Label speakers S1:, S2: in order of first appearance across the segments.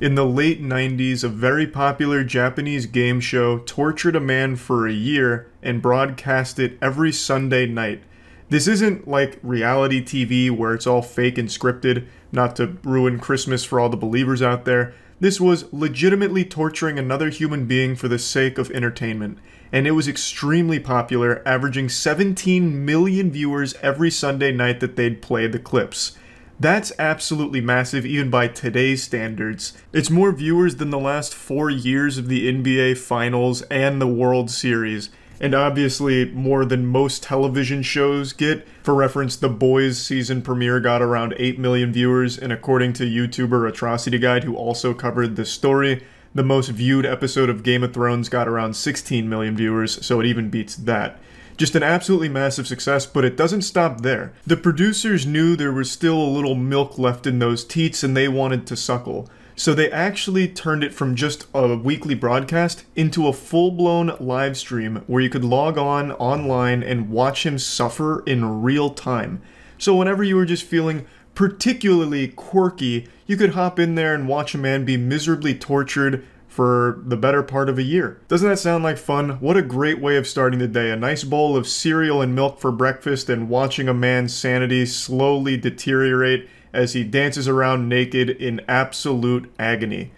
S1: In the late 90s, a very popular Japanese game show tortured a man for a year and broadcast it every Sunday night. This isn't like reality TV where it's all fake and scripted, not to ruin Christmas for all the believers out there. This was legitimately torturing another human being for the sake of entertainment. And it was extremely popular, averaging 17 million viewers every Sunday night that they'd play the clips. That's absolutely massive even by today's standards. It's more viewers than the last 4 years of the NBA Finals and the World Series, and obviously more than most television shows get. For reference, The Boys season premiere got around 8 million viewers, and according to YouTuber Atrocity Guide, who also covered this story, the most viewed episode of Game of Thrones got around 16 million viewers, so it even beats that. Just an absolutely massive success, but it doesn't stop there. The producers knew there was still a little milk left in those teats and they wanted to suckle. So they actually turned it from just a weekly broadcast into a full-blown live stream where you could log on online and watch him suffer in real time. So whenever you were just feeling particularly quirky, you could hop in there and watch a man be miserably tortured for the better part of a year. Doesn't that sound like fun? What a great way of starting the day. A nice bowl of cereal and milk for breakfast and watching a man's sanity slowly deteriorate as he dances around naked in absolute agony.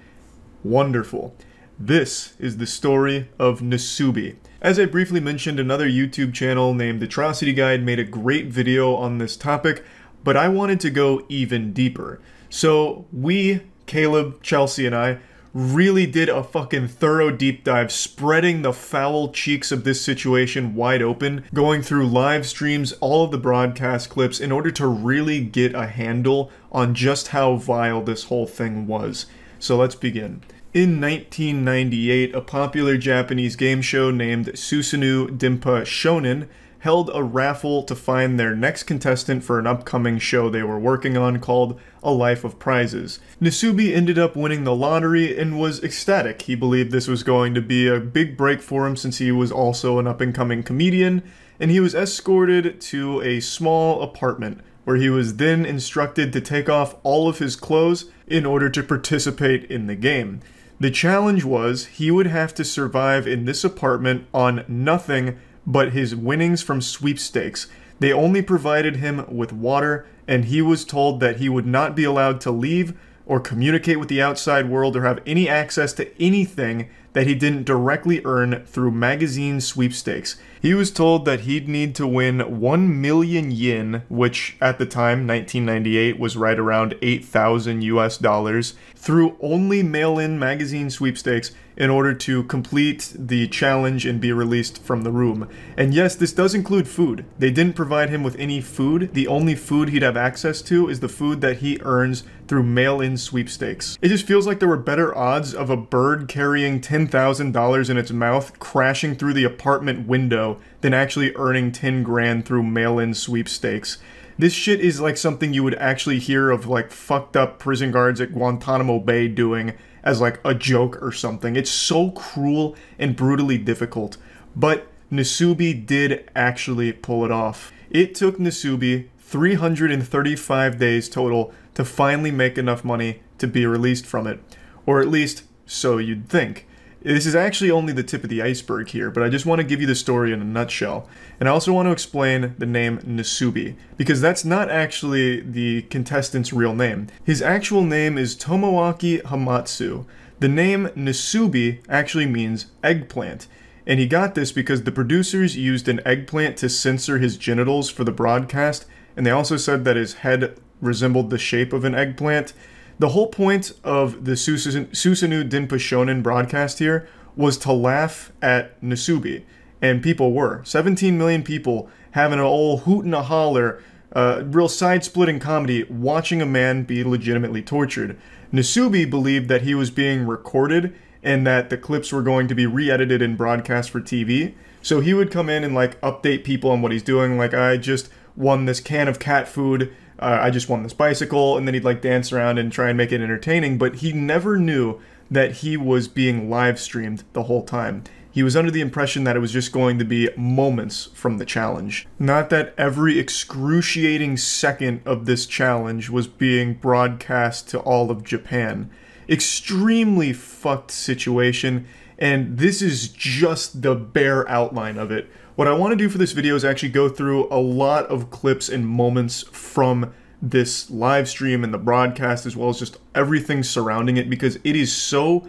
S1: Wonderful. This is the story of Nasubi. As I briefly mentioned, another YouTube channel named Atrocity Guide made a great video on this topic, but I wanted to go even deeper. So we, Caleb, Chelsea, and I, really did a fucking thorough deep dive, spreading the foul cheeks of this situation wide open, going through live streams, all of the broadcast clips, in order to really get a handle on just how vile this whole thing was. So let's begin. In 1998, a popular Japanese game show named Susanoo Dimpa Shonen held a raffle to find their next contestant for an upcoming show they were working on called A Life of Prizes. Nasubi ended up winning the lottery and was ecstatic. He believed this was going to be a big break for him since he was also an up-and-coming comedian, and he was escorted to a small apartment where he was then instructed to take off all of his clothes in order to participate in the game. The challenge was he would have to survive in this apartment on nothing but his winnings from sweepstakes. They only provided him with water, and he was told that he would not be allowed to leave or communicate with the outside world or have any access to anything that he didn't directly earn through magazine sweepstakes. He was told that he'd need to win 1 million yen, which at the time, 1998, was right around 8,000 US dollars, through only mail-in magazine sweepstakes in order to complete the challenge and be released from the room. And yes, this does include food. They didn't provide him with any food. The only food he'd have access to is the food that he earns through mail-in sweepstakes. It just feels like there were better odds of a bird carrying $10,000 in its mouth crashing through the apartment window than actually earning 10 grand through mail-in sweepstakes. This shit is like something you would actually hear of like fucked up prison guards at Guantanamo Bay doing as like a joke or something. It's so cruel and brutally difficult. But Nasubi did actually pull it off. It took Nasubi 335 days total to finally make enough money to be released from it. Or at least, so you'd think. This is actually only the tip of the iceberg here, but I just want to give you the story in a nutshell. And I also want to explain the name Nasubi, because that's not actually the contestant's real name. His actual name is Tomoaki Hamatsu. The name Nasubi actually means eggplant, and he got this because the producers used an eggplant to censor his genitals for the broadcast, and they also said that his head resembled the shape of an eggplant. The whole point of the Susanoo Dimpa Shonen broadcast here was to laugh at Nasubi, and people were. 17 million people having an old hoot and a holler, real side-splitting comedy, watching a man be legitimately tortured. Nasubi believed that he was being recorded and that the clips were going to be re-edited and broadcast for TV, so he would come in and like update people on what he's doing, like, I just won this can of cat food, I just won this bicycle, and then he'd like dance around and try and make it entertaining, but he never knew that he was being live streamed the whole time. He was under the impression that it was just going to be moments from the challenge. Not that every excruciating second of this challenge was being broadcast to all of Japan. Extremely fucked situation, and this is just the bare outline of it. What I want to do for this video is actually go through a lot of clips and moments from this live stream and the broadcast, as well as just everything surrounding it, because it is so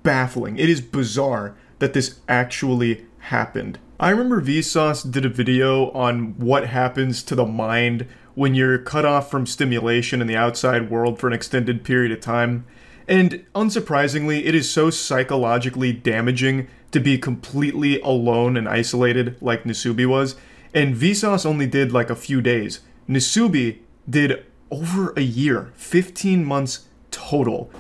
S1: baffling. It is bizarre that this actually happened. I remember Vsauce did a video on what happens to the mind when you're cut off from stimulation in the outside world for an extended period of time. And unsurprisingly, it is so psychologically damaging to be completely alone and isolated like Nasubi was. And Vsauce only did like a few days. Nasubi did over a year, 15 months total.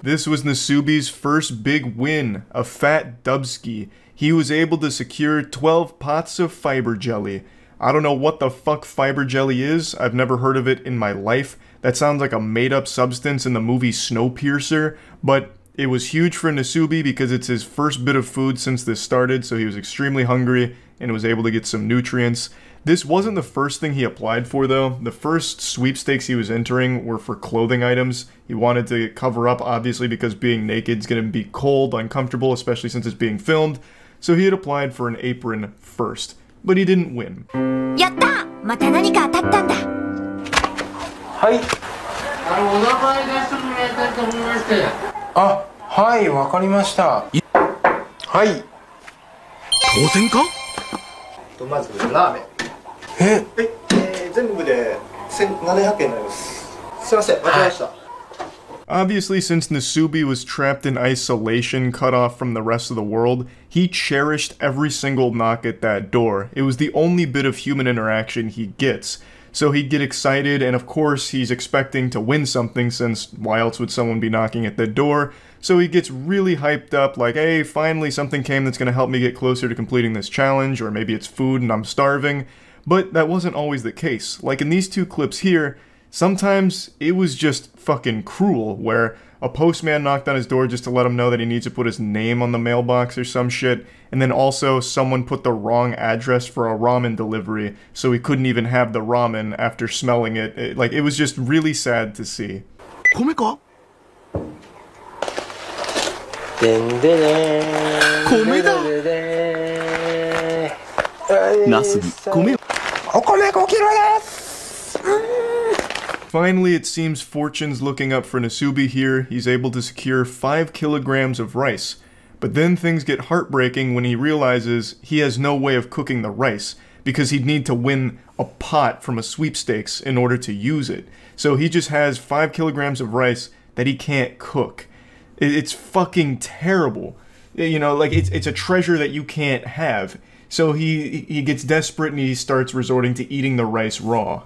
S1: This was Nasubi's first big win, a fat dubski. He was able to secure 12 pots of fiber jelly. I don't know what the fuck fiber jelly is. I've never heard of it in my life. That sounds like a made-up substance in the movie Snowpiercer, but it was huge for Nasubi because it's his first bit of food since this started, so he was extremely hungry and was able to get some nutrients. This wasn't the first thing he applied for, though. The first sweepstakes he was entering were for clothing items. He wanted to cover up, obviously, because being naked is going to be cold, uncomfortable, especially since it's being filmed. So he had applied for an apron first, but he didn't win. Yatta! Mata nanika atatta nda. Hai.
S2: Ah, hai, wakarimashita. Hai.
S1: 当然か?
S3: まずラーメン。全部で1700円になります。すいません、間違えました。
S1: Obviously, since Nasubi was trapped in isolation, cut off from the rest of the world, he cherished every single knock at that door. It was the only bit of human interaction he gets. So he'd get excited, and of course he's expecting to win something, since why else would someone be knocking at the door? So he gets really hyped up, like, hey, finally something came that's going to help me get closer to completing this challenge, or maybe it's food and I'm starving. But that wasn't always the case. Like in these two clips here, sometimes it was just fucking cruel, where a postman knocked on his door just to let him know that he needs to put his name on the mailbox or some shit, and then also someone put the wrong address for a ramen delivery, so he couldn't even have the ramen after smelling it. It was just really sad to see. Komeka? Finally, it seems fortune's looking up for Nasubi here. He's able to secure 5 kilograms of rice. But then things get heartbreaking when he realizes he has no way of cooking the rice, because he'd need to win a pot from a sweepstakes in order to use it. So he just has 5 kilograms of rice that he can't cook. It's fucking terrible. You know, like, it's a treasure that you can't have. So he gets desperate and he starts resorting to eating the rice raw.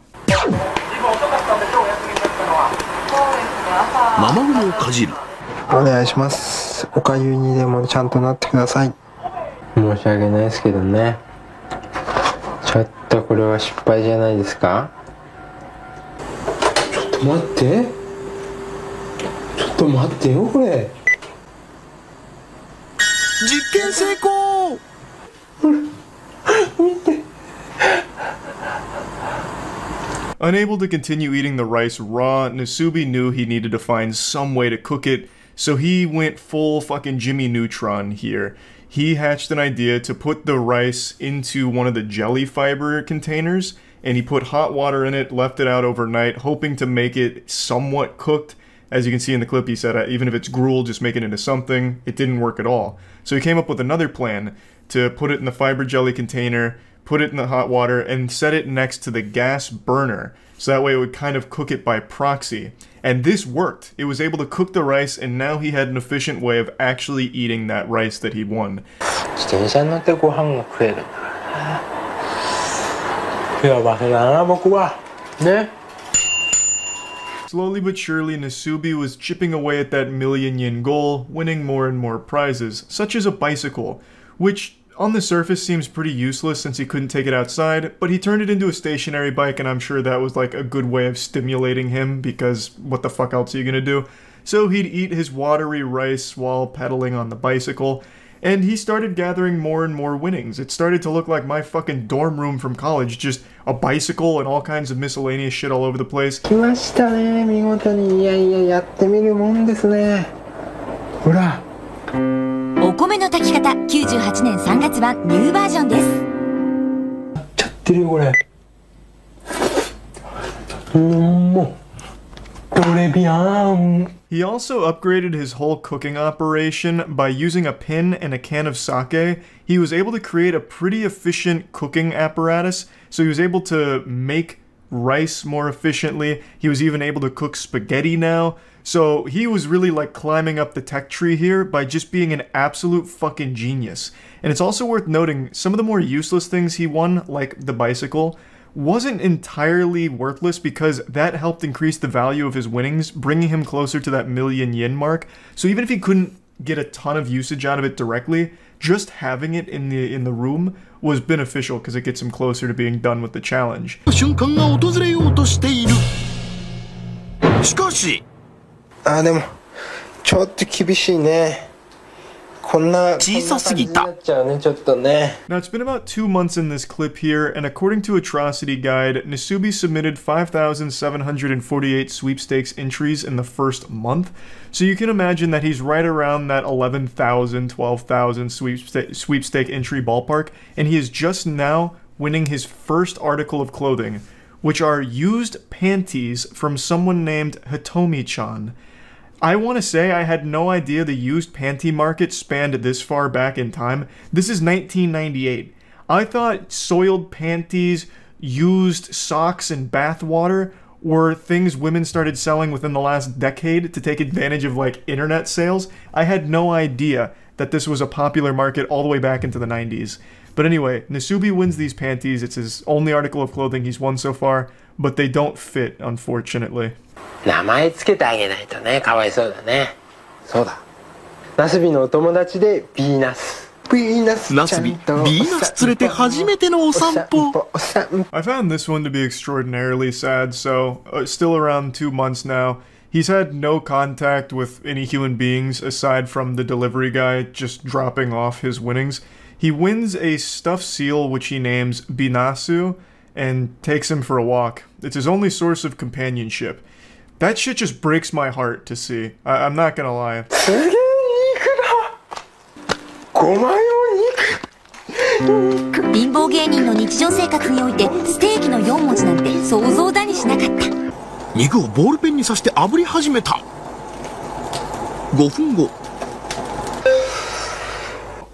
S1: Unable to continue eating the rice raw, Nasubi knew he needed to find some way to cook it, so he went full fucking Jimmy Neutron here. He hatched an idea to put the rice into one of the jelly fiber containers, and he put hot water in it, left it out overnight, hoping to make it somewhat cooked. As you can see in the clip, he said, even if it's gruel, just make it into something. It didn't work at all. So he came up with another plan to put it in the fiber jelly container, put it in the hot water, and set it next to the gas burner. So that way it would kind of cook it by proxy. And this worked. It was able to cook the rice, and now he had an efficient way of actually eating that rice that he won. Slowly but surely, Nasubi was chipping away at that million yen goal, winning more and more prizes, such as a bicycle, which On the surface seems pretty useless since he couldn't take it outside, but he turned it into a stationary bike and I'm sure that was like a good way of stimulating him because what the fuck else are you gonna do? So he'd eat his watery rice while pedaling on the bicycle, and he started gathering more and more winnings. It started to look like my fucking dorm room from college, just a bicycle and all kinds of miscellaneous shit all over the place.
S2: 来ましたね、見事に。いやいや、やってみるもんですね。ほら。
S4: お米の炊き方98年3月版ニューバージョンです。
S2: やっちゃってるよこれ。もうトレビアン。
S1: He also upgraded his whole cooking operation by using a pin and a can of sake. He was able to create a pretty efficient cooking apparatus, so he was able to make rice more efficiently. He was even able to cook spaghetti now. So he was really like climbing up the tech tree here by just being an absolute fucking genius. And it's also worth noting some of the more useless things he won, like the bicycle, wasn't entirely worthless because that helped increase the value of his winnings, bringing him closer to that 1,000,000 yen mark. So even if he couldn't get a ton of usage out of it directly, just having it in the room was beneficial because it gets him closer to being done with the challenge.
S5: しかし、
S2: でもちょっと厳しいね。こんな感じになっちゃうね、ちょっとね。
S1: Now, it's been about 2 months in this clip here, and according to Atrocity Guide, Nasubi submitted 5,748 sweepstakes entries in the first month. So you can imagine that he's right around that 11,000, 12,000 sweepstake entry ballpark, and he is just now winning his first article of clothing, which are used panties from someone named Hitomi-chan. I want to say I had no idea the used panty market spanned this far back in time. This is 1998. I thought soiled panties, used socks, and bath water were things women started selling within the last decade to take advantage of like internet sales. I had no idea that this was a popular market all the way back into the 90s. But anyway, Nasubi wins these panties. It's his only article of clothing he's won so far, but they don't fit, unfortunately.
S2: 名前つけてあげないとね、かわいそうだね。そうだ。ナスビのお友達でビーナス。
S5: ナスビ、ビーナス連れて初めてのお散歩。
S1: I found this one to be extraordinarily sad, so still around 2 months now. He's had no contact with any human beings aside from the delivery guy just dropping off his winnings. He wins a stuffed seal which he names Binasu and takes him for a walk. It's his only source of companionship. That shit just breaks my heart to see. I'm not gonna lie.
S4: 貧乏芸人の日常生活においてステーキの4文字なんて想像だにしなかった。
S5: 肉をボールペンに刺して炙り始めた。5分後。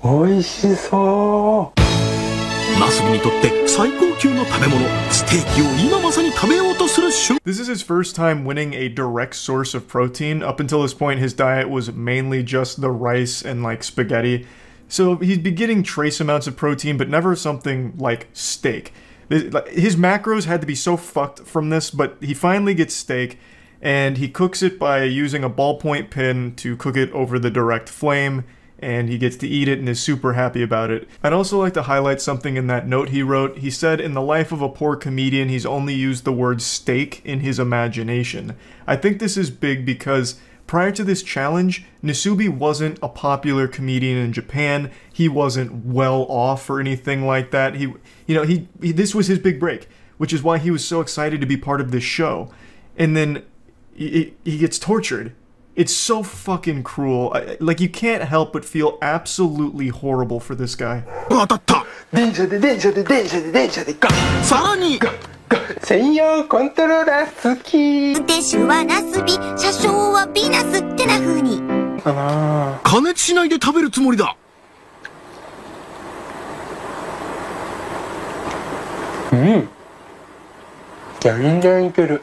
S2: 美味しそう。
S5: ナスビにとって最高級の食べ物、ステーキを今まさに食べようとする瞬間。
S1: This is his first time winning a direct source of protein. Up until this point, his diet was mainly just the rice and like spaghetti. So he'd be getting trace amounts of protein, but never something like steak. His macros had to be so fucked from this, but he finally gets steak, and he cooks it by using a ballpoint pin to cook it over the direct flame. And he gets to eat it and is super happy about it. I'd also like to highlight something in that note he wrote. He said, in the life of a poor comedian, he's only used the word steak in his imagination. I think this is big because prior to this challenge, Nasubi wasn't a popular comedian in Japan. He wasn't well off or anything like that. This was his big break, which is why he was so excited to be part of this show. And then he gets tortured. It's so fucking cruel. Like, you can't help but feel absolutely horrible for this guy.
S5: 当たった。
S2: 電車でガッ。
S5: さらに。
S2: 専用コントローラー好き。
S4: 運転手はナスビ、車掌はビーナスってな風に。
S5: 加熱しないで食べるつもりだ。
S2: うん。全然いける。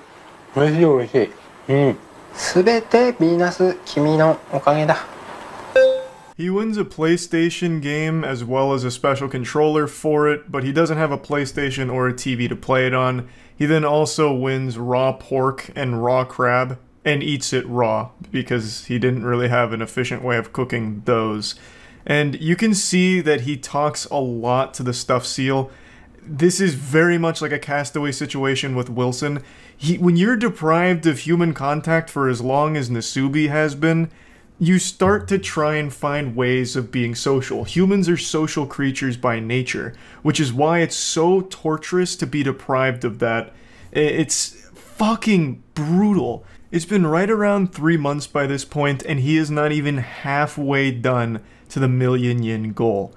S2: 美味しい美味しい。うん。すべてビーナス君のおかげだ。
S1: He wins a PlayStation game as well as a special controller for it, but he doesn't have a PlayStation or a TV to play it on. He then also wins raw pork and raw crab and eats it raw because he didn't really have an efficient way of cooking those. And you can see that he talks a lot to the stuffed seal. This is very much like a Castaway situation with Wilson. When you're deprived of human contact for as long as Nasubi has been, you start to try and find ways of being social. Humans are social creatures by nature, which is why it's so torturous to be deprived of that. It's fucking brutal. It's been right around 3 months by this point, and he is not even halfway done to the million yen goal.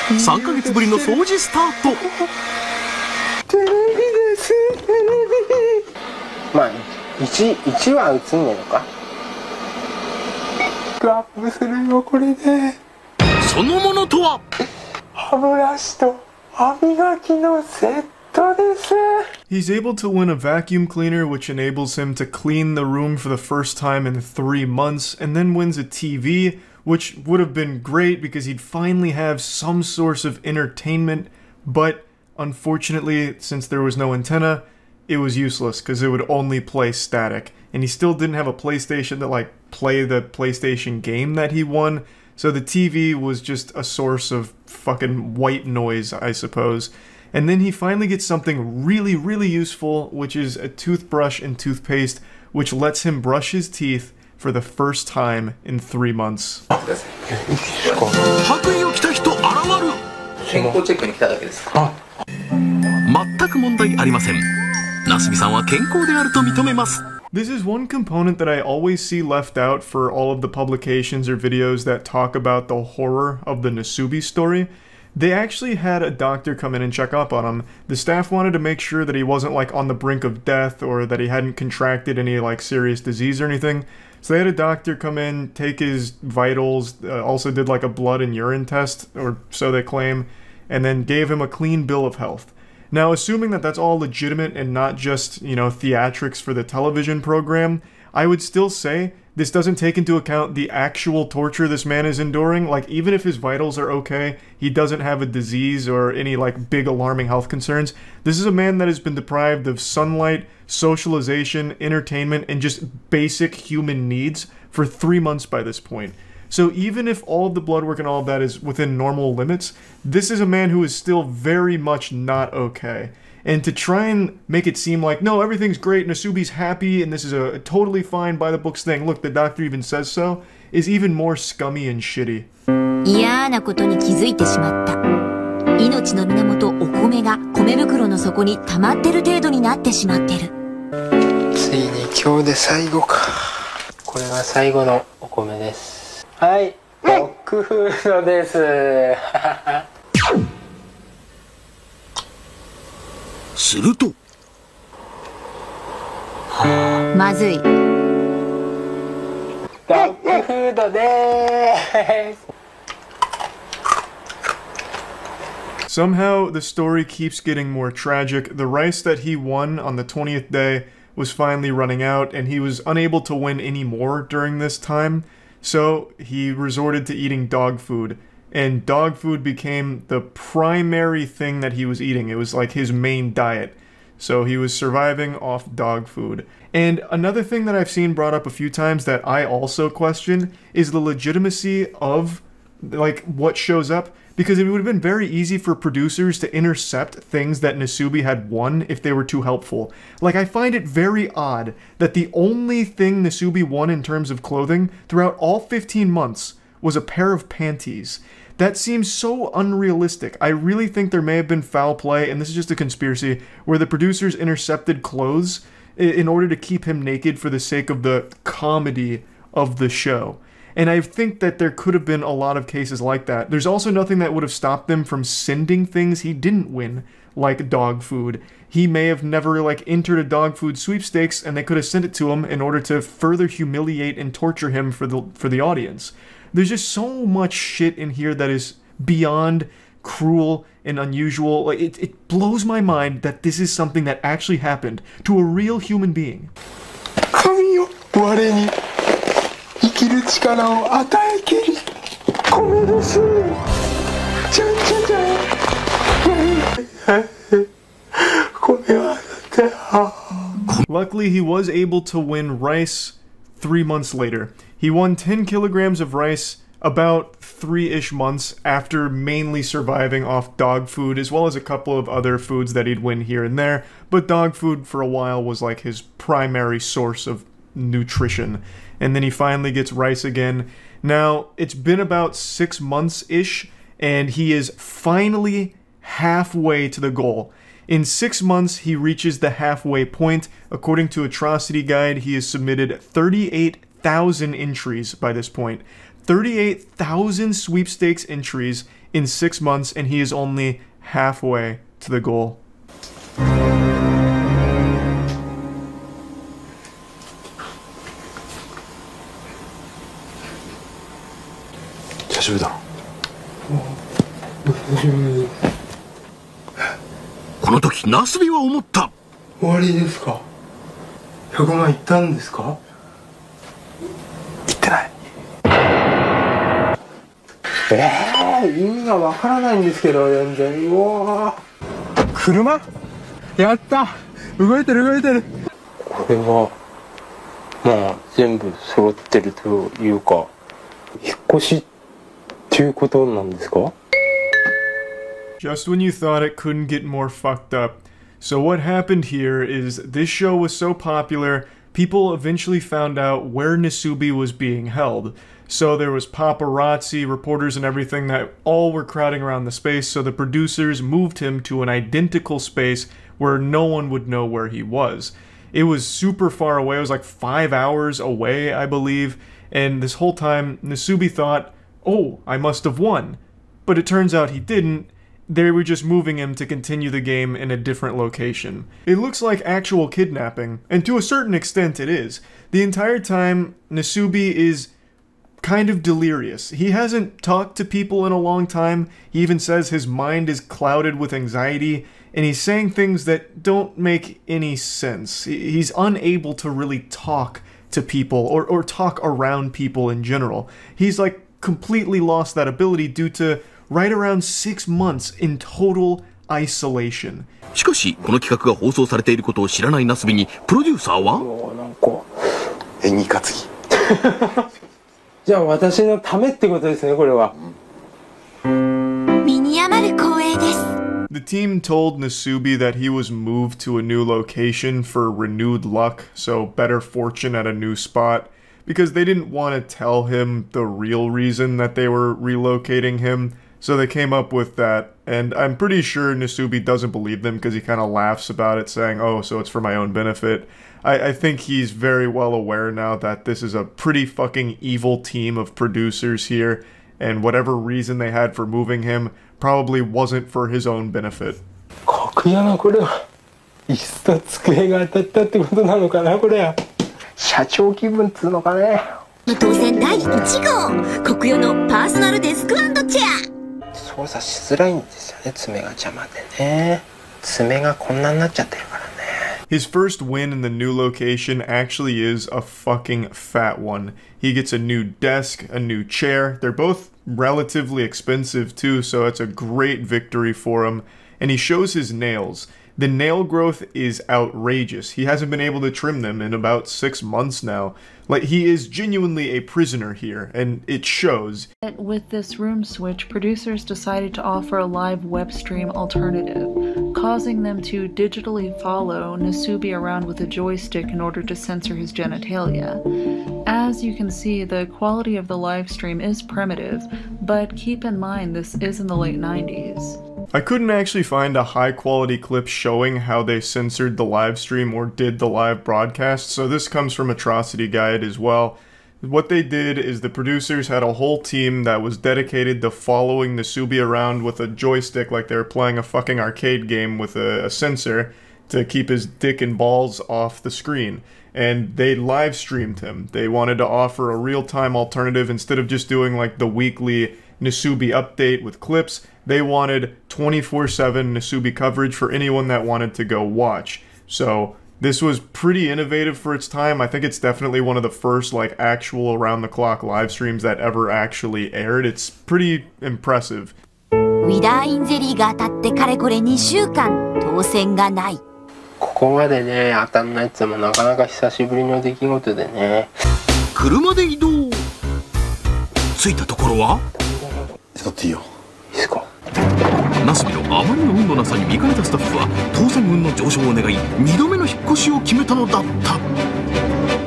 S5: 3ヶ月ぶりの掃除スタート。
S2: テレビです、テレビ。まあ1は映んねえのか。アップするよこれで。
S5: そのものとは
S2: 歯ブラシと歯磨きのセットです。
S1: He's able to win a vacuum cleaner, which enables him to clean the room for the first time in 3 months, and then wins a TV, which would have been great because he'd finally have some source of entertainment, but unfortunately, since there was no antenna, it was useless because it would only play static. And he still didn't have a PlayStation to like play the PlayStation game that he won, so the TV was just a source of fucking white noise, I suppose. And then he finally gets something really, really useful, which is a toothbrush and toothpaste, which lets him brush his teeth for the first time in 3 months.
S5: 白衣を着た人現る。
S3: 健康チェックに来ただけです。
S5: 全く問題ありません。なすびさんは健康であると認めます。
S1: This is one component that I always see left out for all of the publications or videos that talk about the horror of the Nasubi story. They actually had a doctor come in and check up on him. The staff wanted to make sure that he wasn't like on the brink of death or that he hadn't contracted any like serious disease or anything. So they had a doctor come in, take his vitals, also did like a blood and urine test, or so they claim, and then gave him a clean bill of health. Now, assuming that that's all legitimate and not just, you know, theatrics for the television program, I would still say this doesn't take into account the actual torture this man is enduring. Like, even if his vitals are okay, he doesn't have a disease or any, like, big alarming health concerns. This is a man that has been deprived of sunlight, socialization, entertainment, and just basic human needs for 3 months by this point. So even if all of the blood work and all of that is within normal limits, this is a man who is still very much not okay. And to try and make it seem like, no, everything's great, Nasubi's happy, and this is a totally fine by-the-books thing, look, the doctor even says so, is even more scummy and shitty.
S4: 嫌なことに気づいてしまった。命の源お米が米袋の底に溜まってる程度になってしまってる。
S2: ついに今日で最後か。これが最後のお米です。はい、ドッグフードです。
S5: すると
S4: まずい。
S2: ドッグフードです。
S1: Somehow, the story keeps getting more tragic. The rice that he won on the 20th day was finally running out, and he was unable to win any more during this time, so he resorted to eating dog food. And dog food became the primary thing that he was eating. It was like his main diet. So he was surviving off dog food. And another thing that I've seen brought up a few times that I also question is the legitimacy of, like, what shows up. Because it would have been very easy for producers to intercept things that Nasubi had won if they were too helpful. Like, I find it very odd that the only thing Nasubi won in terms of clothing throughout all 15 months was a pair of panties. That seems so unrealistic. I really think there may have been foul play, and this is just a conspiracy, where the producers intercepted clothes in order to keep him naked for the sake of the comedy of the show. And I think that there could have been a lot of cases like that. There's also nothing that would have stopped them from sending things he didn't win, like dog food. He may have never, like, entered a dog food sweepstakes, and they could have sent it to him in order to further humiliate and torture him for the audience. There's just so much shit in here that is beyond cruel and unusual. Like, it blows my mind that this is something that actually happened to a real human being.
S2: 神よ、我に生きる力を与えきり、米です。じゃんじゃんじゃん。米はだって。
S1: Luckily, he was able to win rice 3 months later. He won 10 kilograms of rice about 3-ish months after mainly surviving off dog food, as well as a couple of other foods that he'd win here and there, but dog food for a while was like his primary source of nutrition. And then he finally gets rice again. Now, it's been about 6 months-ish, and he is finally halfway to the goal. In 6 months, he reaches the halfway point. According to Atrocity Guide, he has submitted 38,000 entries by this point. 38,000 sweepstakes entries in 6 months, and he is only halfway to the goal.
S2: 久しぶりだ。
S5: この時ナスビは思った。
S2: 終わりですか。100万いったんですか。いってない。意味がわからないんですけど、全然。うわー、車やった、動いてる動いてる。これはまあ全部揃ってるというか、引っ越しっていうことなんですか。
S1: Just when you thought it couldn't get more fucked up. So what happened here is this show was so popular, people eventually found out where Nasubi was being held. So there was paparazzi, reporters and everything that all were crowding around the space, so the producers moved him to an identical space where no one would know where he was. It was super far away, it was like 5 hours away, I believe, and this whole time Nasubi thought, oh, I must have won. But it turns out he didn't. They were just moving him to continue the game in a different location. It looks like actual kidnapping, and to a certain extent it is. The entire time, Nasubi is kind of delirious. He hasn't talked to people in a long time. He even says his mind is clouded with anxiety, and he's saying things that don't make any sense. He's unable to really talk to people, or talk around people in general. He's like completely lost that ability due to right around 6 months in total isolation.
S5: しかしこの企画が放送されていることを知らないナスビにプロデューサーは
S2: なんか演技担ぎじゃあ私のためってことですね、これは。
S4: 身に余る光栄です。
S1: The team told Nasubi that he was moved to a new location for renewed luck, so better fortune at a new spot, because they didn't want to tell him the real reason that they were relocating him. So they came up with that, and I'm pretty sure Nasubi doesn't believe them because he kind of laughs about it, saying, oh, so it's for my own benefit. I think he's very well aware now that this is a pretty fucking evil team of producers here, and whatever reason they had for moving him probably wasn't for his own benefit.
S2: 格屋のこれは椅子と机が当たったってことなのかな、これは。社長気分っつうのかね。
S4: 当選第1号、国与のパーソナルデスク&チェア。
S2: 操作しづらいんですよね、爪が邪魔でね。爪がこんなになっちゃってるからね。
S1: His first win in the new location actually is a fucking fat one. He gets a new desk, a new chair. They're both relatively expensive too, so it's a great victory for him. And he shows his nails. The nail growth is outrageous. He hasn't been able to trim them in about 6 months now. Like, he is genuinely a prisoner here, and it shows.
S6: With this room switch, producers decided to offer a live web stream alternative, causing them to digitally follow Nasubi around with a joystick in order to censor his genitalia. As you can see, the quality of the live stream is primitive, but keep in mind this is in the late 90s.
S1: I couldn't actually find a high-quality clip showing how they censored the live stream or did the live broadcast, so this comes from Atrocity Guide as well. What they did is the producers had a whole team that was dedicated to following Nasubi around with a joystick like they were playing a fucking arcade game with a sensor to keep his dick and balls off the screen. And they live streamed him. They wanted to offer a real-time alternative instead of just doing like the weekly Nasubi update with clips. They wanted 24/7 Nasubi coverage for anyone that wanted to go watch. So this was pretty innovative for its time. I think it's definitely one of the first like actual around-the-clock live streams that ever actually aired. It's pretty impressive.
S4: ウィダーインゼリーが当たってかれこれ2週間当選がない。
S2: ここまでね、当たんないってのもなかなか久しぶりの出来事でね。
S5: 車で移動。着いたところは
S2: ちょっといいよ。いいですか。
S5: ナスビのあまりの運のなさに見かねたスタッフは当選運の上昇を願い2度目の引っ越しを決めたのだった。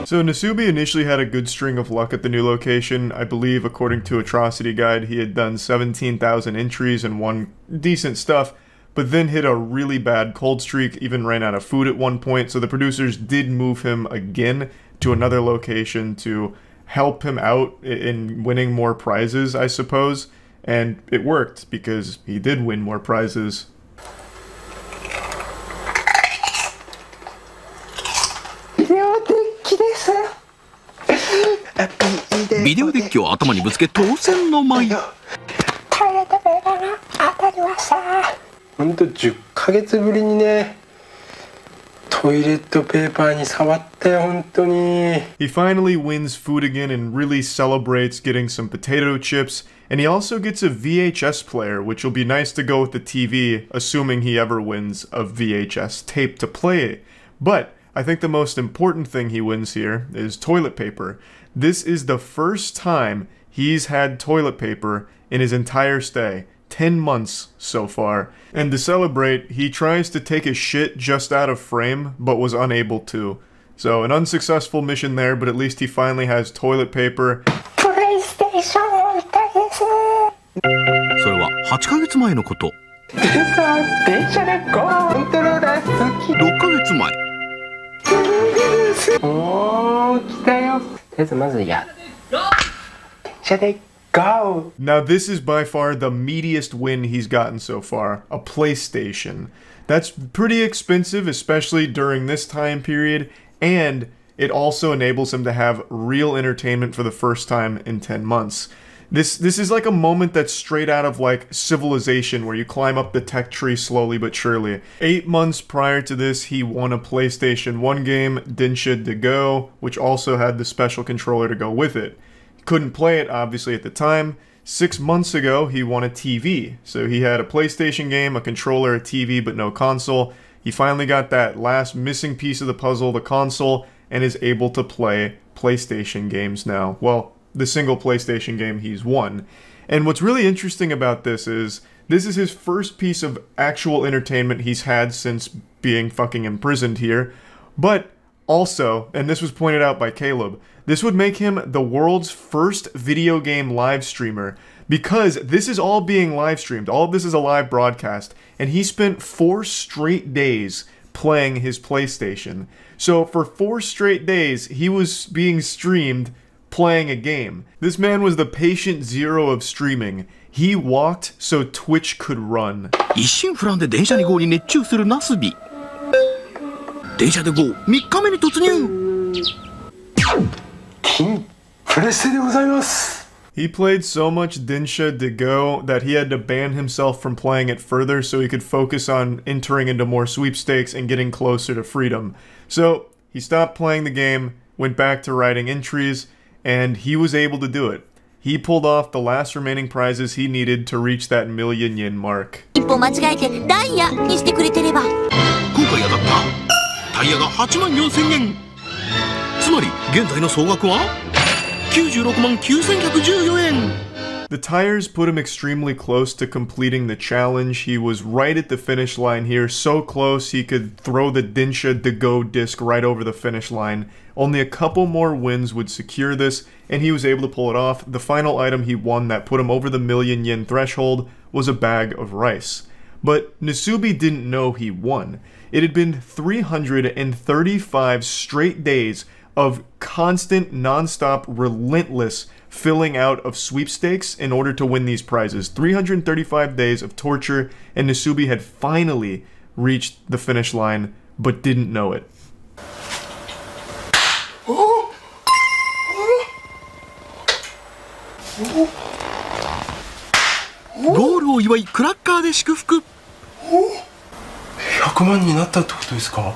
S1: So Nasubi initially had a good string of luck at the new location. I believe, according to Atrocity Guide, he had done 17,000 entries and won decent stuff, but then hit a really bad cold streak, even ran out of food at one point, so the producers did move him again to another location to help him out in winning more prizes, I suppose, and it worked, because he did win more prizes.
S5: ビデオデッキを頭にぶつけ当選の舞。
S2: ほんと10ヶ月ぶりにね、トイレットペーパーに触ったよ、本当に。
S1: He finally wins food again and really celebrates getting some potato chips, and he also gets a VHS player, which will be nice to go with the TV, assuming he ever wins a VHS tape to play it. But I think the most important thing he wins here is toilet paper. This is the first time he's had toilet paper in his entire stay. 10 months so far. And to celebrate, he tries to take a shit just out of frame, but was unable to. So an unsuccessful mission there, but at least he finally has toilet paper.
S5: それは8ヶ月前のこと。
S2: 電車でゴーコントローラー好き。
S5: 6ヶ月前。
S2: おー、来たよ。とりあえずまず電車でGo!
S1: Now this is by far the meatiest win he's gotten so far, a PlayStation. That's pretty expensive, especially during this time period, and it also enables him to have real entertainment for the first time in 10 months. This is like a moment that's straight out of like Civilization, where you climb up the tech tree slowly but surely. 8 months prior to this, he won a PlayStation 1 game, Densha de Go, which also had the special controller to go with it. Couldn't play it, obviously, at the time. 6 months ago, he won a TV. So he had a PlayStation game, a controller, a TV, but no console. He finally got that last missing piece of the puzzle, the console, and is able to play PlayStation games now. Well, the single PlayStation game he's won. And what's really interesting about this is his first piece of actual entertainment he's had since being fucking imprisoned here. But also, and this was pointed out by Caleb, this would make him the world's first video game live streamer, because this is all being live streamed. All of this is a live broadcast, and he spent 4 straight days playing his PlayStation. So for 4 straight days, he was being streamed playing a game. This man was the patient zero of streaming. He walked so Twitch could run.
S5: 一心不乱で電車で GO に熱中するナスビ。電車で GO 3日目に突入。
S2: プレステでございます。
S1: He played so much Densha de Go that he had to ban himself from playing it further so he could focus on entering into more sweepstakes and getting closer to freedom. So he stopped playing the game, went back to writing entries, and he was able to do it. He pulled off the last remaining prizes he needed to reach that million yen mark.
S4: 一歩間違えてダイヤにしてくれてれば。
S5: 今回当たったタイヤが8万4000円。つまり現在の総額は96万9114円。
S1: The tires put him extremely close to completing the challenge. He was right at the finish line here, so close he could throw the Densha de Go disc right over the finish line. Only a couple more wins would secure this, and he was able to pull it off. The final item he won that put him over the million yen threshold was a bag of rice. But Nasubi didn't know he won. It had been 335 straight days of constant, non-stop, relentless filling out of sweepstakes in order to win these prizes. 335 days of torture, and Nasubi had finally reached the finish line, but didn't know it.
S5: ゴールを祝いクラッカーで祝福。
S2: 100万になったってことですか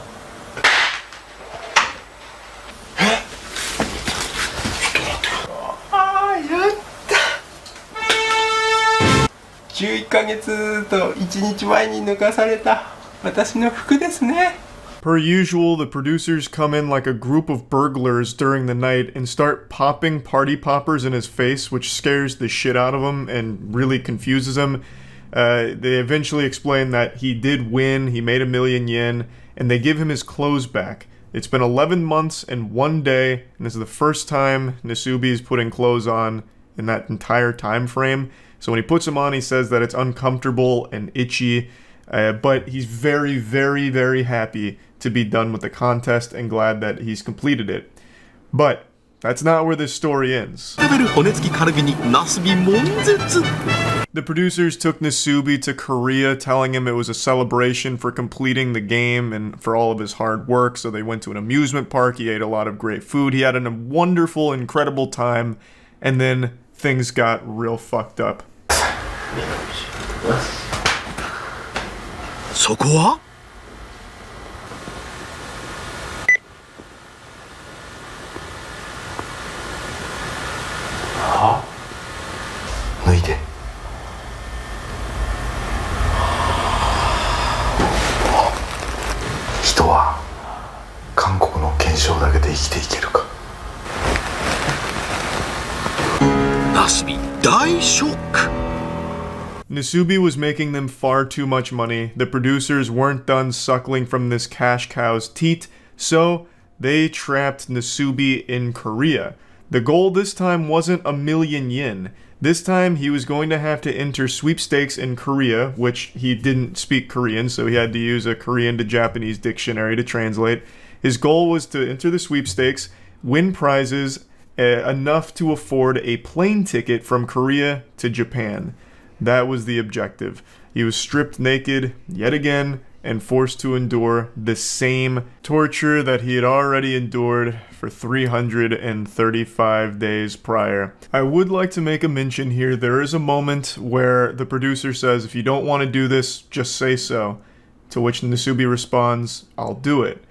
S2: ？11ヶ月と1日前に抜かされた私の服ですね。
S1: Per usual, the producers come in like a group of burglars during the night and start popping party poppers in his face, which scares the shit out of him and really confuses him. They eventually explain that he did win, he made 1 million yen, and they give him his clothes back. It's been 11 months and 1 day, and this is the first time Nasubi's putting clothes on in that entire time frame. So when he puts them on, he says that it's uncomfortable and itchy, but he's very, very, very happy to be done with the contest and glad that he's completed it. But that's not where this story ends. The producers took Nasubi to Korea, telling him it was a celebration for completing the game and for all of his hard work. So they went to an amusement park, he ate a lot of great food, he had a wonderful, incredible time, and then things got real fucked up.
S5: そこは
S2: 脱いで。人は韓国の憲章だけで生きていけるか。
S5: ナスビ大ショック。
S1: Nasubi was making them far too much money. The producers weren't done suckling from this cash cow's teat, so they trapped Nasubi in Korea. The goal this time wasn't 1 million yen. This time he was going to have to enter sweepstakes in Korea, which he didn't speak Korean, so he had to use a Korean to Japanese dictionary to translate. His goal was to enter the sweepstakes, win prizes enough to afford a plane ticket from Korea to Japan. That was the objective. He was stripped naked, yet again, and forced to endure the same torture that he had already endured for 335 days prior. I would like to make a mention here, there is a moment where the producer says, if you don't want to do this, just say so. To which Nasubi responds, I'll do it.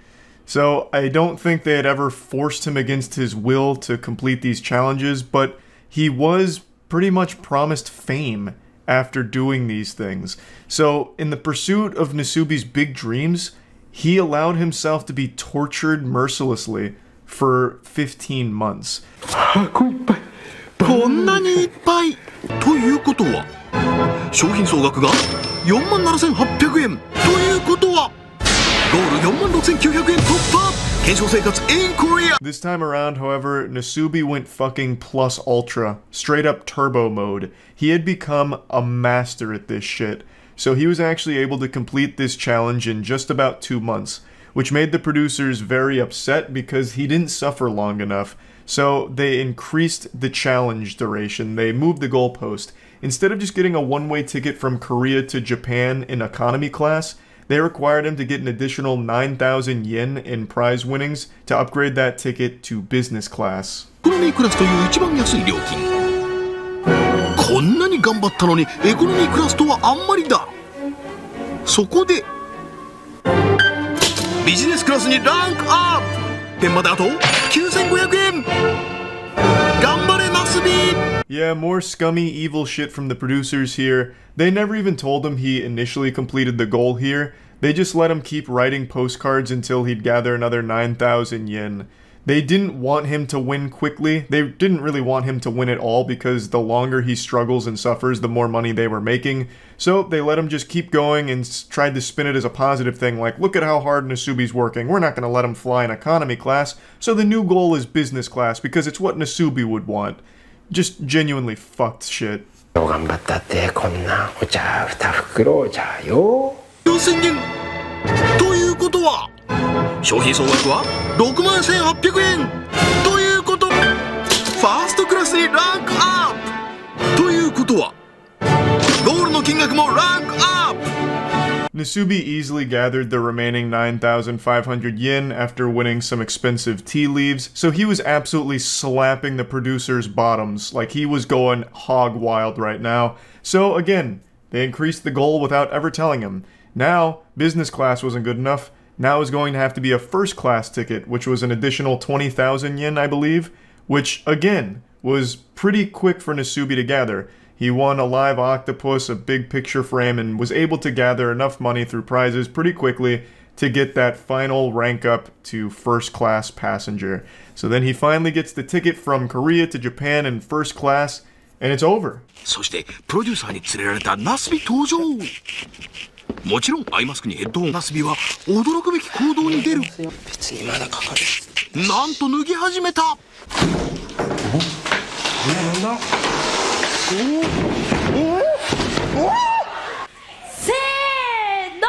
S1: So I don't think they had ever forced him against his will to complete these challenges, but he was pretty much promised fame after doing these things. So in the pursuit of Nasubi's big dreams, he allowed himself to be tortured mercilessly for 15 months.
S5: こんなにいっぱいということは商品総額が 47,800 円ということはゴール 46,900 円突破 検証生活 in Korea.
S1: This time around, however, Nasubi went fucking plus ultra, straight up turbo mode. He had become a master at this shit, so he was actually able to complete this challenge in just about 2 months, which made the producers very upset because he didn't suffer long enough. So they increased the challenge duration, they moved the goalpost. Instead of just getting a one-way ticket from Korea to Japan in economy class, they required him to get an additional 9,000 yen in prize winnings to upgrade that ticket to business class.
S5: エコノミークラスという一番安い料金。こんなに頑張ったのにエコノミークラスとはあんまりだ。そこでビジネスクラスにランクアップ。点まであと 9,500 円。頑張れナスビ。
S1: Yeah, more scummy, evil shit from the producers here. They never even told him he initially completed the goal here. They just let him keep writing postcards until he'd gather another 9,000 yen. They didn't want him to win quickly. They didn't really want him to win at all because the longer he struggles and suffers, the more money they were making. So they let him just keep going and tried to spin it as a positive thing, like, look at how hard Nasubi's working. We're not going to let him fly in economy class. So the new goal is business class because it's what Nasubi would want. Just genuinely fucked shit.
S2: 頑張ったってこんなお茶2袋お茶よ。
S5: 4,000 円ということは商品総額は 61,800 円ということ。ファーストクラスにランクアップということはゴールの金額もランクアップ。
S1: Nasubi easily gathered the remaining 9,500 yen after winning some expensive tea leaves, so he was absolutely slapping the producers' bottoms, like he was going hog wild right now. So again, they increased the goal without ever telling him. Now, business class wasn't good enough. Now it was going to have to be a first class ticket, which was an additional 20,000 yen, I believe, which again was pretty quick for Nasubi to gather. He won a live octopus, a big picture frame, and was able to gather enough money through prizes pretty quickly to get that final rank up to first class passenger. So then he finally gets the ticket from Korea to Japan in first class, and it's over.
S5: そしてプロデューサーに連れられたナスビ登場。もちろんアイマスクにヘッドホン。ナスビは驚くべき行動に出る。別にまだかかる。なんと脱ぎ始めた。なんだ。
S4: せーの。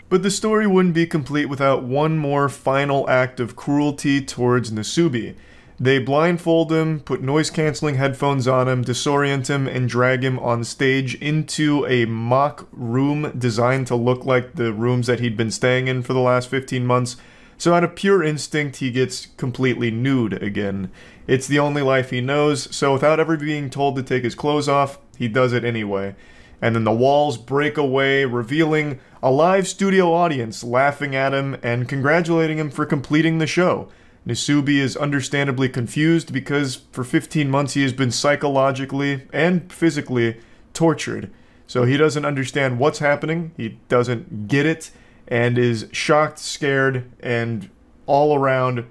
S1: But the story wouldn't be complete without one more final act of cruelty towards Nasubi. They blindfold him, put noise-canceling headphones on him, disorient him, and drag him on stage into a mock room designed to look like the rooms that he'd been staying in for the last 15 months. So out of pure instinct, he gets completely nude again. It's the only life he knows, so without ever being told to take his clothes off, he does it anyway. And then the walls break away, revealing a live studio audience laughing at him and congratulating him for completing the show. Nasubi is understandably confused because for 15 months he has been psychologically and physically tortured. So he doesn't understand what's happening, he doesn't get it, and is shocked, scared, and all around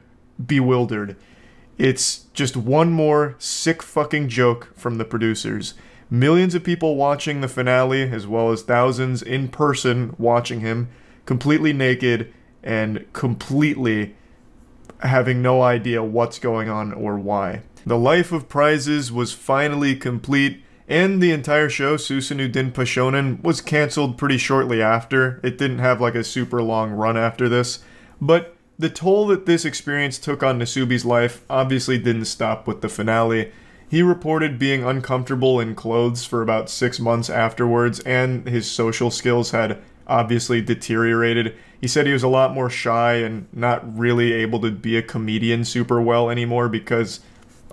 S1: bewildered. It's just one more sick fucking joke from the producers. Millions of people watching the finale, as well as thousands in person watching him, completely naked and completely having no idea what's going on or why. The life of prizes was finally complete, and the entire show, Susanoo Denpa Shonen, was cancelled pretty shortly after. It didn't have like a super long run after this, but the toll that this experience took on Nasubi's life obviously didn't stop with the finale. He reported being uncomfortable in clothes for about 6 months afterwards, and his social skills had obviously deteriorated. He said he was a lot more shy and not really able to be a comedian super well anymore because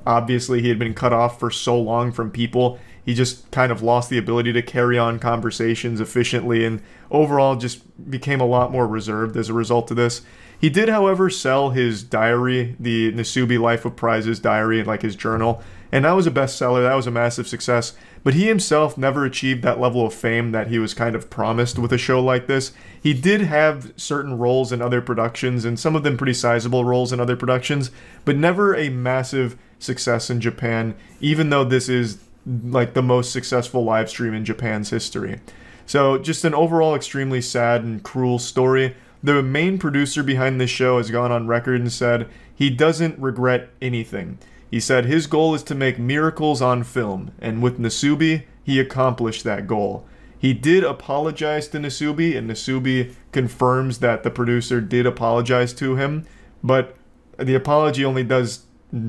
S1: obviously he had been cut off for so long from people. He just kind of lost the ability to carry on conversations efficiently and overall just became a lot more reserved as a result of this. He did, however, sell his diary, the Nasubi Life of Prizes diary, like his journal, and that was a bestseller. That was a massive success. But he himself never achieved that level of fame that he was kind of promised with a show like this. He did have certain roles in other productions, and some of them pretty sizable roles in other productions, but never a massive success in Japan, even though this is like the most successful live stream in Japan's history. So just an overall extremely sad and cruel story. The main producer behind this show has gone on record and said he doesn't regret anything. He said his goal is to make miracles on film, and with Nasubi, he accomplished that goal. He did apologize to Nasubi, and Nasubi confirms that the producer did apologize to him, but the apology only does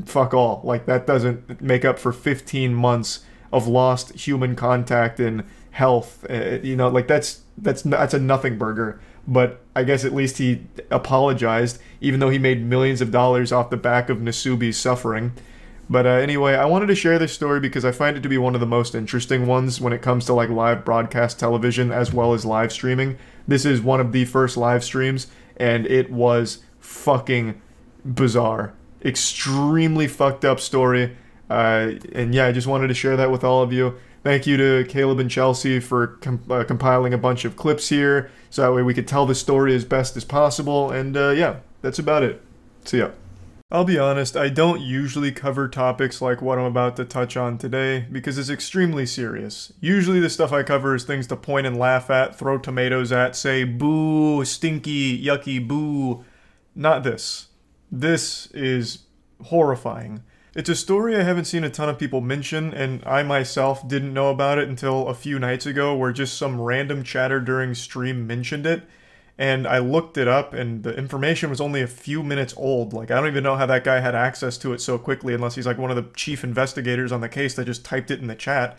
S1: fuck all. Like, that doesn't make up for 15 months of lost human contact and health. You know, like, that's a nothing burger. But I guess at least he apologized, even though he made millions of dollars off the back of Nasubi's suffering. But anyway, I wanted to share this story because I find it to be one of the most interesting ones when it comes to like live broadcast television as well as live streaming. This is one of the first live streams, and it was fucking bizarre. Extremely fucked up story. And yeah, I just wanted to share that with all of you. Thank you to Caleb and Chelsea for compiling a bunch of clips here, so that way we could tell the story as best as possible, and yeah, that's about it. See ya. I'll be honest, I don't usually cover topics like what I'm about to touch on today, because it's extremely serious. Usually the stuff I cover is things to point and laugh at, throw tomatoes at, say, boo, stinky, yucky, boo. Not this. This is horrifying. It's a story I haven't seen a ton of people mention, and I myself didn't know about it until a few nights ago, where just some random chatter during stream mentioned it, and I looked it up, and the information was only a few minutes old. Like, I don't even know how that guy had access to it so quickly, unless he's like one of the chief investigators on the case that just typed it in the chat.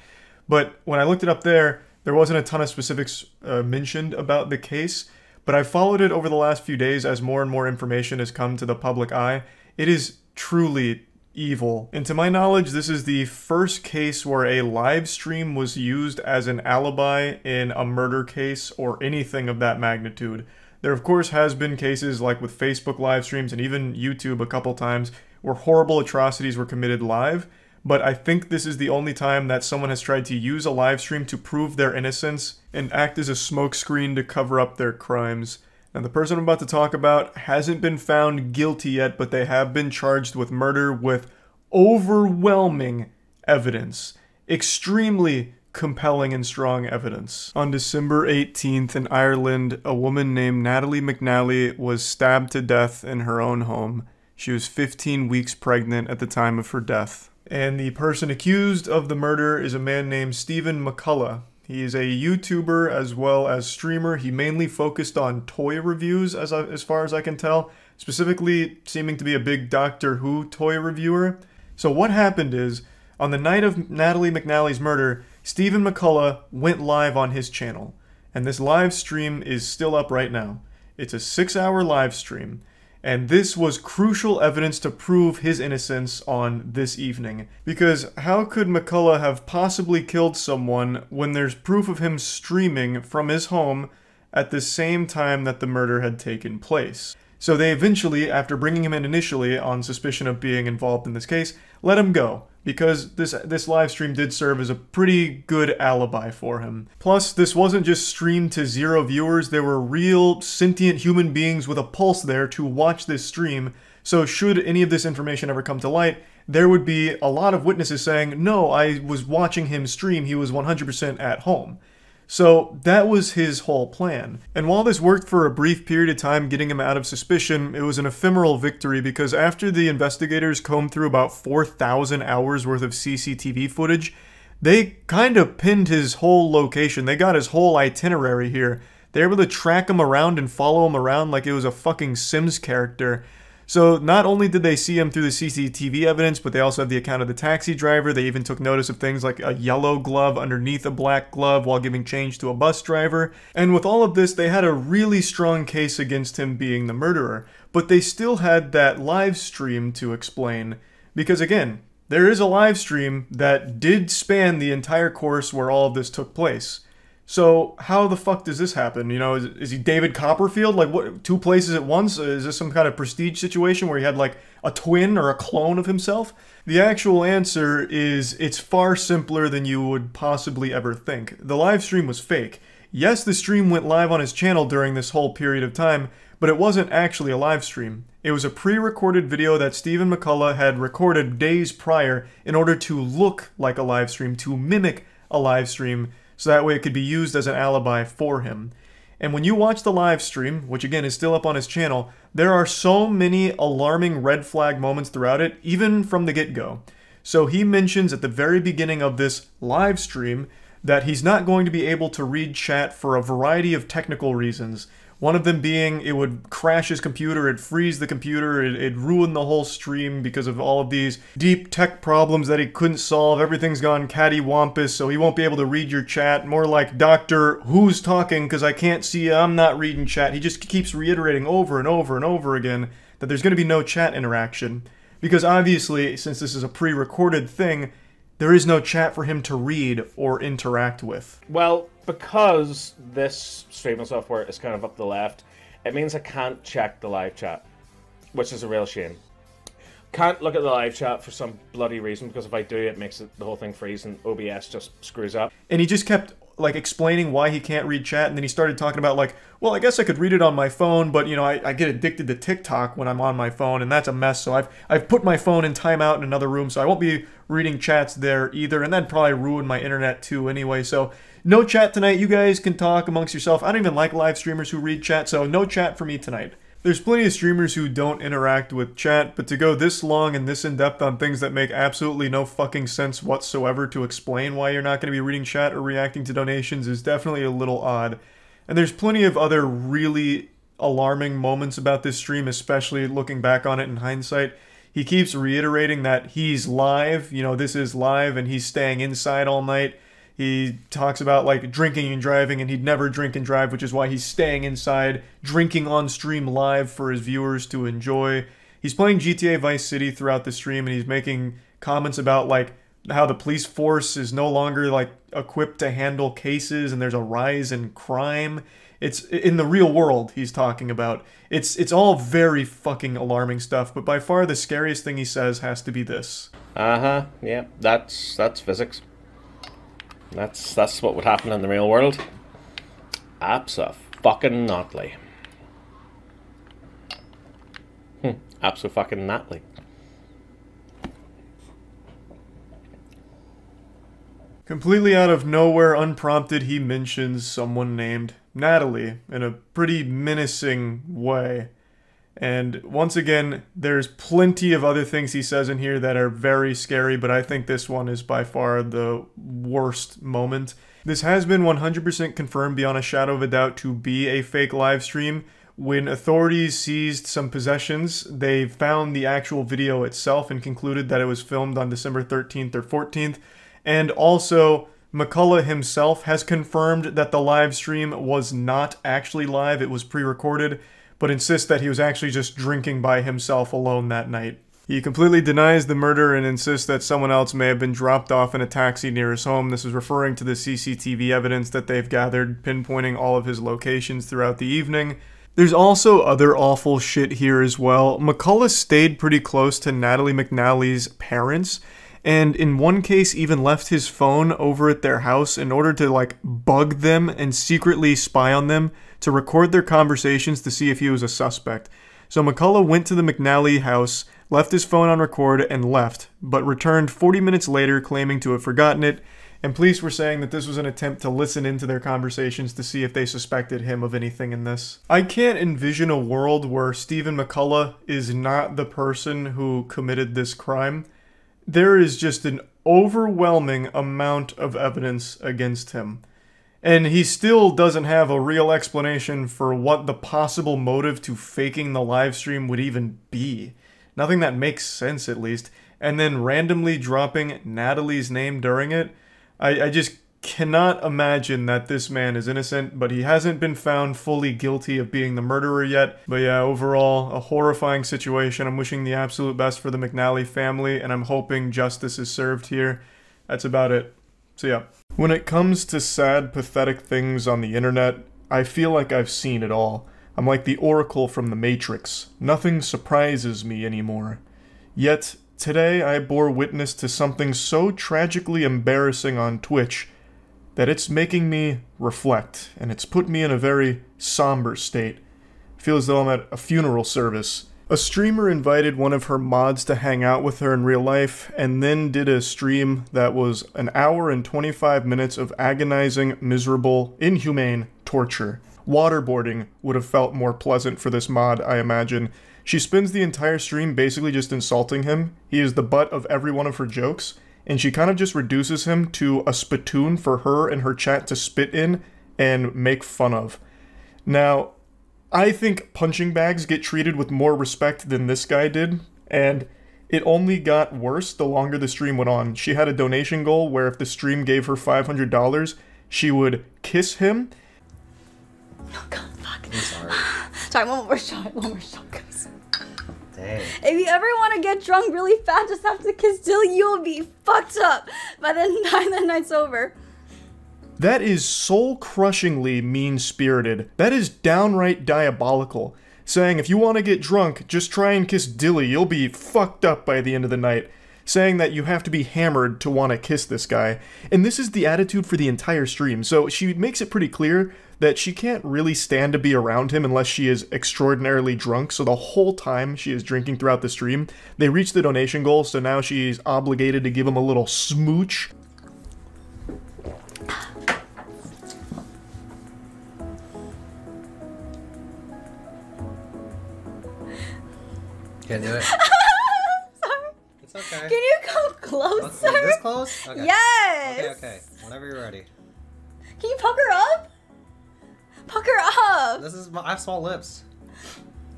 S1: But when I looked it up there wasn't a ton of specifics mentioned about the case, but I followed it over the last few days as more and more information has come to the public eye. It is truly evil. And to my knowledge, this is the first case where a live stream was used as an alibi in a murder case or anything of that magnitude. There, of course, has been cases like with Facebook live streams and even YouTube a couple times where horrible atrocities were committed live, but I think this is the only time that someone has tried to use a live stream to prove their innocence and act as a smokescreen to cover up their crimes. Now, the person I'm about to talk about hasn't been found guilty yet, but they have been charged with murder with overwhelming evidence. Extremely compelling and strong evidence. On December 18th in Ireland, a woman named Natalie McNally was stabbed to death in her own home. She was 15 weeks pregnant at the time of her death. And the person accused of the murder is a man named Stephen McCullough. He is a YouTuber as well as streamer. He mainly focused on toy reviews as far as I can tell, specifically seeming to be a big Doctor Who toy reviewer. So what happened is, on the night of Natalie McNally's murder, Stephen McCullough went live on his channel. And this live stream is still up right now. It's a 6-hour live stream. And this was crucial evidence to prove his innocence on this evening. Because how could McCullough have possibly killed someone when there's proof of him streaming from his home at the same time that the murder had taken place? So they eventually, after bringing him in initially on suspicion of being involved in this case, let him go, because this live stream did serve as a pretty good alibi for him. Plus, this wasn't just streamed to 0 viewers, there were real sentient human beings with a pulse there to watch this stream, so should any of this information ever come to light, there would be a lot of witnesses saying, no, I was watching him stream, he was 100% at home. So that was his whole plan. And while this worked for a brief period of time getting him out of suspicion, it was an ephemeral victory because after the investigators combed through about 4,000 hours worth of CCTV footage, they kind of pinned his whole location. They got his whole itinerary here. They were able to track him around and follow him around like it was a fucking Sims character. So not only did they see him through the CCTV evidence, but they also have the account of the taxi driver. They even took notice of things like a yellow glove underneath a black glove while giving change to a bus driver. And with all of this, they had a really strong case against him being the murderer. But they still had that live stream to explain. Because again, there is a live stream that did span the entire course where all of this took place. So how the fuck does this happen? You know, is he David Copperfield? Like, what, 2 places at once? Is this some kind of prestige situation where he had like a twin or a clone of himself? The actual answer is it's far simpler than you would possibly ever think. The live stream was fake. Yes, the stream went live on his channel during this whole period of time, but it wasn't actually a live stream. It was a pre-recorded video that Stephen McCullough had recorded days prior in order to look like a live stream, to mimic a live stream, so that way it could be used as an alibi for him. And when you watch the live stream, which again is still up on his channel, there are so many alarming red flag moments throughout it, even from the get-go. So he mentions at the very beginning of this live stream that he's not going to be able to read chat for a variety of technical reasons. One of them being it would crash his computer, it'd freeze the computer, it'd ruin the whole stream because of all of these deep tech problems that he couldn't solve. Everything's gone cattywampus, so he won't be able to read your chat. More like, Doctor, who's talking? Because I can't see you, I'm not reading chat. He just keeps reiterating over and over and over again that there's going to be no chat interaction. Because obviously, since this is a pre-recorded thing, there is no chat for him to read or interact with.
S7: Well, because this streaming software is kind of up the left, it means I can't check the live chat, which is a real shame. Can't look at the live chat for some bloody reason, because if I do, it makes the whole thing freeze and OBS just screws up.
S1: And he just kept like explaining why he can't read chat, and then he started talking about like, well, I guess I could read it on my phone, but you know, I get addicted to TikTok when I'm on my phone, and that's a mess, so I've put my phone in timeout in another room, so I won't be reading chats there either, and that'd probably ruin my internet too anyway, so no chat tonight. You guys can talk amongst yourself. I don't even like live streamers who read chat, so no chat for me tonight. There's plenty of streamers who don't interact with chat, but to go this long and this in-depth on things that make absolutely no fucking sense whatsoever to explain why you're not going to be reading chat or reacting to donations is definitely a little odd. And there's plenty of other really alarming moments about this stream, especially looking back on it in hindsight. He keeps reiterating that he's live, you know, this is live, and he's staying inside all night. He talks about like drinking and driving, and he'd never drink and drive, which is why he's staying inside, drinking on stream live for his viewers to enjoy. He's playing GTA Vice City throughout the stream, and he's making comments about like how the police force is no longer like equipped to handle cases, and there's a rise in crime. It's in the real world he's talking about. It's all very fucking alarming stuff, but by far the scariest thing he says has to be this.
S7: Yeah, that's physics. That's what would happen in the real world. Abso-fucking-notly. Abso-fucking-notly.
S1: Completely out of nowhere, unprompted, he mentions someone named Natalie in a pretty menacing way. And once again, there's plenty of other things he says in here that are very scary, but I think this one is by far the worst moment. This has been 100% confirmed beyond a shadow of a doubt to be a fake live stream. When authorities seized some possessions, they found the actual video itself and concluded that it was filmed on December 13th or 14th. And also, McCullough himself has confirmed that the live stream was not actually live, it was pre-recorded, but insists that he was actually just drinking by himself alone that night. He completely denies the murder and insists that someone else may have been dropped off in a taxi near his home. This is referring to the CCTV evidence that they've gathered, pinpointing all of his locations throughout the evening. There's also other awful shit here as well. McCullough stayed pretty close to Natalie McNally's parents, and in one case even left his phone over at their house in order to like bug them and secretly spy on them to record their conversations to see if he was a suspect. So McCullough went to the McNally house, left his phone on record, and left, but returned 40 minutes later claiming to have forgotten it, and police were saying that this was an attempt to listen into their conversations to see if they suspected him of anything in this. I can't envision a world where Stephen McCullough is not the person who committed this crime. There is just an overwhelming amount of evidence against him. And he still doesn't have a real explanation for what the possible motive to faking the live stream would even be. Nothing that makes sense, at least. And then randomly dropping Natalie's name during it. I just cannot imagine that this man is innocent, but he hasn't been found fully guilty of being the murderer yet. But yeah, overall, a horrifying situation. I'm wishing the absolute best for the McNally family, and I'm hoping justice is served here. That's about it. So yeah. When it comes to sad, pathetic things on the internet, I feel like I've seen it all. I'm like the Oracle from the Matrix. Nothing surprises me anymore. Yet, today I bore witness to something so tragically embarrassing on Twitch that it's making me reflect, and it's put me in a very somber state. I feel as though I'm at a funeral service. A streamer invited one of her mods to hang out with her in real life, and then did a stream that was an hour and 25 minutes of agonizing, miserable, inhumane torture. Waterboarding would have felt more pleasant for this mod, I imagine. She spends the entire stream basically just insulting him. He is the butt of every one of her jokes, and she kind of just reduces him to a spittoon for her and her chat to spit in and make fun of. Now, I think punching bags get treated with more respect than this guy did, and it only got worse the longer the stream went on. She had a donation goal where if the stream gave her $500, she would kiss him.
S8: Oh god, fuck.
S3: I'm sorry.
S8: Sorry, one more shot, guys.
S3: Dang.
S8: If you ever want to get drunk really fast, just have to kiss Dilly, you'll be fucked up by the time the night's over.
S1: That is soul-crushingly mean-spirited. That is downright diabolical. Saying if you want to get drunk, just try and kiss Dilly, you'll be fucked up by the end of the night. Saying that you have to be hammered to want to kiss this guy. And this is the attitude for the entire stream, so she makes it pretty clear that she can't really stand to be around him unless she is extraordinarily drunk, so the whole time she is drinking throughout the stream. They reach the donation goal, so now she's obligated to give him a little smooch.
S3: Can't do it.
S8: Sorry.
S3: It's okay.
S8: Can you come closer?
S3: Like this close? Okay.
S8: Yes.
S3: Okay. Whenever you're ready.
S8: Can you pucker up? Pucker up.
S3: This is I have small lips.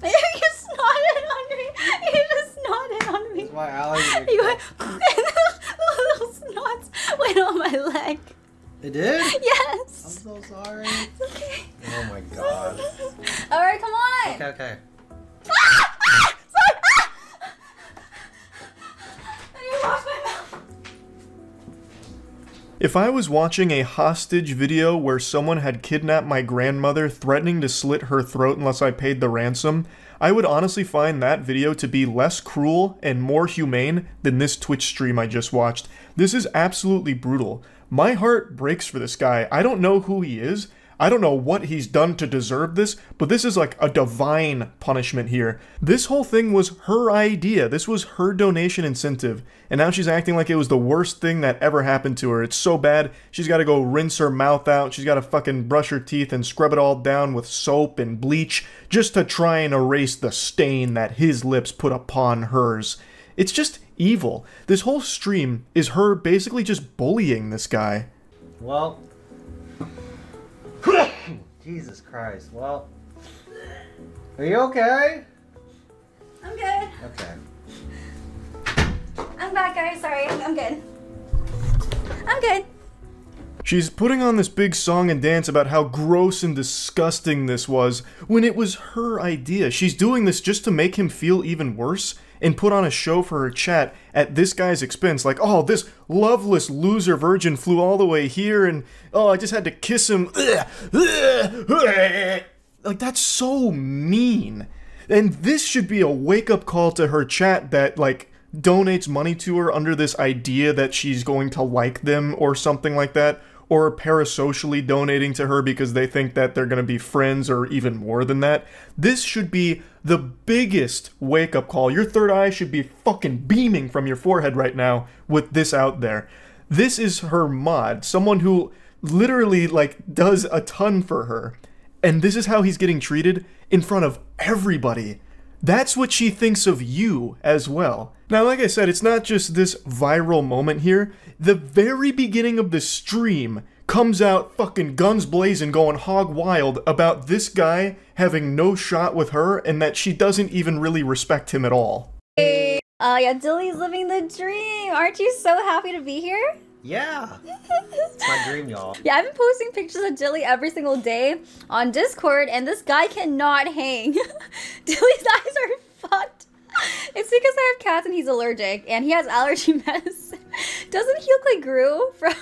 S8: You just snotted on me. You just snotted on me.
S3: This is my allergy.
S8: You went, the little snots went on my leg.
S3: It did?
S8: Yes.
S3: I'm so sorry.
S8: It's okay.
S3: Oh my god.
S8: Alright, come on.
S3: Okay.
S1: If I was watching a hostage video where someone had kidnapped my grandmother, threatening to slit her throat unless I paid the ransom, I would honestly find that video to be less cruel and more humane than this Twitch stream I just watched. This is absolutely brutal. My heart breaks for this guy. I don't know who he is. I don't know what he's done to deserve this, but this is like a divine punishment here. This whole thing was her idea. This was her donation incentive. And now she's acting like it was the worst thing that ever happened to her. It's so bad, she's got to go rinse her mouth out. She's got to fucking brush her teeth and scrub it all down with soap and bleach just to try and erase the stain that his lips put upon hers. It's just evil. This whole stream is her basically just bullying this guy.
S9: Well... Jesus Christ, well... Are you okay?
S8: I'm good.
S9: Okay.
S8: I'm back, guys. Sorry, I'm good. I'm good.
S1: She's putting on this big song and dance about how gross and disgusting this was, when it was her idea. She's doing this just to make him feel even worse, and put on a show for her chat at this guy's expense. Like, oh, this loveless loser virgin flew all the way here, and oh, I just had to kiss him. Like, that's so mean. And this should be a wake-up call to her chat that, like, donates money to her under this idea that she's going to like them or something like that, or parasocially donating to her because they think that they're going to be friends or even more than that. This should be the biggest wake-up call. Your third eye should be fucking beaming from your forehead right now with this out there. This is her mod, someone who literally, like, does a ton for her. And this is how he's getting treated in front of everybody. That's what she thinks of you as well. Now, like I said, it's not just this viral moment here. The very beginning of the stream comes out fucking guns blazing, going hog wild about this guy having no shot with her and that she doesn't even really respect him at all.
S8: Yeah, Dilly's living the dream. Aren't you so happy to be here?
S9: Yeah. It's my dream, y'all.
S8: Yeah, I've been posting pictures of Dilly every single day on Discord, and this guy cannot hang. Dilly's eyes are fucked. It's because I have cats and he's allergic, and he has allergy medicine. Doesn't he look like Gru from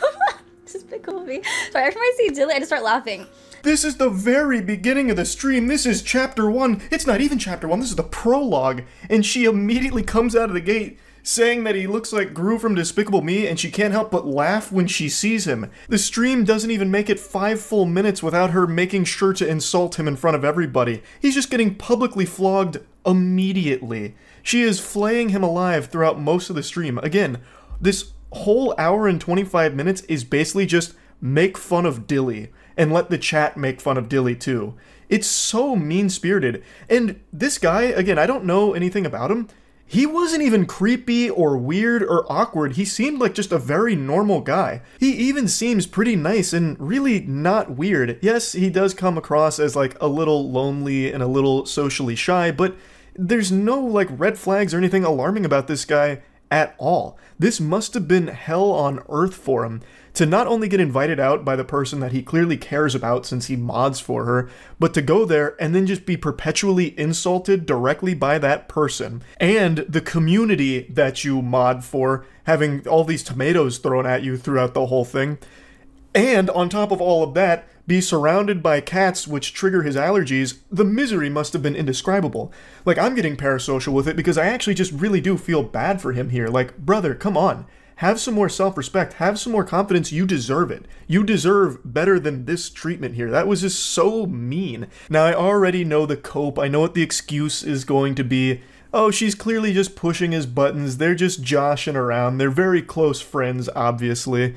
S8: Despicable Me? Sorry, every time I see Dilly, I just start laughing.
S1: This is the very beginning of the stream. This is chapter 1. It's not even chapter 1. This is the prologue. And she immediately comes out of the gate saying that he looks like Gru from Despicable Me, and she can't help but laugh when she sees him. The stream doesn't even make it 5 full minutes without her making sure to insult him in front of everybody. He's just getting publicly flogged immediately. She is flaying him alive throughout most of the stream. Again, this whole hour and 25 minutes is basically just make fun of Dilly, and let the chat make fun of Dilly too. It's so mean-spirited. And this guy, again, I don't know anything about him. He wasn't even creepy or weird or awkward. He seemed like just a very normal guy. He even seems pretty nice and really not weird. Yes, he does come across as like a little lonely and a little socially shy, but there's no like red flags or anything alarming about this guy at all. This must have been hell on earth for him to not only get invited out by the person that he clearly cares about since he mods for her, but to go there and then just be perpetually insulted directly by that person and the community that you mod for, having all these tomatoes thrown at you throughout the whole thing. And on top of all of that, be surrounded by cats which trigger his allergies. The misery must have been indescribable. Like, I'm getting parasocial with it because I actually just really do feel bad for him here. Like, brother, come on. Have some more self-respect. Have some more confidence. You deserve it. You deserve better than this treatment here. That was just so mean. Now, I already know the cope. I know what the excuse is going to be. Oh, she's clearly just pushing his buttons. They're just joshing around. They're very close friends, obviously.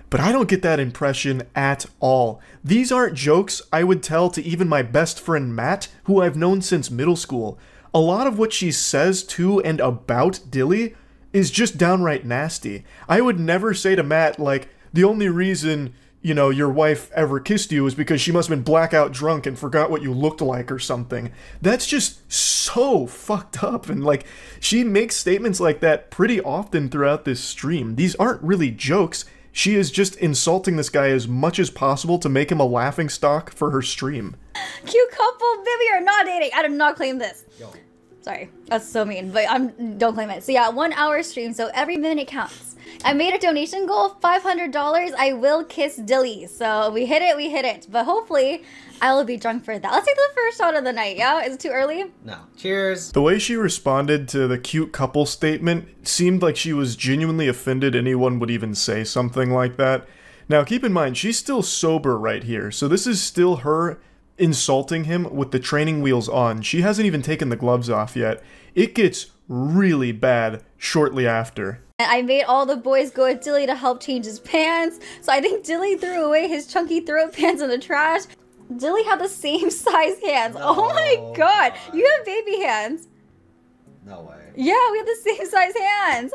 S1: But I don't get that impression at all. These aren't jokes I would tell to even my best friend Matt, who I've known since middle school. A lot of what she says to and about Dilly is just downright nasty. I would never say to Matt, like, the only reason, you know, your wife ever kissed you is because she must have been blackout drunk and forgot what you looked like or something. That's just so fucked up. And, like, she makes statements like that pretty often throughout this stream. These aren't really jokes. She is just insulting this guy as much as possible to make him a laughingstock for her stream.
S8: Cute couple, Vivi are not dating. I did not claim this.
S9: Yo.
S8: Sorry, that's so mean, but don't claim it. So yeah, 1 hour stream, so every minute counts. I made a donation goal of $500. I will kiss Dilly. So we hit it, but hopefully I will be drunk for that. Let's take the first shot of the night, yeah? Is it too early?
S9: No. Cheers.
S1: The way she responded to the cute couple statement seemed like she was genuinely offended anyone would even say something like that. Now keep in mind, she's still sober right here, so this is still her insulting him with the training wheels on. She hasn't even taken the gloves off yet. It gets really bad shortly after.
S8: I made all the boys go with Dilly to help change his pants, so I think Dilly threw away his chunky throat pants in the trash. Dilly had the same size hands.
S9: No,
S8: oh my god, you have baby hands.
S9: No way.
S8: Yeah, we have the same size hands.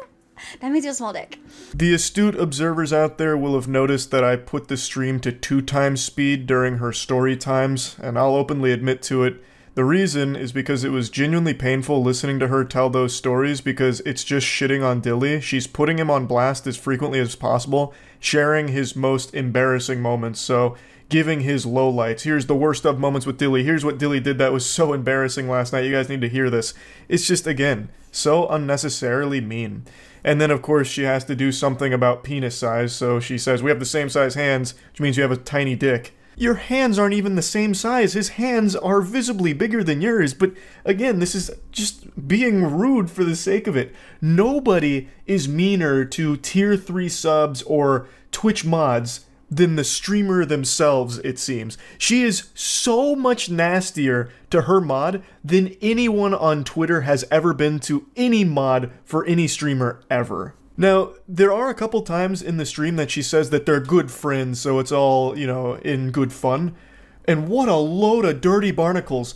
S8: That means you have a small dick.
S1: The astute observers out there will have noticed that I put the stream to 2x speed during her story times, and I'll openly admit to it. The reason is because it was genuinely painful listening to her tell those stories, because it's just shitting on Dilly. She's putting him on blast as frequently as possible, sharing his most embarrassing moments, so giving his lowlights. Here's the worst of moments with Dilly. Here's what Dilly did that was so embarrassing last night. You guys need to hear this. It's just, again, so unnecessarily mean. And then, of course, she has to do something about penis size, so she says, we have the same size hands, which means you have a tiny dick. Your hands aren't even the same size. His hands are visibly bigger than yours, but again, this is just being rude for the sake of it. Nobody is meaner to tier 3 subs or Twitch mods than the streamer themselves, it seems. She is so much nastier to her mod than anyone on Twitter has ever been to any mod for any streamer ever. Now, there are a couple times in the stream that she says that they're good friends, so it's all, you know, in good fun. And what a load of dirty barnacles.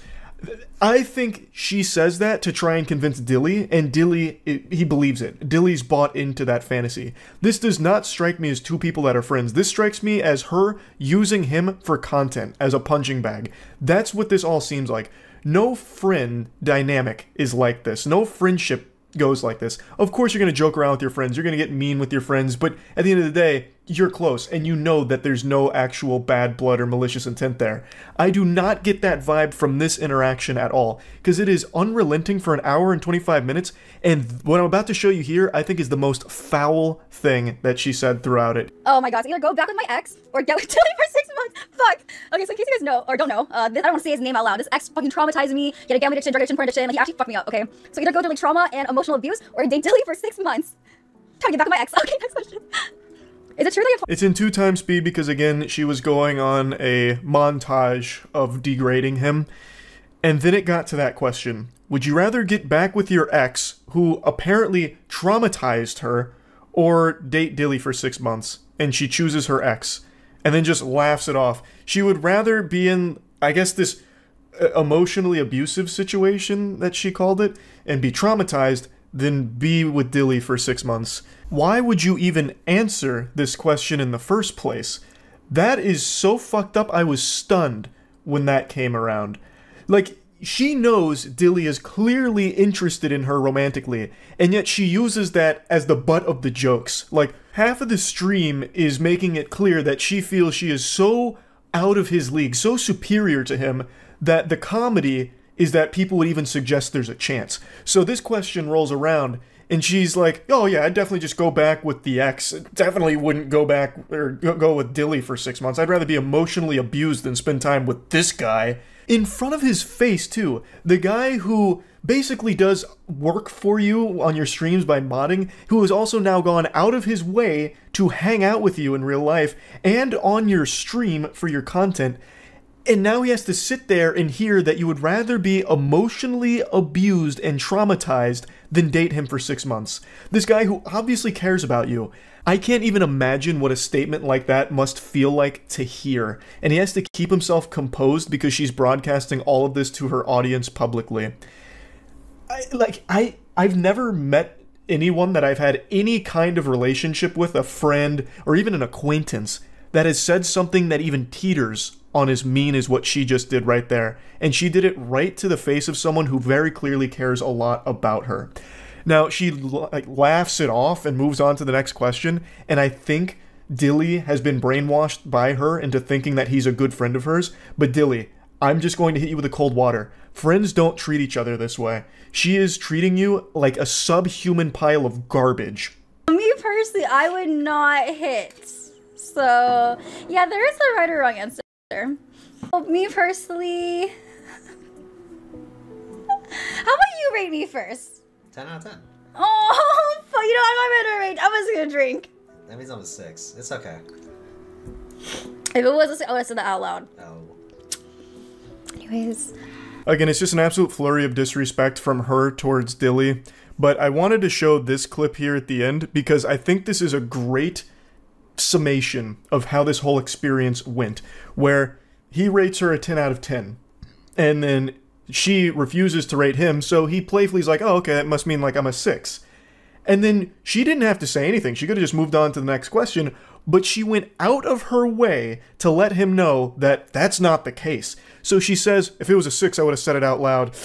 S1: I think she says that to try and convince Dilly, and Dilly, he believes it. Dilly's bought into that fantasy. This does not strike me as two people that are friends. This strikes me as her using him for content, as a punching bag. That's what this all seems like. No friend dynamic is like this. No friendship goes like this. Of course you're going to joke around with your friends, you're going to get mean with your friends, but at the end of the day, you're close, and you know that there's no actual bad blood or malicious intent there. I do not get that vibe from this interaction at all, because it is unrelenting for 1 hour and 25 minutes, and what I'm about to show you here, I think is the most foul thing that she said throughout it.
S8: Oh my god, so either go back with my ex, or get with Dilly for 6 months. Fuck! Okay, so in case you guys know, or don't know, I don't want to say his name out loud. This ex fucking traumatized me, get a gambling addiction, drug addiction, porn addiction, like he actually fucked me up, okay? So either go through like trauma and emotional abuse, or date Dilly for 6 months. Trying to get back with my ex. Okay, next question. Is it true that
S1: It's in 2x speed because, again, she was going on a montage of degrading him. And then it got to that question. Would you rather get back with your ex, who apparently traumatized her, or date Dilly for 6 months? And she chooses her ex. And then just laughs it off. She would rather be in, I guess, this emotionally abusive situation that she called it, and be traumatized, than be with Dilly for 6 months. Why would you even answer this question in the first place? That is so fucked up. I was stunned when that came around. Like, she knows Dilly is clearly interested in her romantically, and yet she uses that as the butt of the jokes. Like, half of the stream is making it clear that she feels she is so out of his league, so superior to him, that the comedy is that people would even suggest there's a chance. So this question rolls around, and she's like, oh yeah, I'd definitely just go back with the ex. Definitely wouldn't go back, or go with Dilly for 6 months. I'd rather be emotionally abused than spend time with this guy. In front of his face, too. The guy who basically does work for you on your streams by modding, who has also now gone out of his way to hang out with you in real life, and on your stream for your content. And now he has to sit there and hear that you would rather be emotionally abused and traumatized than date him for 6 months. This guy who obviously cares about you. I can't even imagine what a statement like that must feel like to hear. And he has to keep himself composed because she's broadcasting all of this to her audience publicly. I've never met anyone that I've had any kind of relationship with, a friend or even an acquaintance, that has said something that even teeters on as mean as what she just did right there. And she did it right to the face of someone who very clearly cares a lot about her. Now, she laughs it off and moves on to the next question, and I think Dilly has been brainwashed by her into thinking that he's a good friend of hers. But Dilly, I'm just going to hit you with the cold water. Friends don't treat each other this way. She is treating you like a subhuman pile of garbage.
S8: Me personally, I would not hit. So, yeah, there is a right or wrong answer. Well, me personally... How about you rate me first?
S9: 10 out of 10.
S8: Oh, fuck, you know, I'm not gonna rate. I'm just gonna drink.
S9: That means I'm a 6. It's okay.
S8: If it was a 6, I would have said that out loud.
S9: No.
S8: Anyways.
S1: Again, it's just an absolute flurry of disrespect from her towards Dilly. But I wanted to show this clip here at the end because I think this is a great summation of how this whole experience went. Where he rates her a 10 out of 10. And then she refuses to rate him, so he playfully is like, oh, okay, that must mean like I'm a 6. And then she didn't have to say anything. She could have just moved on to the next question, but she went out of her way to let him know that that's not the case. So she says, if it was a 6, I would have said it out loud.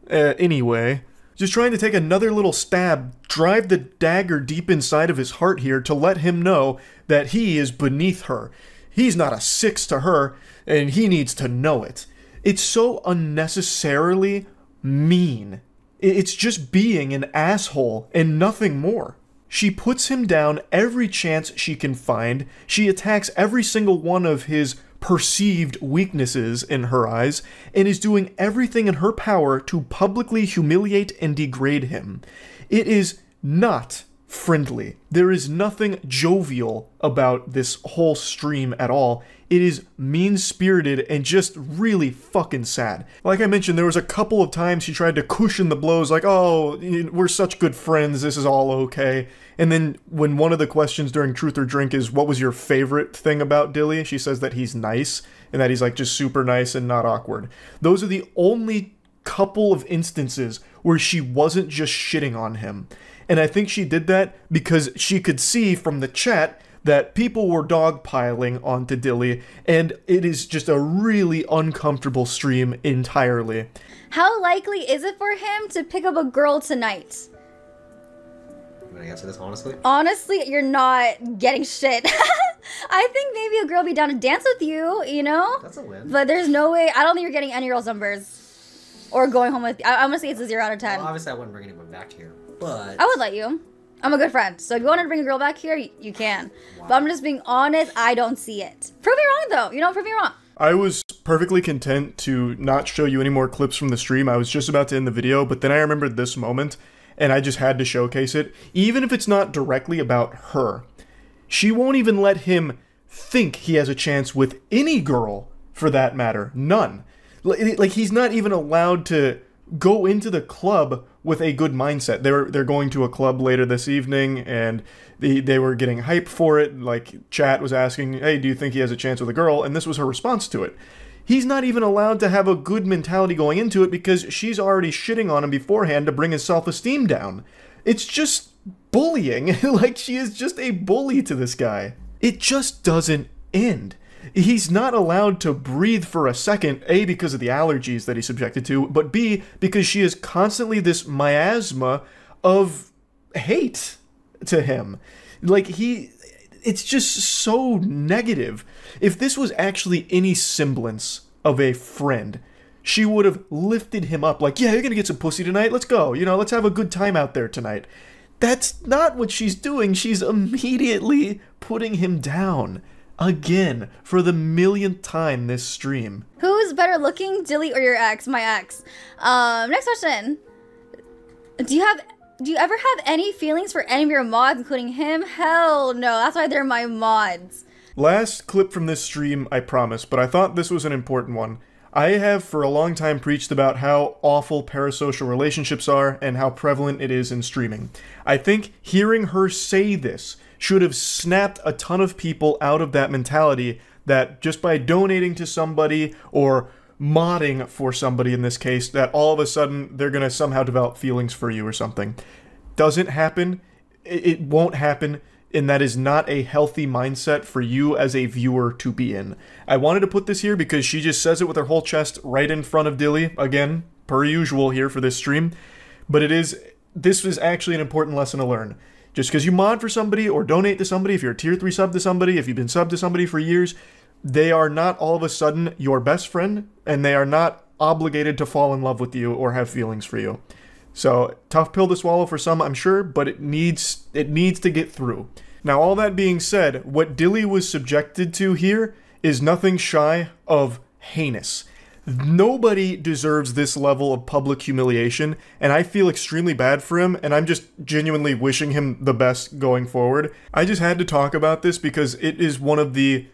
S1: Anyway, just trying to take another little stab, drive the dagger deep inside of his heart here to let him know that he is beneath her. He's not a 6 to her, and he needs to know it. It's so unnecessarily mean. It's just being an asshole and nothing more. She puts him down every chance she can find. She attacks every single one of his perceived weaknesses in her eyes, and is doing everything in her power to publicly humiliate and degrade him. It is not friendly. There is nothing jovial about this whole stream at all. It is mean-spirited and just really fucking sad. Like I mentioned, there was a couple of times she tried to cushion the blows, like, oh, we're such good friends, this is all okay. And then when one of the questions during Truth or Drink is, what was your favorite thing about Dilly? She says that he's nice, and that he's like just super nice and not awkward. Those are the only couple of instances where she wasn't just shitting on him. And I think she did that because she could see from the chat that people were dogpiling onto Dilly, and it is just a really uncomfortable stream entirely.
S8: How likely is it for him to pick up a girl tonight?
S9: Can I answer this honestly?
S8: Honestly, you're not getting shit. I think maybe a girl be down to dance with you, you know?
S9: That's a win.
S8: But there's no way, I don't think you're getting any girls' numbers. Or going home with, I'm gonna say it's a 0 out of 10.
S9: Well, obviously I wouldn't bring anyone back here, but...
S8: I would let you. I'm a good friend, so if you want to bring a girl back here, you can. Wow. But I'm just being honest, I don't see it. Prove me wrong, though. You know, prove me wrong.
S1: I was perfectly content to not show you any more clips from the stream. I was just about to end the video, but then I remembered this moment, and I just had to showcase it. Even if it's not directly about her, she won't even let him think he has a chance with any girl, for that matter. None. Like, he's not even allowed to go into the club with a good mindset. They're going to a club later this evening, and they were getting hype for it. Like, chat was asking, hey, do you think he has a chance with a girl? And this was her response to it. He's not even allowed to have a good mentality going into it because she's already shitting on him beforehand to bring his self-esteem down. It's just bullying. Like, she is just a bully to this guy. It just doesn't end. He's not allowed to breathe for a second, A, because of the allergies that he's subjected to, but B, because she is constantly this miasma of hate to him. Like, it's just so negative. If this was actually any semblance of a friend, she would have lifted him up like, yeah, you're gonna get some pussy tonight, let's go, you know, let's have a good time out there tonight. That's not what she's doing. She's immediately putting him down. Again, for the millionth time this stream.
S8: Who's better looking, Dilly or your ex? My ex. Next question. Do you ever have any feelings for any of your mods, including him? Hell no, that's why they're my mods.
S1: Last clip from this stream, I promise, but I thought this was an important one. I have for a long time preached about how awful parasocial relationships are and how prevalent it is in streaming. I think hearing her say this should have snapped a ton of people out of that mentality that just by donating to somebody or modding for somebody in this case, that all of a sudden they're going to somehow develop feelings for you or something. Doesn't happen. It won't happen. And that is not a healthy mindset for you as a viewer to be in. I wanted to put this here because she just says it with her whole chest right in front of Dilly. Again, per usual here for this stream. But this is actually an important lesson to learn. Just because you mod for somebody or donate to somebody, if you're a tier 3 sub to somebody, if you've been sub to somebody for years, they are not all of a sudden your best friend, and they are not obligated to fall in love with you or have feelings for you. So, tough pill to swallow for some, I'm sure, but it needs to get through. Now, all that being said, what Dilly was subjected to here is nothing shy of heinous. Nobody deserves this level of public humiliation, and I feel extremely bad for him, and I'm just genuinely wishing him the best going forward. I just had to talk about this because it is one of the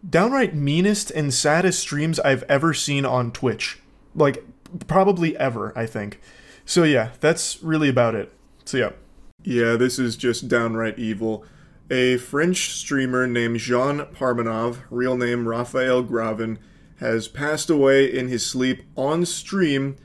S1: downright meanest and saddest streams I've ever seen on Twitch. Like, probably ever, I think. So yeah, that's really about it. So yeah. Yeah, this is just downright evil. A French streamer named Jean Parmenov, real name Raphael Gravin, has passed away in his sleep on stream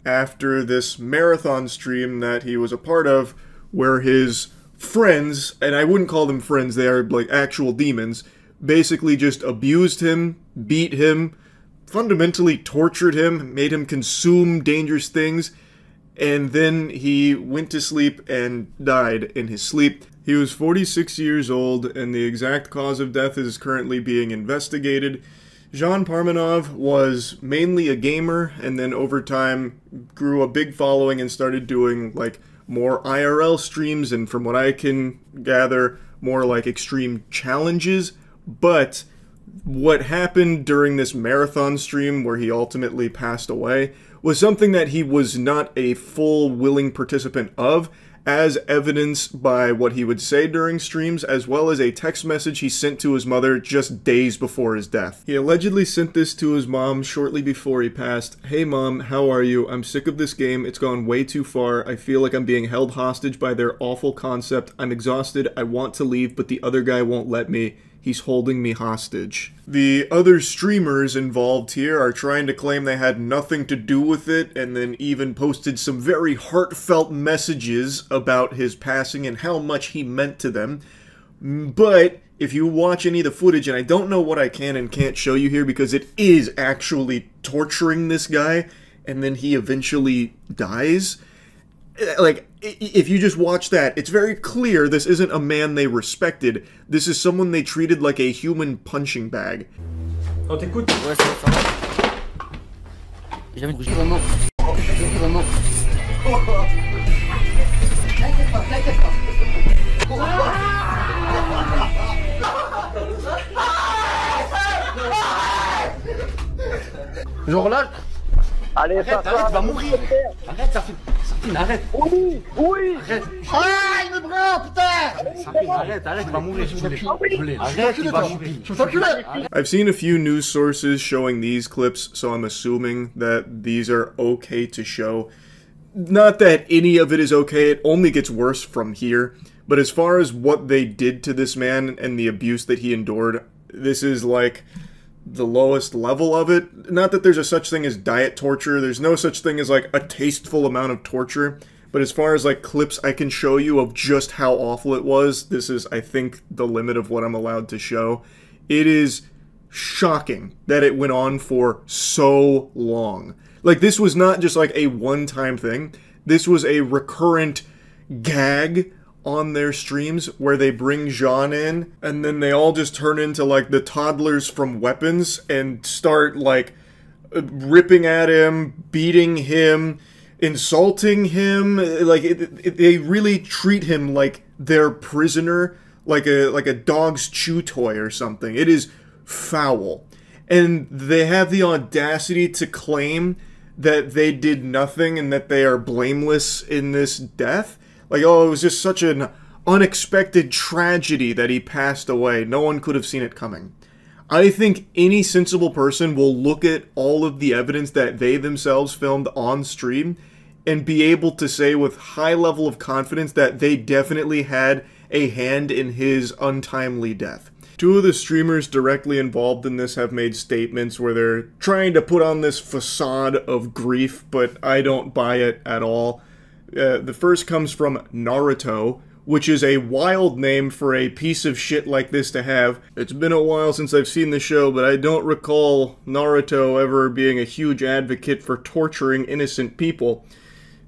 S1: after this marathon stream that he was a part of, where his friends, and I wouldn't call them friends, they are like actual demons, basically just abused him, beat him, fundamentally tortured him, made him consume dangerous things, and then he went to sleep and died in his sleep. He was 46 years old, and the exact cause of death is currently being investigated. Jean Parmenov was mainly a gamer, and then over time grew a big following and started doing like more IRL streams, and from what I can gather, more like extreme challenges. But what happened during this marathon stream where he ultimately passed away was something that he was not a full willing participant of, as evidenced by what he would say during streams, as well as a text message he sent to his mother just days before his death. He allegedly sent this to his mom shortly before he passed. "Hey mom, how are you? I'm sick of this game. It's gone way too far. I feel like I'm being held hostage by their awful concept. I'm exhausted. I want to leave, but the other guy won't let me. He's holding me hostage." The other streamers involved here are trying to claim they had nothing to do with it, and then even posted some very heartfelt messages about his passing and how much he meant to them. But if you watch any of the footage, and I don't know what I can and can't show you here because it is actually torturing this guy, and then he eventually dies. Like, if you just watch that, it's very clear this isn't a man they respected. This is someone they treated like a human punching bag.
S10: On t'écoute. Ouais, ça va. J'ai jamais bougé vraiment. Vraiment. Genre là. Allez, arrête, arrête, tu vas mourir. Arrête, ça fait. Arrête. Oui, oui. Arrête. Ah, il me prend, putain. Arrête, arrête, tu vas mourir. Arrête, tu vas mourir.
S1: I've seen a few news sources showing these clips, so I'm assuming that these are okay to show. Not that any of it is okay, it only gets worse from here. But as far as what they did to this man and the abuse that he endured, this is like the lowest level of it. Not that there's a such thing as diet torture, there's no such thing as like a tasteful amount of torture, but as far as like clips I can show you of just how awful it was, this is, I think, the limit of what I'm allowed to show. It is shocking that it went on for so long. Like, this was not just like a one-time thing, this was a recurrent gag on their streams where they bring Jean in and then they all just turn into like the toddlers from Weapons and start like ripping at him, beating him, insulting him. Like they really treat him like their prisoner, like a dog's chew toy or something. It is foul. And they have the audacity to claim that they did nothing and that they are blameless in this death. Like, oh, it was just such an unexpected tragedy that he passed away. No one could have seen it coming. I think any sensible person will look at all of the evidence that they themselves filmed on stream and be able to say with high level of confidence that they definitely had a hand in his untimely death. Two of the streamers directly involved in this have made statements where they're trying to put on this facade of grief, but I don't buy it at all. The first comes from Naruto, which is a wild name for a piece of shit like this to have. It's been a while since I've seen the show, but I don't recall Naruto ever being a huge advocate for torturing innocent people.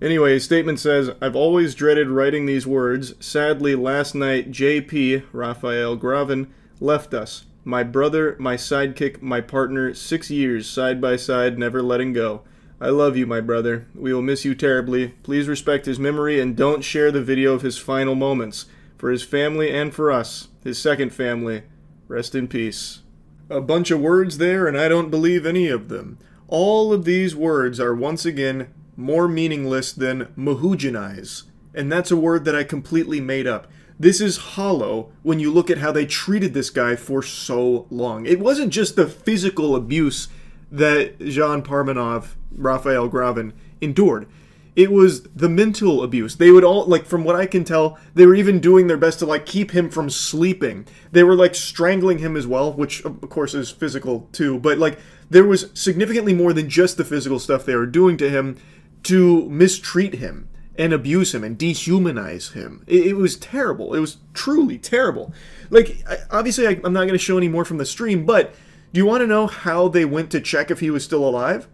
S1: Anyway, his statement says, "I've always dreaded writing these words. Sadly, last night, JP, Raphael Gravin, left us. My brother, my sidekick, my partner, 6 years, side by side, never letting go. I love you, my brother. We will miss you terribly. Please respect his memory and don't share the video of his final moments. For his family and for us, his second family, rest in peace. A bunch of words there, and I don't believe any of them. All of these words are once again more meaningless than mahogenize. And that's a word that I completely made up. This is hollow when you look at how they treated this guy for so long. It wasn't just the physical abuse that Jean Parmenov, Raphael Gravin, endured. It was the mental abuse. They would all, like, from what I can tell, they were even doing their best to, like, keep him from sleeping. They were, like, strangling him as well, which, of course, is physical, too. But, like, there was significantly more than just the physical stuff they were doing to him to mistreat him and abuse him and dehumanize him. It was terrible. It was truly terrible. Like, obviously, I'm not going to show any more from the stream, but do you want to know how they went to check if he was still alive?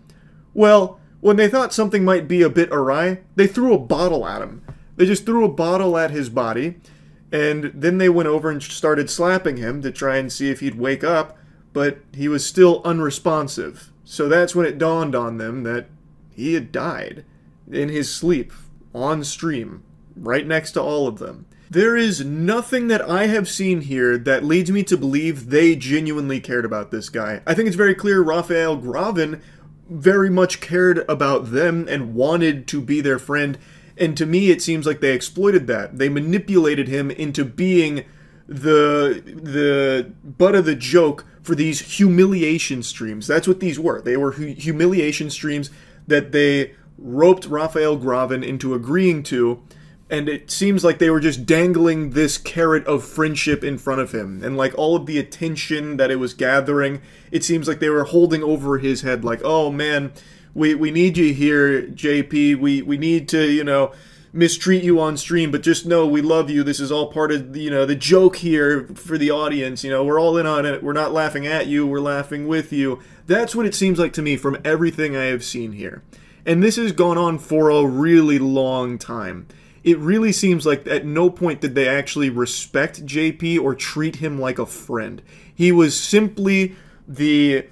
S1: Well, when they thought something might be a bit awry, they threw a bottle at him. They just threw a bottle at his body, and then they went over and started slapping him to try and see if he'd wake up, but he was still unresponsive. So that's when it dawned on them that he had died in his sleep, on stream, right next to all of them. There is nothing that I have seen here that leads me to believe they genuinely cared about this guy. I think it's very clear Raphael Gravin very much cared about them and wanted to be their friend, and to me it seems like they exploited that. They manipulated him into being the butt of the joke for these humiliation streams. That's what these were. They were humiliation streams that they roped Raphael Gravin into agreeing to, and it seems like they were just dangling this carrot of friendship in front of him. And like all of the attention that it was gathering, it seems like they were holding over his head like, oh man, we need you here, JP. We need to, you know, mistreat you on stream, but just know we love you. This is all part of, you know, the joke here for the audience. You know, we're all in on it. We're not laughing at you. We're laughing with you. That's what it seems like to me from everything I have seen here. And this has gone on for a really long time. It really seems like at no point did they actually respect JP or treat him like a friend. He was simply the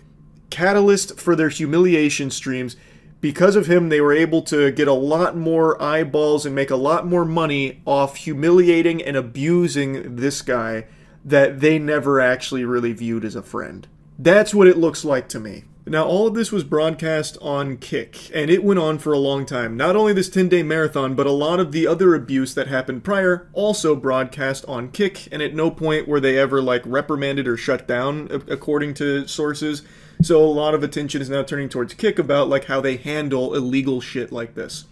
S1: catalyst for their humiliation streams. Because of him, they were able to get a lot more eyeballs and make a lot more money off humiliating and abusing this guy that they never actually really viewed as a friend. That's what it looks like to me. Now, all of this was broadcast on Kick, and it went on for a long time. Not only this 10-day marathon, but a lot of the other abuse that happened prior also broadcast on Kick, and at no point were they ever, like, reprimanded or shut down, according to sources. So a lot of attention is now turning towards Kick about, like, how they handle illegal shit like this.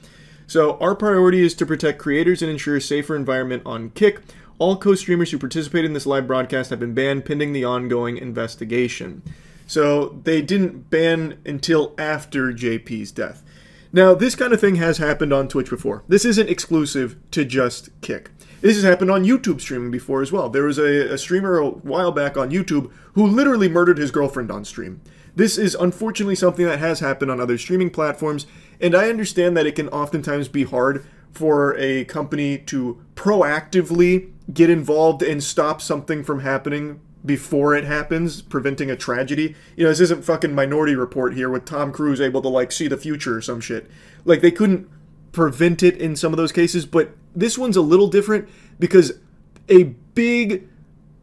S1: So our priority is to protect creators and ensure a safer environment on Kick. All co-streamers who participated in this live broadcast have been banned pending the ongoing investigation. So they didn't ban until after JP's death. Now, this kind of thing has happened on Twitch before. This isn't exclusive to just Kick. This has happened on YouTube streaming before as well. There was a streamer a while back on YouTube who literally murdered his girlfriend on stream. This is unfortunately something that has happened on other streaming platforms, and I understand that it can oftentimes be hard for a company to proactively get involved and stop something from happening before it happens, preventing a tragedy. You know, this isn't fucking Minority Report here with Tom Cruise able to, like, see the future or some shit. Like, they couldn't prevent it in some of those cases, but this one's a little different because a big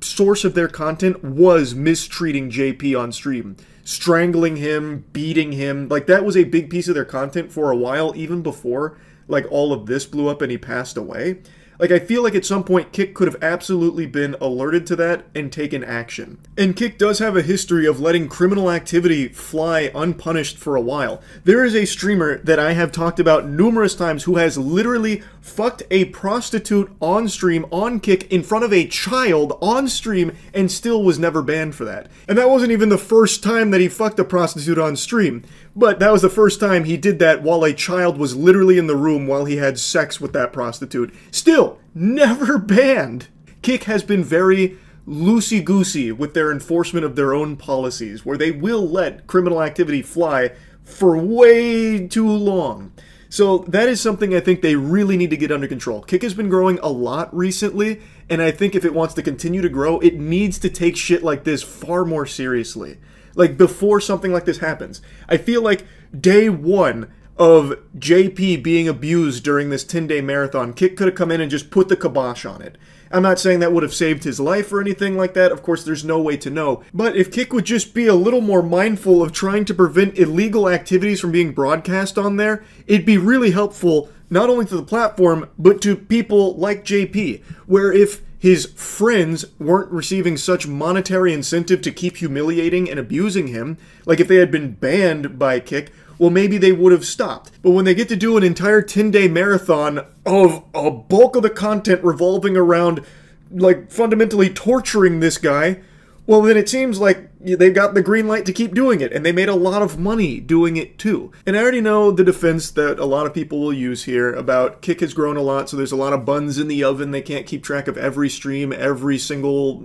S1: source of their content was mistreating JP on stream. Strangling him, beating him. Like, that was a big piece of their content for a while, even before, like, all of this blew up and he passed away. Like, I feel like at some point Kick could have absolutely been alerted to that and taken action. And Kick does have a history of letting criminal activity fly unpunished for a while. There is a streamer that I have talked about numerous times who has literally fucked a prostitute on stream, on Kick, in front of a child on stream, and still was never banned for that. And that wasn't even the first time that he fucked a prostitute on stream. But that was the first time he did that while a child was literally in the room while he had sex with that prostitute. Still, never banned. Kick has been very loosey-goosey with their enforcement of their own policies, where they will let criminal activity fly for way too long. So that is something I think they really need to get under control. Kick has been growing a lot recently, and I think if it wants to continue to grow, it needs to take shit like this far more seriously. like before something like this happens. I feel like day one of JP being abused during this 10-day marathon, Kick could have come in and just put the kibosh on it. I'm not saying that would have saved his life or anything like that. Of course, there's no way to know. But if Kick would just be a little more mindful of trying to prevent illegal activities from being broadcast on there, it'd be really helpful not only to the platform, but to people like JP, where if his friends weren't receiving such monetary incentive to keep humiliating and abusing him, like if they had been banned by Kick, well, maybe they would have stopped. But when they get to do an entire 10-day marathon of a bulk of the content revolving around, like, fundamentally torturing this guy, well, then it seems like they've got the green light to keep doing it, and they made a lot of money doing it too. And I already know the defense that a lot of people will use here about Kick has grown a lot, so there's a lot of buns in the oven. They can't keep track of every stream every single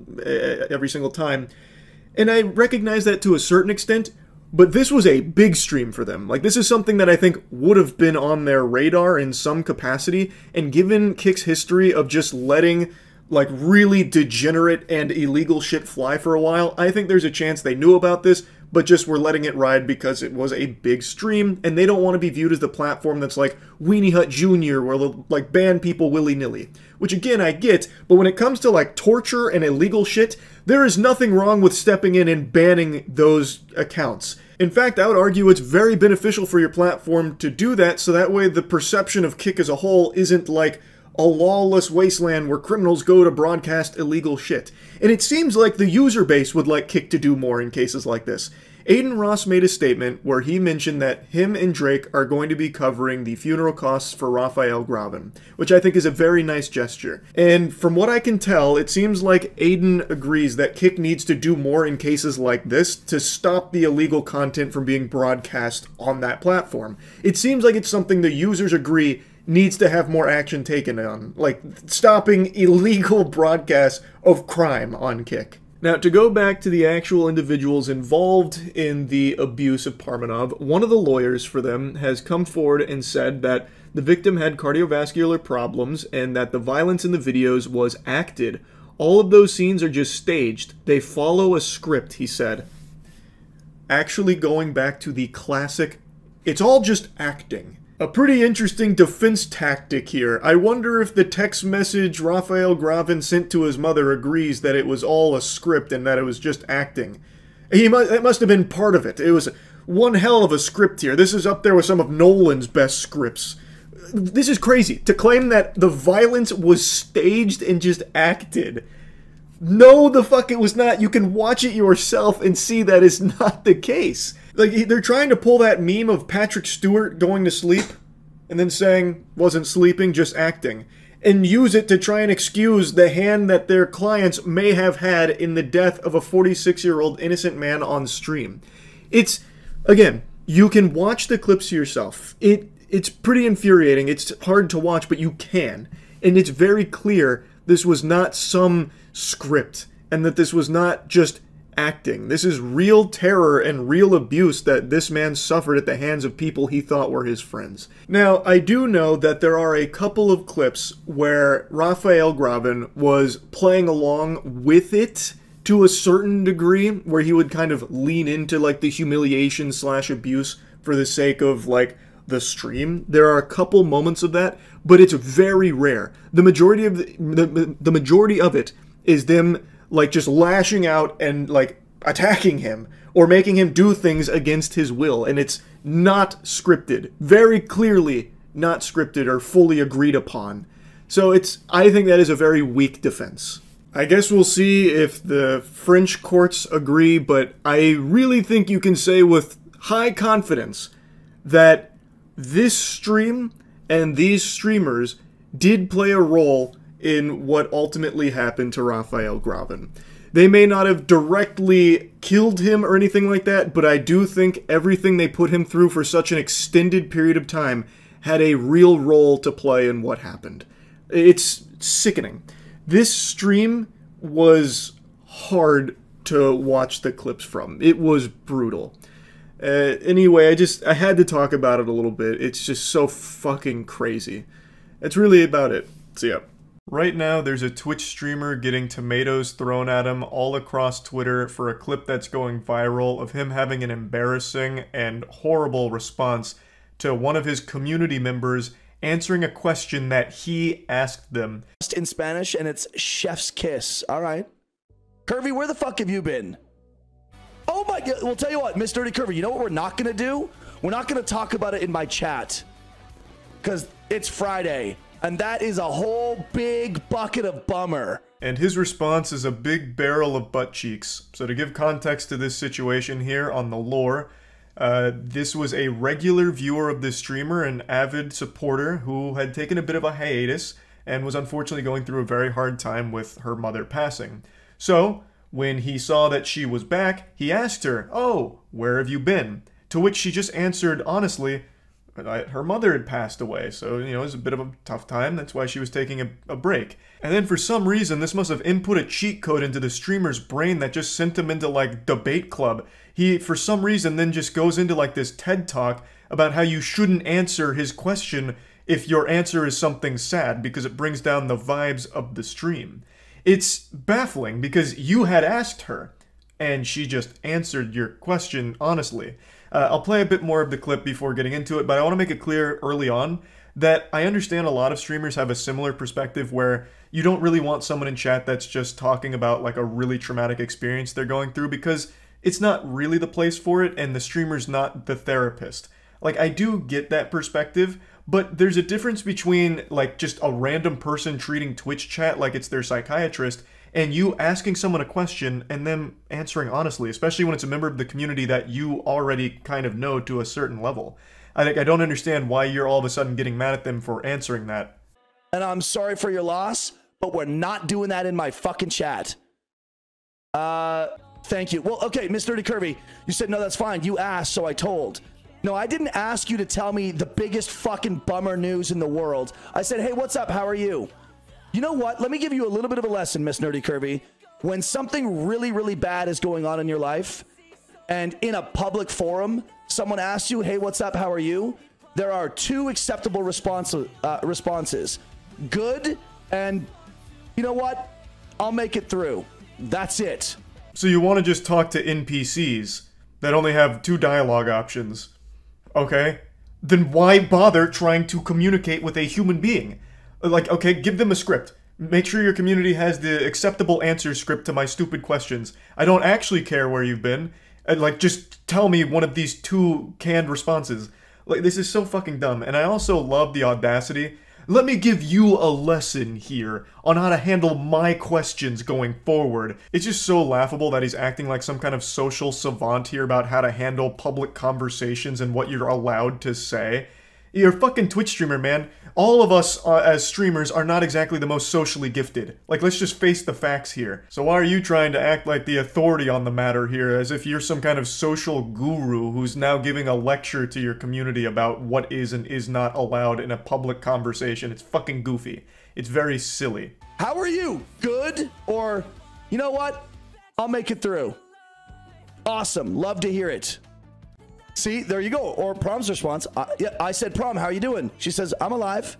S1: time. And I recognize that to a certain extent, but this was a big stream for them. Like, this is something that I think would have been on their radar in some capacity, and given Kick's history of just letting, like, really degenerate and illegal shit fly for a while, I think there's a chance they knew about this, but just were letting it ride because it was a big stream, and they don't want to be viewed as the platform that's like Weenie Hut Jr., where they'll, like, ban people willy-nilly. Which, again, I get, but when it comes to, like, torture and illegal shit, there is nothing wrong with stepping in and banning those accounts. In fact, I would argue it's very beneficial for your platform to do that, so that way the perception of Kick as a whole isn't like a lawless wasteland where criminals go to broadcast illegal shit. And it seems like the user base would like Kick to do more in cases like this. Aiden Ross made a statement where he mentioned that him and Drake are going to be covering the funeral costs for Raphael Gravin, which I think is a very nice gesture. And from what I can tell, it seems like Aiden agrees that Kick needs to do more in cases like this to stop the illegal content from being broadcast on that platform. It seems like it's something the users agree needs to have more action taken on, like stopping illegal broadcasts of crime on Kick. Now, to go back to the actual individuals involved in the abuse of Parmenov, one of the lawyers for them has come forward and said that the victim had cardiovascular problems and that the violence in the videos was acted. All of those scenes are just staged. They follow a script, he said. Actually going back to the classic, it's all just acting. A pretty interesting defense tactic here. I wonder if the text message Raphael Gravin sent to his mother agrees that it was all a script and that it was just acting. That must have been part of it. It was one hell of a script here. This is up there with some of Nolan's best scripts. This is crazy. To claim that the violence was staged and just acted. No, the fuck it was not. You can watch it yourself and see that is not the case. Like, they're trying to pull that meme of Patrick Stewart going to sleep and then saying, wasn't sleeping, just acting, and use it to try and excuse the hand that their clients may have had in the death of a 46-year-old innocent man on stream. It's, again, you can watch the clips yourself. It's pretty infuriating. It's hard to watch, but you can. And it's very clear this was not some script, and that this was not just acting. This is real terror and real abuse that this man suffered at the hands of people he thought were his friends. Now, I do know that there are a couple of clips where Raphael Gravin was playing along with it to a certain degree, where he would kind of lean into like the humiliation / abuse for the sake of like the stream. There are a couple moments of that, but it's very rare. The majority of the majority of it is them like just lashing out and like attacking him or making him do things against his will, and it's not scripted. Very clearly not scripted or fully agreed upon. So I think that is a very weak defense. I guess we'll see if the French courts agree, but I really think you can say with high confidence that this stream and these streamers did play a role in what ultimately happened to Raphael Gravin. They may not have directly killed him or anything like that, but I do think everything they put him through for such an extended period of time had a real role to play in what happened. It's sickening. This stream was hard to watch the clips from. It was brutal. Anyway, I had to talk about it a little bit. It's just so fucking crazy. That's really about it. See ya. Right now, there's a Twitch streamer getting tomatoes thrown at him all across Twitter for a clip that's going viral of him having an embarrassing and horrible response to one of his community members answering a question that he asked them.
S11: In Spanish, and it's chef's kiss. All right. Curvy, where the fuck have you been? Oh my God. Well, tell you what, Miss Dirty Curvy, you know what we're not going to do? We're not going to talk about it in my chat. Because it's Friday. And that is a whole big bucket of bummer.
S1: And his response is a big barrel of butt cheeks. So to give context to this situation here on the lore, this was a regular viewer of this streamer, an avid supporter who had taken a bit of a hiatus and was unfortunately going through a very hard time with her mother passing. So when he saw that she was back, he asked her, "Oh, where have you been?" To which she just answered honestly, her mother had passed away, so, you know, it was a bit of a tough time. That's why she was taking a break. And then for some reason, this must have input a cheat code into the streamer's brain that just sent him into, like, debate club. He, for some reason, then just goes into, like, this TED Talk about how you shouldn't answer his question if your answer is something sad, because it brings down the vibes of the stream. It's baffling, because you had asked her, and she just answered your question honestly. I'll play a bit more of the clip before getting into it, but I want to make it clear early on that I understand a lot of streamers have a similar perspective where you don't really want someone in chat that's just talking about like a really traumatic experience they're going through, because it's not really the place for it and the streamer's not the therapist. Like, I do get that perspective, but there's a difference between like just a random person treating Twitch chat like it's their psychiatrist and you asking someone a question and them answering honestly, especially when it's a member of the community that you already kind of know to a certain level. I don't understand why you're all of a sudden getting mad at them for answering that.
S11: And I'm sorry for your loss, but we're not doing that in my fucking chat. Thank you. Well, okay, Miss Dirty Curvy, you said, no, that's fine. You asked, so I told. No, I didn't ask you to tell me the biggest fucking bummer news in the world. I said, hey, what's up? How are you? You know what? Let me give you a little bit of a lesson, Miss Nerdy Curvy. When something really, really bad is going on in your life, and in a public forum, someone asks you, hey, what's up? How are you? There are two acceptable responses. Good, and you know what? I'll make it through. That's it.
S1: So you want to just talk to NPCs that only have two dialogue options. Okay? Then why bother trying to communicate with a human being? Like, okay, give them a script. Make sure your community has the acceptable answer script to my stupid questions. I don't actually care where you've been. Like, just tell me one of these two canned responses. Like, this is so fucking dumb. And I also love the audacity. Let me give you a lesson here on how to handle my questions going forward. It's just so laughable that he's acting like some kind of social savant here about how to handle public conversations and what you're allowed to say. You're a fucking Twitch streamer, man. All of us as streamers are not exactly the most socially gifted. Like, let's just face the facts here. So why are you trying to act like the authority on the matter here, as if you're some kind of social guru who's now giving a lecture to your community about what is and is not allowed in a public conversation? It's fucking goofy. It's very silly.
S11: How are you? Good? Or, you know what? I'll make it through. Awesome. Love to hear it. See, there you go. Or Prom's response. Yeah, I said, Prom, how you doing? She says, I'm alive.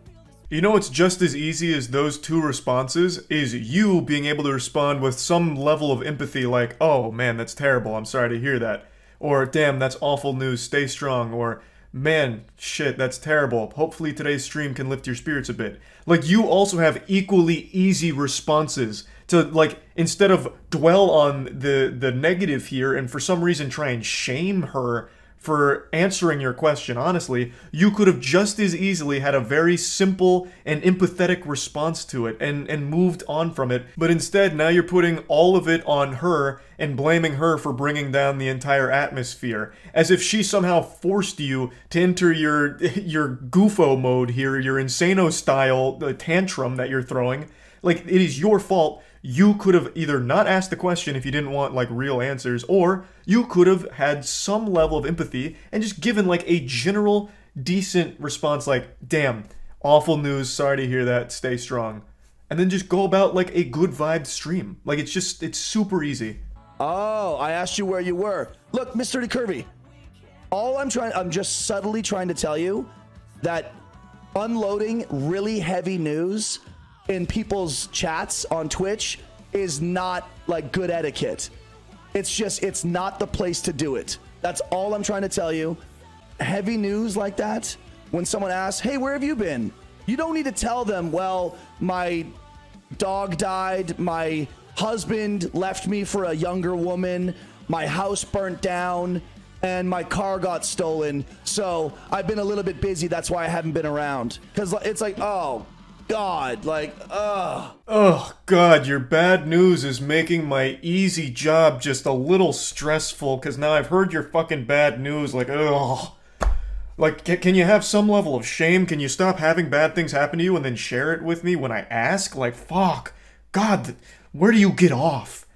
S1: You know what's just as easy as those two responses is you being able to respond with some level of empathy like, oh man, that's terrible, I'm sorry to hear that. Or, damn, that's awful news, stay strong. Or, man, shit, that's terrible, hopefully today's stream can lift your spirits a bit. Like, you also have equally easy responses to, like, instead of dwell on the negative here and for some reason try and shame her for answering your question honestly, you could have just as easily had a very simple and empathetic response to it and moved on from it. But instead, now you're putting all of it on her and blaming her for bringing down the entire atmosphere, as if she somehow forced you to enter your goofo mode here, your insano style tantrum that you're throwing. Like, it is your fault. You could have either not asked the question if you didn't want, like, real answers, or you could have had some level of empathy and just given, like, a general, decent response like, damn, awful news, sorry to hear that, stay strong. And then just go about, like, a good vibe stream. Like, it's super easy.
S11: Oh, I asked you where you were. Look, Mr. Curvy, I'm just subtly trying to tell you that unloading really heavy news in people's chats on Twitch is not like good etiquette. It's just, it's not the place to do it. That's all I'm trying to tell you. Heavy news like that, when someone asks, hey, where have you been? You don't need to tell them, well, my dog died, my husband left me for a younger woman, my house burnt down, and my car got stolen, so I've been a little bit busy, that's why I haven't been around. Because it's like, oh, God, like, ugh.
S1: Oh, God, your bad news is making my easy job just a little stressful, because now I've heard your fucking bad news, like, ugh. Like, can you have some level of shame? Can you stop having bad things happen to you and then share it with me when I ask? Like, fuck. God, where do you get off?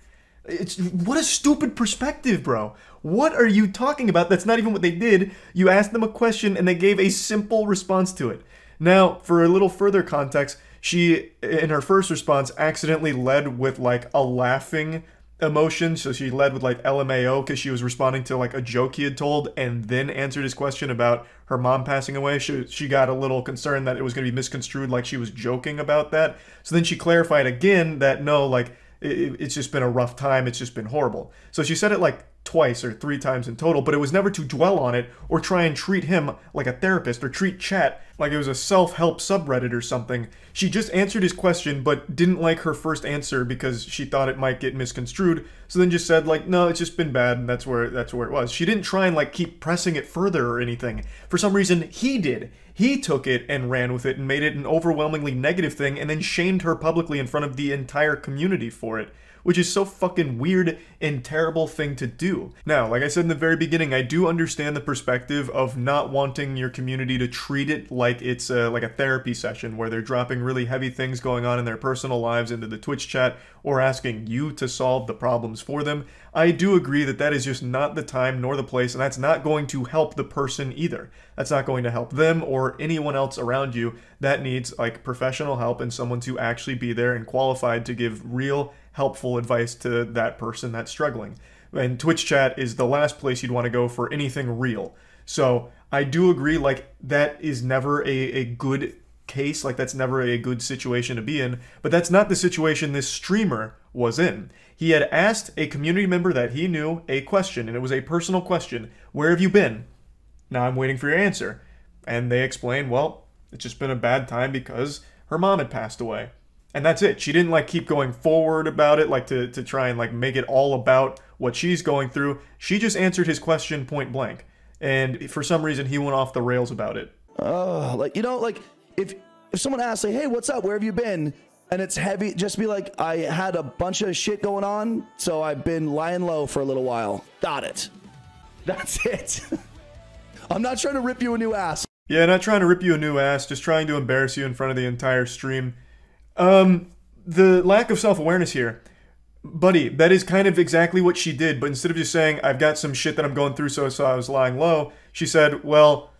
S1: What a stupid perspective, bro. What are you talking about? That's not even what they did. You asked them a question and they gave a simple response to it. Now, for a little further context, she, in her first response, accidentally led with, like, a laughing emotion. So she led with, like, LMAO because she was responding to, like, a joke he had told and then answered his question about her mom passing away. She got a little concerned that it was going to be misconstrued like she was joking about that. So then she clarified again that, no, like, it's just been a rough time. It's just been horrible. So she said it, like, twice or 3 times in total, but it was never to dwell on it or try and treat him like a therapist or treat chat like it was a self-help subreddit or something. She just answered his question but didn't like her first answer because she thought it might get misconstrued, so then just said, like, no, it's just been bad, and that's where it was. She didn't try and, like, keep pressing it further or anything. For some reason, he did. He took it and ran with it and made it an overwhelmingly negative thing and then shamed her publicly in front of the entire community for it, which is so fucking weird and terrible thing to do. Now, like I said in the very beginning, I do understand the perspective of not wanting your community to treat it like it's like a therapy session where they're dropping really heavy things going on in their personal lives into the Twitch chat or asking you to solve the problems for them. I do agree that that is just not the time nor the place, and that's not going to help the person either. That's not going to help them or anyone else around you that needs, like, professional help and someone to actually be there and qualified to give real helpful advice to that person that's struggling. And Twitch chat is the last place you'd want to go for anything real. So I do agree, like, that is never a good case, like, that's never a good situation to be in, but that's not the situation this streamer was in. He had asked a community member that he knew a question, and it was a personal question. Where have you been? Now I'm waiting for your answer. And they explained, well, it's just been a bad time because her mom had passed away. And that's it. She didn't, like, keep going forward about it, like, to try and, like, make it all about what she's going through. She just answered his question point blank. And for some reason, he went off the rails about it.
S11: Like, you know, like, if someone asks, like, hey, what's up? Where have you been? And it's heavy, just be like, I had a bunch of shit going on, so I've been lying low for a little while. Got it. That's it. I'm not trying to rip you a new ass.
S1: Yeah, not trying to rip you a new ass, just trying to embarrass you in front of the entire stream. The lack of self-awareness here. Buddy, that is kind of exactly what she did, but instead of just saying, I've got some shit that I'm going through, so I was lying low, she said, well,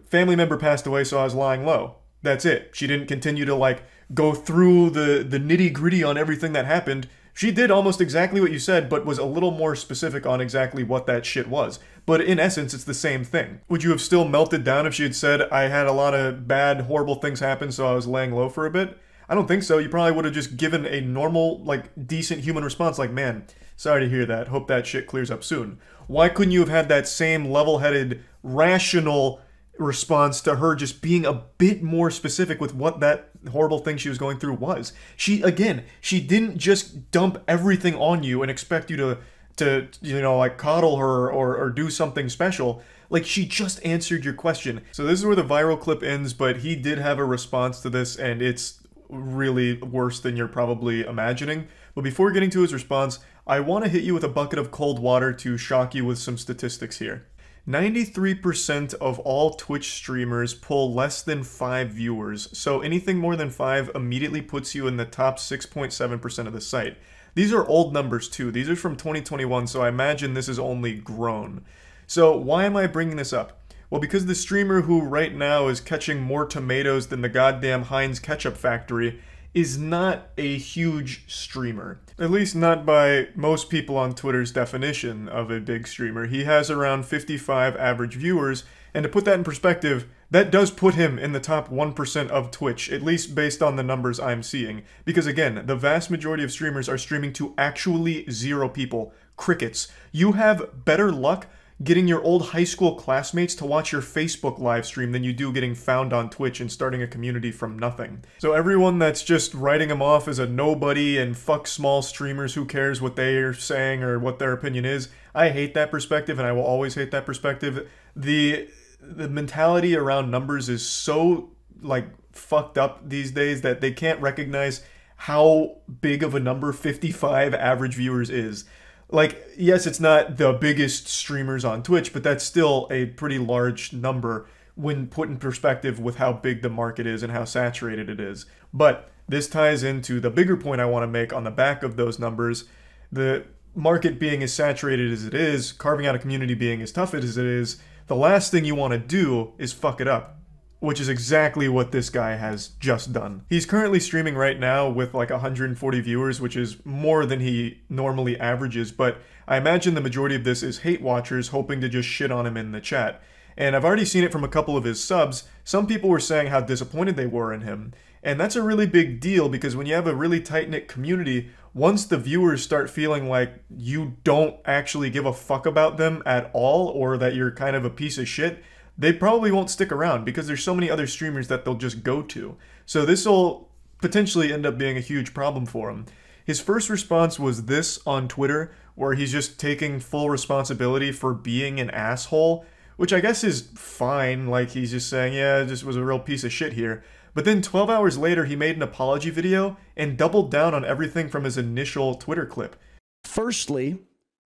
S1: family member passed away, so I was lying low. That's it. She didn't continue to, like, go through the nitty-gritty on everything that happened. She did almost exactly what you said, but was a little more specific on exactly what that shit was. But in essence, it's the same thing. Would you have still melted down if she had said, I had a lot of bad, horrible things happen, so I was laying low for a bit? I don't think so. You probably would have just given a normal, like, decent human response like, man, sorry to hear that. Hope that shit clears up soon. Why couldn't you have had that same level-headed, rational response to her just being a bit more specific with what that horrible thing she was going through was? She didn't just dump everything on you and expect you to you know, like, coddle her or do something special. Like, she just answered your question. So this is where the viral clip ends, but he did have a response to this, and it's really worse than you're probably imagining. But before getting to his response, I want to hit you with a bucket of cold water to shock you with some statistics here. 93% of all Twitch streamers pull less than 5 viewers, so anything more than 5 immediately puts you in the top 6.7% of the site. These are old numbers too. These are from 2021, so I imagine this is only grown. So why am I bringing this up? Well, because the streamer who right now is catching more tomatoes than the goddamn Heinz ketchup factory is not a huge streamer. At least not by most people on Twitter's definition of a big streamer. He has around 55 average viewers, and to put that in perspective, that does put him in the top 1% of Twitch, at least based on the numbers I'm seeing. Because again, the vast majority of streamers are streaming to actually 0 people. Crickets. You have better luck getting your old high school classmates to watch your Facebook live stream than you do getting found on Twitch and starting a community from nothing. So everyone that's just writing him off as a nobody and fuck small streamers, who cares what they are saying or what their opinion is, I hate that perspective and I will always hate that perspective. The mentality around numbers is so, like, fucked up these days that they can't recognize how big of a number 55 average viewers is. Like, yes, it's not the biggest streamers on Twitch, but that's still a pretty large number when put in perspective with how big the market is and how saturated it is. But this ties into the bigger point I want to make on the back of those numbers. The market being as saturated as it is, carving out a community being as tough as it is, the last thing you want to do is fuck it up, which is exactly what this guy has just done. He's currently streaming right now with like 140 viewers, which is more than he normally averages, but I imagine the majority of this is hate watchers hoping to just shit on him in the chat. And I've already seen it from a couple of his subs. Some people were saying how disappointed they were in him. And that's a really big deal, because when you have a really tight-knit community, once the viewers start feeling like you don't actually give a fuck about them at all, or that you're kind of a piece of shit, they probably won't stick around because there's so many other streamers that they'll just go to. So this will potentially end up being a huge problem for him. His first response was this on Twitter, where he's just taking full responsibility for being an asshole, which I guess is fine. Like, he's just saying, yeah, I just was a real piece of shit here. But then 12 hours later, he made an apology video and doubled down on everything from his initial Twitter clip.
S11: Firstly,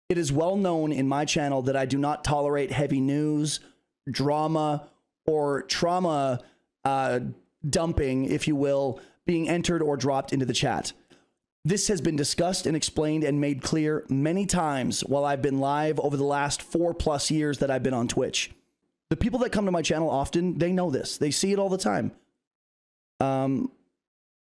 S11: it is well known in my channel that I do not tolerate heavy news, drama, or trauma dumping, if you will, being entered or dropped into the chat. This has been discussed and explained and made clear many times while I've been live over the last 4+ years that I've been on Twitch. The people that come to my channel often, they know this. They see it all the time.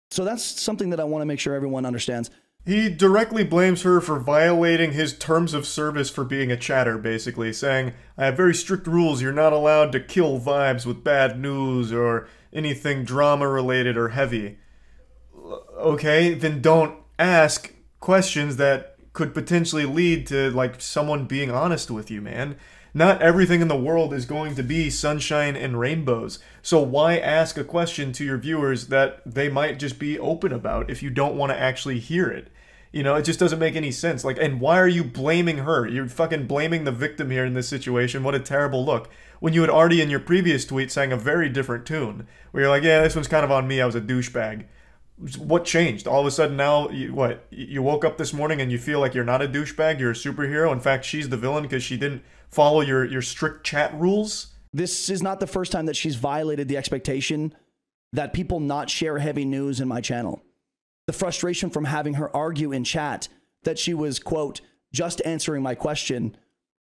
S11: So that's something that I want to make sure everyone understands.
S1: He directly blames her for violating his terms of service for being a chatter, basically, saying, I have very strict rules, you're not allowed to kill vibes with bad news or anything drama-related or heavy. Okay, then don't ask questions that could potentially lead to, like, someone being honest with you, man. Not everything in the world is going to be sunshine and rainbows. So why ask a question to your viewers that they might just be open about if you don't want to actually hear it? You know, it just doesn't make any sense. Like, and why are you blaming her? You're fucking blaming the victim here in this situation. What a terrible look. When you had already in your previous tweet sang a very different tune, where you're like, yeah, this one's kind of on me, I was a douchebag. What changed? All of a sudden now, you woke up this morning and you feel like you're not a douchebag, you're a superhero. In fact, she's the villain because she didn't follow your strict chat rules.
S11: This is not the first time that she's violated the expectation that people not share heavy news in my channel. The frustration from having her argue in chat that she was, quote, just answering my question,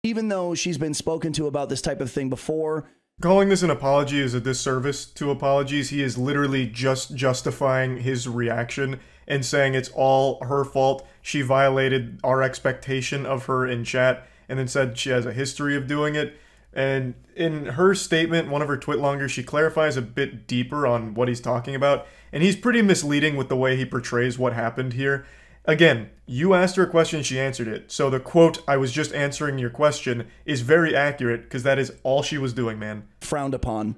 S11: even though she's been spoken to about this type of thing before.
S1: Calling this an apology is a disservice to apologies. He is literally just justifying his reaction and saying it's all her fault. She violated our expectation of her in chat, and then said she has a history of doing it. And in her statement, one of her twitlongers, she clarifies a bit deeper on what he's talking about, and he's pretty misleading with the way he portrays what happened here. Again, you asked her a question, she answered it. So the quote, I was just answering your question, is very accurate, because that is all she was doing, man.
S11: Frowned upon.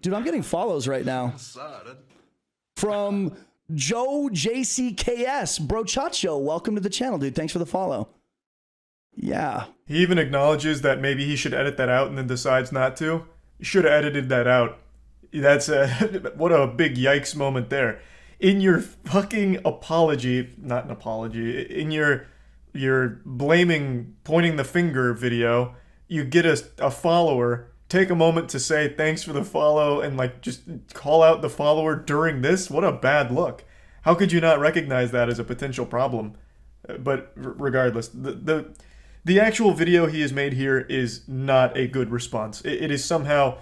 S11: Dude, I'm getting follows right now. From Joe JCKS, Bro Chacho, welcome to the channel, dude. Thanks for the follow. Yeah.
S1: He even acknowledges that maybe he should edit that out and then decides not to. You should have edited that out. That's what a big yikes moment there. In your fucking apology, not an apology, in your blaming, pointing the finger video, you get a follower, take a moment to say thanks for the follow and like just call out the follower during this? What a bad look. How could you not recognize that as a potential problem? But regardless, the actual video he has made here is not a good response. It is somehow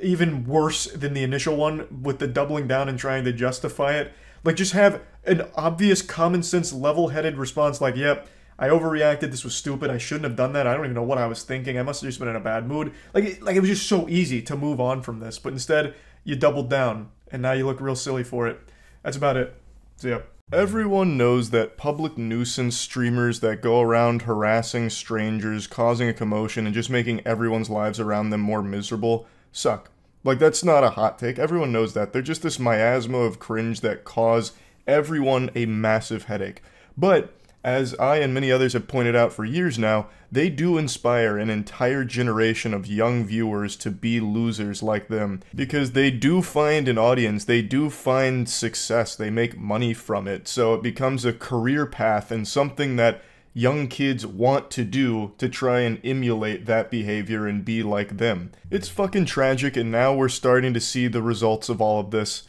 S1: even worse than the initial one with the doubling down and trying to justify it. Like, just have an obvious common sense level-headed response like, yep, I overreacted, this was stupid, I shouldn't have done that, I don't even know what I was thinking, I must have just been in a bad mood. Like it was just so easy to move on from this, but instead, you doubled down, and now you look real silly for it. That's about it. See ya. Everyone knows that public nuisance streamers that go around harassing strangers, causing a commotion, and just making everyone's lives around them more miserable suck. Like, that's not a hot take. Everyone knows that. They're just this miasma of cringe that cause everyone a massive headache. But, as I and many others have pointed out for years now, they do inspire an entire generation of young viewers to be losers like them. Because they do find an audience, they do find success, they make money from it. So it becomes a career path and something that young kids want to do to try and emulate that behavior and be like them. It's fucking tragic, and now we're starting to see the results of all of this.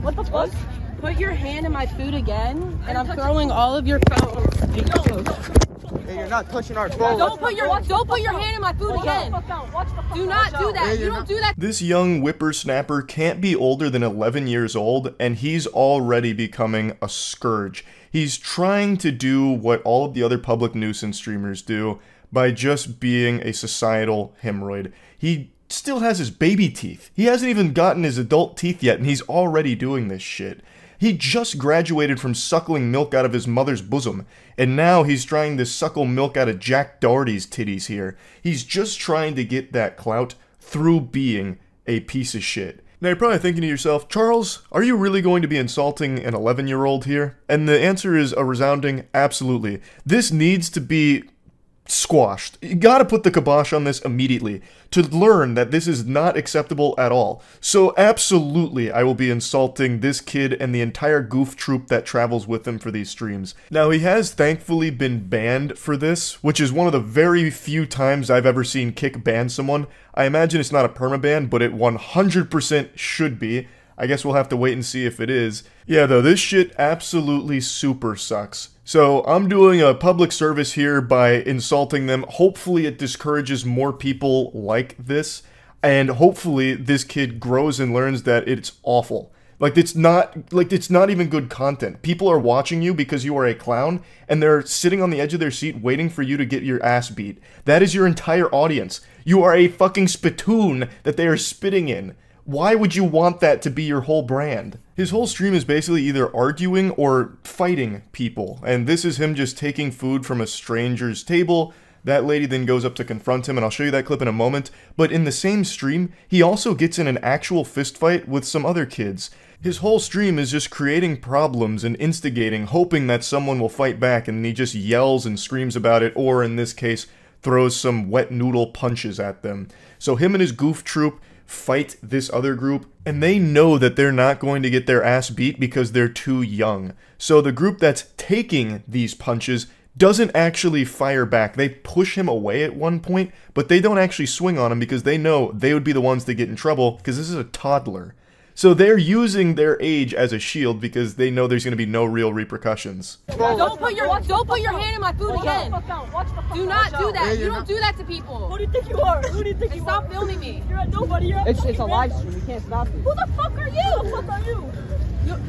S12: What the fuck? Put your hand in my food again, and I'm throwing all of your phones.
S10: Hey, you're not touching our phone.
S12: Don't put your hand in my food again. Do not do that. You don't do that.
S1: This young whippersnapper can't be older than 11 years old, and he's already becoming a scourge. He's trying to do what all of the other public nuisance streamers do by just being a societal hemorrhoid. He still has his baby teeth. He hasn't even gotten his adult teeth yet, and he's already doing this shit. He just graduated from suckling milk out of his mother's bosom, and now he's trying to suckle milk out of Jack Doherty's titties here. He's just trying to get that clout through being a piece of shit. Now you're probably thinking to yourself, Charles, are you really going to be insulting an 11-year-old here? And the answer is a resounding absolutely. This needs to be squashed. You gotta put the kibosh on this immediately to learn that this is not acceptable at all. So absolutely, I will be insulting this kid and the entire goof troop that travels with him for these streams. Now, he has thankfully been banned for this, which is one of the very few times I've ever seen Kick ban someone. I imagine it's not a permaban, but it 100% should be. I guess we'll have to wait and see if it is. Yeah, though, this shit absolutely super sucks. So I'm doing a public service here by insulting them. Hopefully it discourages more people like this, and hopefully this kid grows and learns that it's awful. It's not even good content. People are watching you because you are a clown, and they're sitting on the edge of their seat waiting for you to get your ass beat. That is your entire audience. You are a fucking spittoon that they are spitting in. Why would you want that to be your whole brand? His whole stream is basically either arguing or fighting people, and this is him just taking food from a stranger's table. That lady then goes up to confront him, and I'll show you that clip in a moment, but in the same stream, he also gets in an actual fistfight with some other kids. His whole stream is just creating problems and instigating, hoping that someone will fight back, and he just yells and screams about it, or in this case, throws some wet noodle punches at them. So him and his goof troop fight this other group, and they know that they're not going to get their ass beat because they're too young. So the group that's taking these punches doesn't actually fire back. They push him away at one point, but they don't actually swing on him because they know they would be the ones that get in trouble because this is a toddler. So they're using their age as a shield because they know there's going to be no real repercussions.
S12: Don't put your hand in my food again. Do not do that. You don't do that to people.
S13: Who do you think you are? Who do you think you are?
S12: Stop filming me.
S13: You're nobody.
S12: It's a live stream. You can't stop it.
S13: Who the fuck are you? Who the fuck are you?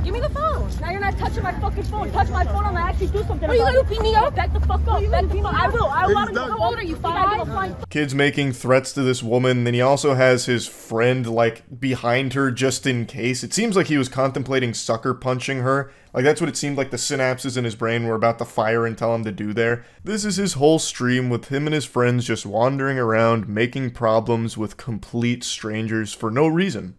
S12: Give me the phone.
S13: Now you're not touching my fucking phone. Touch my phone, I'm gonna actually do something.
S12: What are you gonna beat me up?
S13: Back the fuck up. Back the fuck. I will.
S12: How old are you? 5?
S1: Kid's making threats to this woman, then he also has his friend, behind her just in case. It seems like he was contemplating sucker punching her. That's what it seemed like the synapses in his brain were about to fire and tell him to do there. This is his whole stream with him and his friends just wandering around, making problems with complete strangers for no reason.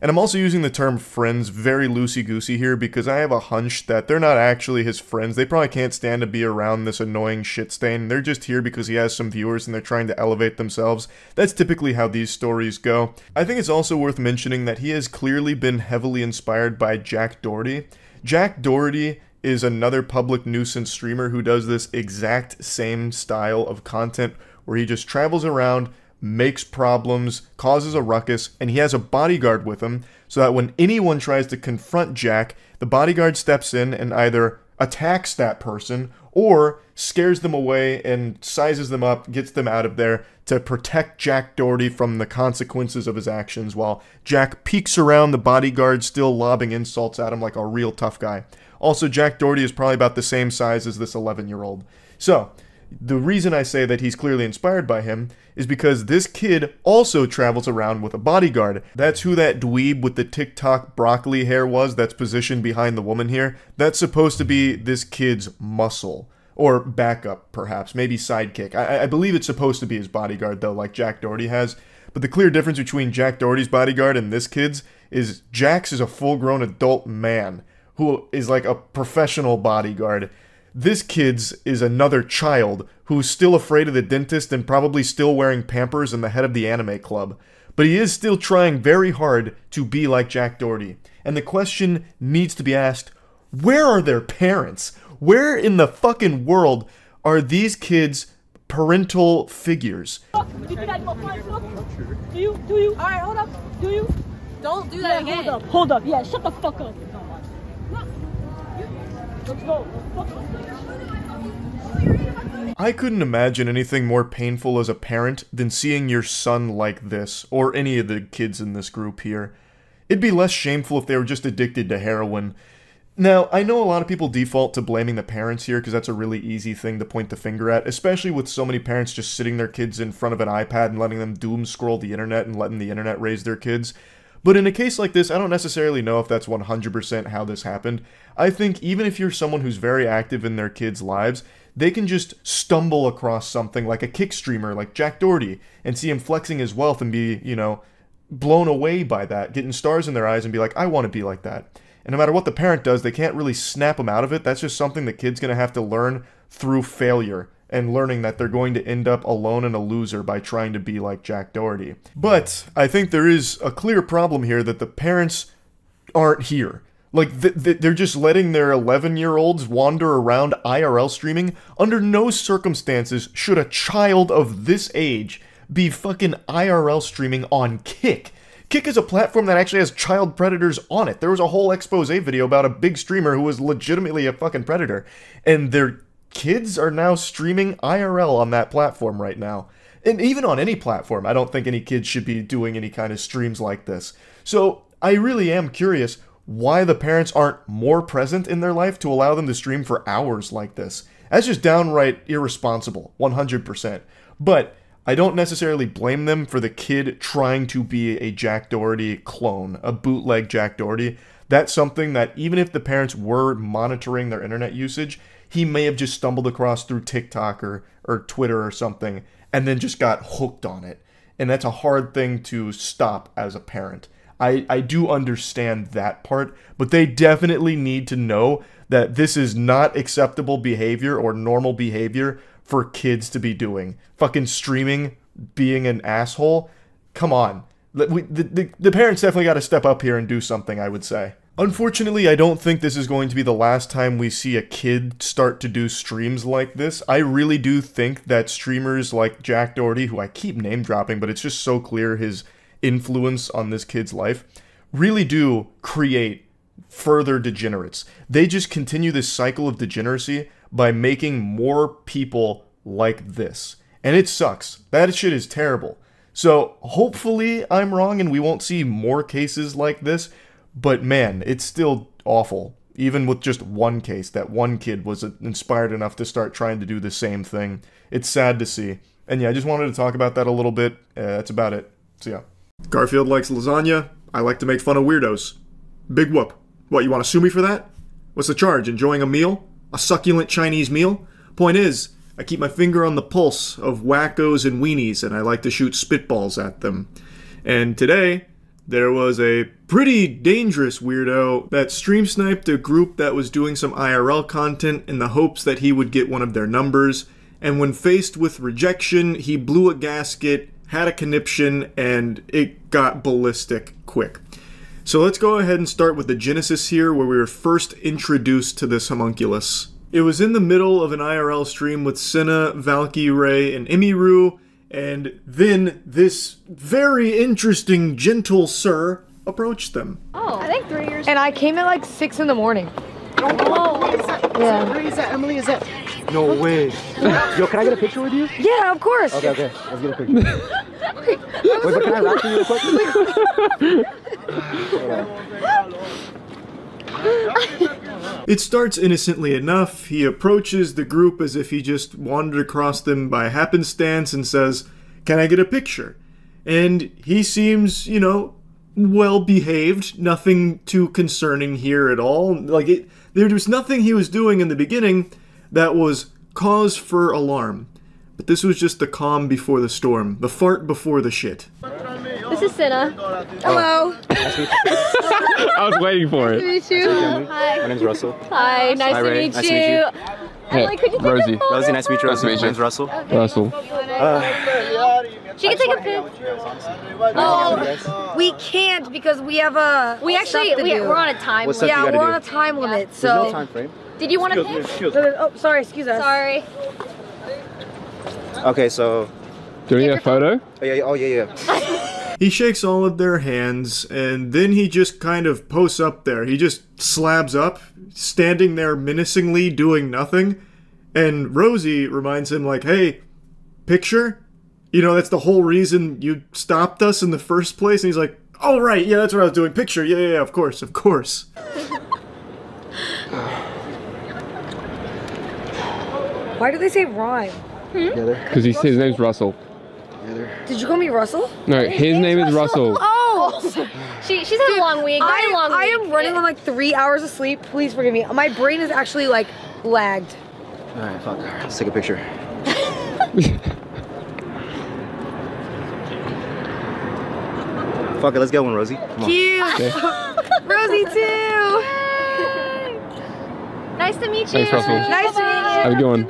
S1: And I'm also using the term friends very loosey-goosey here because I have a hunch that they're not actually his friends. They probably can't stand to be around this annoying shit stain. They're just here because he has some viewers and they're trying to elevate themselves. That's typically how these stories go. I think it's also worth mentioning that he has clearly been heavily inspired by Jack Doherty. Jack Doherty is another public nuisance streamer who does this exact same style of content where he just travels around, makes problems, causes a ruckus, and he has a bodyguard with him so that when anyone tries to confront Jack, the bodyguard steps in and either attacks that person or scares them away and sizes them up, gets them out of there to protect Jack Doherty from the consequences of his actions while Jack peeks around the bodyguard still lobbing insults at him like a real tough guy. Also, Jack Doherty is probably about the same size as this 11-year-old. So, the reason I say that he's clearly inspired by him is because this kid also travels around with a bodyguard. That's who that dweeb with the TikTok broccoli hair was that's positioned behind the woman here. That's supposed to be this kid's muscle. Or backup, perhaps. Maybe sidekick. I believe it's supposed to be his bodyguard, though, like Jack Doherty has. But the clear difference between Jack Doherty's bodyguard and this kid's is Jack's is a full-grown adult man who is like a professional bodyguard. This kid's is another child who's still afraid of the dentist and probably still wearing Pampers and the head of the anime club. But he is still trying very hard to be like Jack Doherty. And the question needs to be asked, where are their parents? Where in the fucking world are these kids' parental figures?
S13: Do you? Alright, hold up. Do you?
S12: Don't do that again.
S13: Hold up. Yeah, shut the fuck up. Let's go.
S1: I couldn't imagine anything more painful as a parent than seeing your son like this, or any of the kids in this group here. It'd be less shameful if they were just addicted to heroin. Now, I know a lot of people default to blaming the parents here because that's a really easy thing to point the finger at, especially with so many parents just sitting their kids in front of an iPad and letting them doom scroll the internet and letting the internet raise their kids. But in a case like this, I don't necessarily know if that's 100% how this happened. I think even if you're someone who's very active in their kids' lives, they can just stumble across something like a kick streamer like Jack Doherty and see him flexing his wealth and be, you know, blown away by that, getting stars in their eyes and be like, I want to be like that. And no matter what the parent does, they can't really snap them out of it. That's just something the kid's going to have to learn through failure and learning that they're going to end up alone and a loser by trying to be like Jack Doherty. But I think there is a clear problem here that the parents aren't here. Like, they're just letting their 11-year-olds wander around IRL streaming. Under no circumstances should a child of this age be fucking IRL streaming on Kick. Kick is a platform that actually has child predators on it. There was a whole expose video about a big streamer who was legitimately a fucking predator. And their kids are now streaming IRL on that platform right now. And even on any platform, I don't think any kids should be doing any kind of streams like this. So I really am curious why the parents aren't more present in their life to allow them to stream for hours like this. That's just downright irresponsible, 100%. But I don't necessarily blame them for the kid trying to be a Jack Doherty clone, a bootleg Jack Doherty. That's something that even if the parents were monitoring their internet usage, he may have just stumbled across through TikTok or Twitter or something and then just got hooked on it. And that's a hard thing to stop as a parent. I do understand that part, but they definitely need to know that this is not acceptable behavior or normal behavior for kids to be doing. Fucking streaming, being an asshole. Come on. The parents definitely got to step up here and do something, I would say. Unfortunately, I don't think this is going to be the last time we see a kid start to do streams like this. I really do think that streamers like Jack Doherty, who I keep name dropping, but it's just so clear his influence on this kid's life, really do create further degenerates. They just continue this cycle of degeneracy by making more people like this. And it sucks. That shit is terrible. So hopefully I'm wrong and we won't see more cases like this, but man, it's still awful. Even with just one case, that one kid was inspired enough to start trying to do the same thing. It's sad to see. And yeah, I just wanted to talk about that a little bit. That's about it. So yeah. Garfield likes lasagna. I like to make fun of weirdos. Big whoop. What, you want to sue me for that? What's the charge? Enjoying a meal? A succulent Chinese meal? Point is, I keep my finger on the pulse of wackos and weenies, and I like to shoot spitballs at them. And today, there was a pretty dangerous weirdo that stream sniped a group that was doing some IRL content in the hopes that he would get one of their numbers. And when faced with rejection, he blew a gasket, had a conniption, and it got ballistic quick. So let's go ahead and start with the genesis here, where we were first introduced to this homunculus. It was in the middle of an IRL stream with Senna, Valky, Ray, and Emiru, and then this very interesting gentle sir approached them.
S14: Oh, I think 3 years. And I came at like 6 in the morning. Yeah.
S10: Where is that? Emily, is that? No way. Yo, can I get a picture with you?
S14: Yeah, of course.
S10: Okay, okay. Let's get a picture. Wait, but can I rap to you real quick?
S1: It starts innocently enough. He approaches the group as if he just wandered across them by happenstance and says, "Can I get a picture?" And he seems, you know, well behaved. Nothing too concerning here at all. Like, there was nothing he was doing in the beginning that was cause for alarm. But this was just the calm before the storm, the fart before the shit.
S15: This is Cinna. Hello.
S16: I was waiting for it.
S15: Nice to meet you. Hi.
S10: My name's Russell.
S15: Hi, nice to meet you.
S16: Hey,
S15: could you take
S16: Rosie.
S15: a photo?
S10: Rosie, nice to meet you.
S16: Nice to meet you.
S10: My name's Russell.
S16: Russell.
S15: She can take a pic.
S14: Oh, we can't because we have a.
S15: We actually we're on a time limit.
S14: Yeah, we're on a time limit. So.
S10: There's no time frame.
S15: Did you want to pic?
S14: Oh, sorry. Excuse us.
S15: Sorry.
S10: Okay, so.
S16: Do we need a photo?
S10: Oh yeah.
S1: He shakes all of their hands, and then he just kind of posts up there. He just slabs up, standing there menacingly, doing nothing. And Rosie reminds him, like, "Hey, picture? You know, that's the whole reason you stopped us in the first place." And he's like, "Oh, right, yeah, that's what I was doing. Picture, yeah, of course, of course."
S14: Why do they say rhyme?
S16: Because his name's Russell.
S14: Did you call me Russell?
S16: No, his name is Russell.
S14: Oh!
S15: She's had a long week.
S14: I am running on like 3 hours of sleep. Please forgive me. My brain is actually like lagged.
S10: Alright, fuck. Let's take a picture. Fuck it, let's get one, Rosie. Come on.
S14: Cute!
S16: Okay.
S14: Rosie too!
S15: Nice to meet you.
S16: Thanks, Russell.
S14: Nice to meet you.
S16: Have a good one.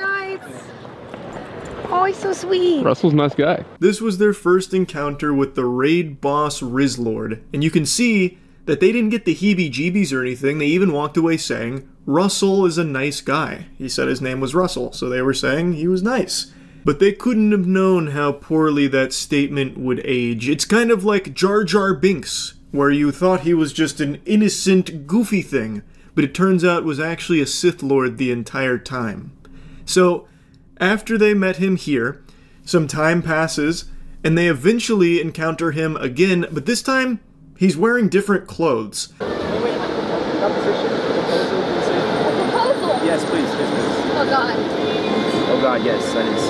S14: Oh, he's so sweet.
S16: Russell's a nice guy.
S1: This was their first encounter with the raid boss Rizlord, and you can see that they didn't get the heebie-jeebies or anything. They even walked away saying, "Russell is a nice guy." He said his name was Russell, so they were saying he was nice. But they couldn't have known how poorly that statement would age. It's kind of like Jar Jar Binks, where you thought he was just an innocent, goofy thing, but it turns out was actually a Sith Lord the entire time. So, after they met him here, some time passes, and they eventually encounter him again, but this time, he's wearing different clothes.
S10: Yes, please.
S15: Oh God.
S10: Oh God, yes, that is.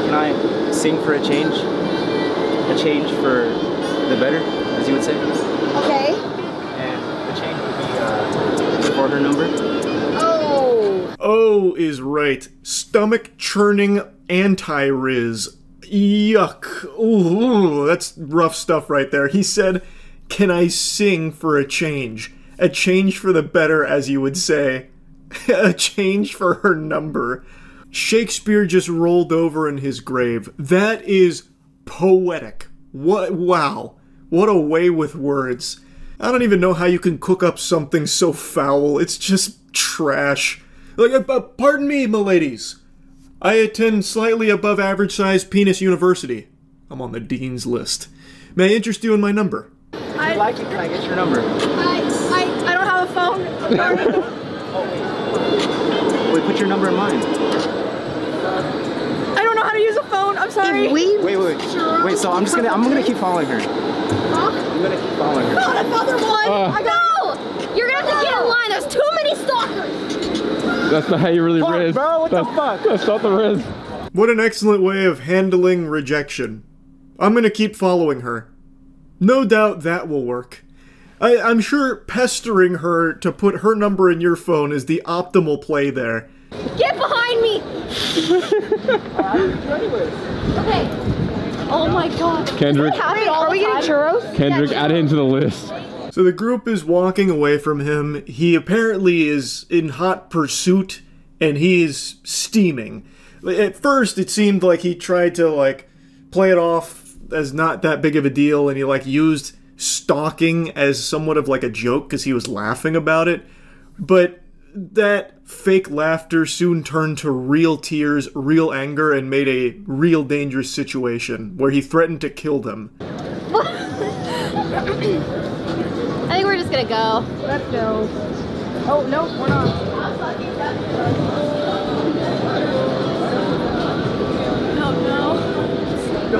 S10: Can I sing for a change? A change for the better, as you would say?
S15: Okay.
S10: And the change would be for her number.
S1: Oh is right. Stomach churning anti-Riz. Yuck. Ooh, that's rough stuff right there. He said, "Can I sing for a change? A change for the better, as you would say. A change for her number." Shakespeare just rolled over in his grave. That is poetic. What? Wow. What a way with words. I don't even know how you can cook up something so foul. It's just trash. Like, pardon me, miladies. I attend slightly above average sized penis university. I'm on the dean's list. May I interest you in my number?
S10: If you'd like it, can I get your number?
S15: I don't have a phone. I'm sorry.
S10: Wait, put your number in mine.
S15: I don't know how to use a phone. I'm sorry.
S10: Wait. So I'm gonna keep following her.
S15: Huh?
S10: I'm gonna keep following her.
S15: God, another one. I know. You're gonna have to get in line. There's too many stalkers.
S16: That's not how you really riz.
S10: Bro, what the fuck?
S16: That's not the riz.
S1: What an excellent way of handling rejection. I'm gonna keep following her. No doubt that will work. I'm sure pestering her to put her number in your phone is the optimal play there.
S15: Get behind me. Okay. Oh my God.
S16: Kendrick.
S15: Are we getting churros?
S16: Kendrick, add it into the list.
S1: So the group is walking away from him. He apparently is in hot pursuit, and he is steaming. At first, it seemed like he tried to, like, play it off as not that big of a deal, and he, like, used stalking as somewhat of, like, a joke because he was laughing about it. But that fake laughter soon turned to real tears, real anger, and made a real dangerous situation where he threatened to kill them.
S15: I think we're just gonna go.
S14: Let's go.
S13: Oh, no, we're not. No.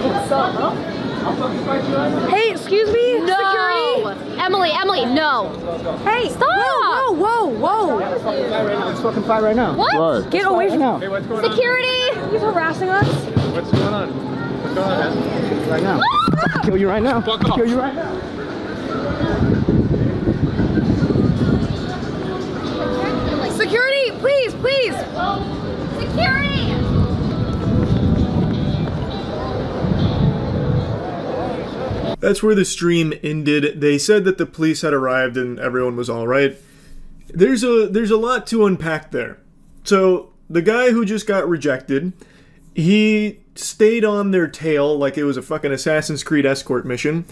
S13: What's up, huh?
S14: Hey, excuse me?
S15: No.
S14: Security?
S15: Emily, no.
S14: Hey,
S15: stop.
S14: Whoa.
S13: Let's fucking fight right now.
S15: What?
S14: Get away from
S13: now. Hey, what's going
S15: Security.
S14: He's harassing us.
S13: What's going on? What's going on, man? Right now. I'll kill you right now. Fuck off. Kill you right now.
S14: Security, please.
S15: Security.
S1: That's where the stream ended. They said that the police had arrived and everyone was alright. There's a lot to unpack there. So, the guy who just got rejected, he stayed on their tail like it was a fucking Assassin's Creed escort mission,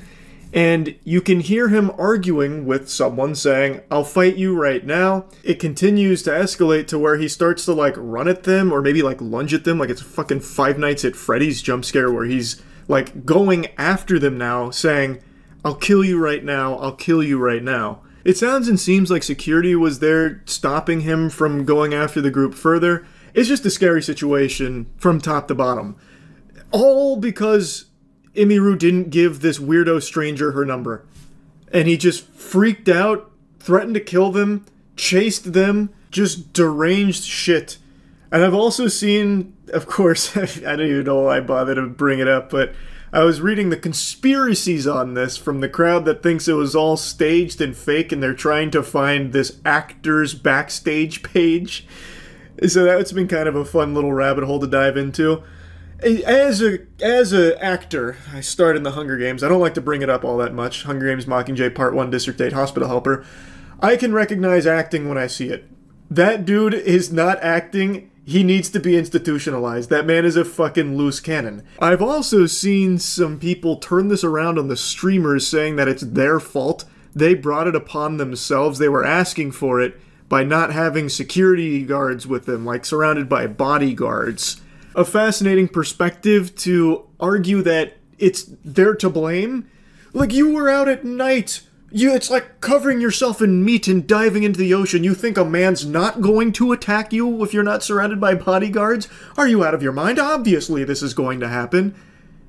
S1: and you can hear him arguing with someone saying, "I'll fight you right now." It continues to escalate to where he starts to like run at them or maybe like lunge at them like it's a fucking Five Nights at Freddy's jump scare where he's like going after them now saying, "I'll kill you right now, I'll kill you right now." It sounds and seems like security was there stopping him from going after the group further. It's just a scary situation from top to bottom. All because Imiru didn't give this weirdo stranger her number. And he just freaked out, threatened to kill them, chased them, just deranged shit. And I've also seen, of course, I don't even know why I bothered to bring it up, but I was reading the conspiracies on this from the crowd that thinks it was all staged and fake and they're trying to find this actor's backstage page. So that's been kind of a fun little rabbit hole to dive into. As a actor, I starred in the Hunger Games. I don't like to bring it up all that much. Hunger Games Mockingjay Part 1 District 8 Hospital Helper. I can recognize acting when I see it. That dude is not acting. He needs to be institutionalized. That man is a fucking loose cannon. I've also seen some people turn this around on the streamers saying that it's their fault. They brought it upon themselves. They were asking for it by not having security guards with them, like surrounded by bodyguards. A fascinating perspective to argue that they're to blame. Like, you were out at night. It's like covering yourself in meat and diving into the ocean. You think a man's not going to attack you if you're not surrounded by bodyguards? Are you out of your mind? Obviously this is going to happen.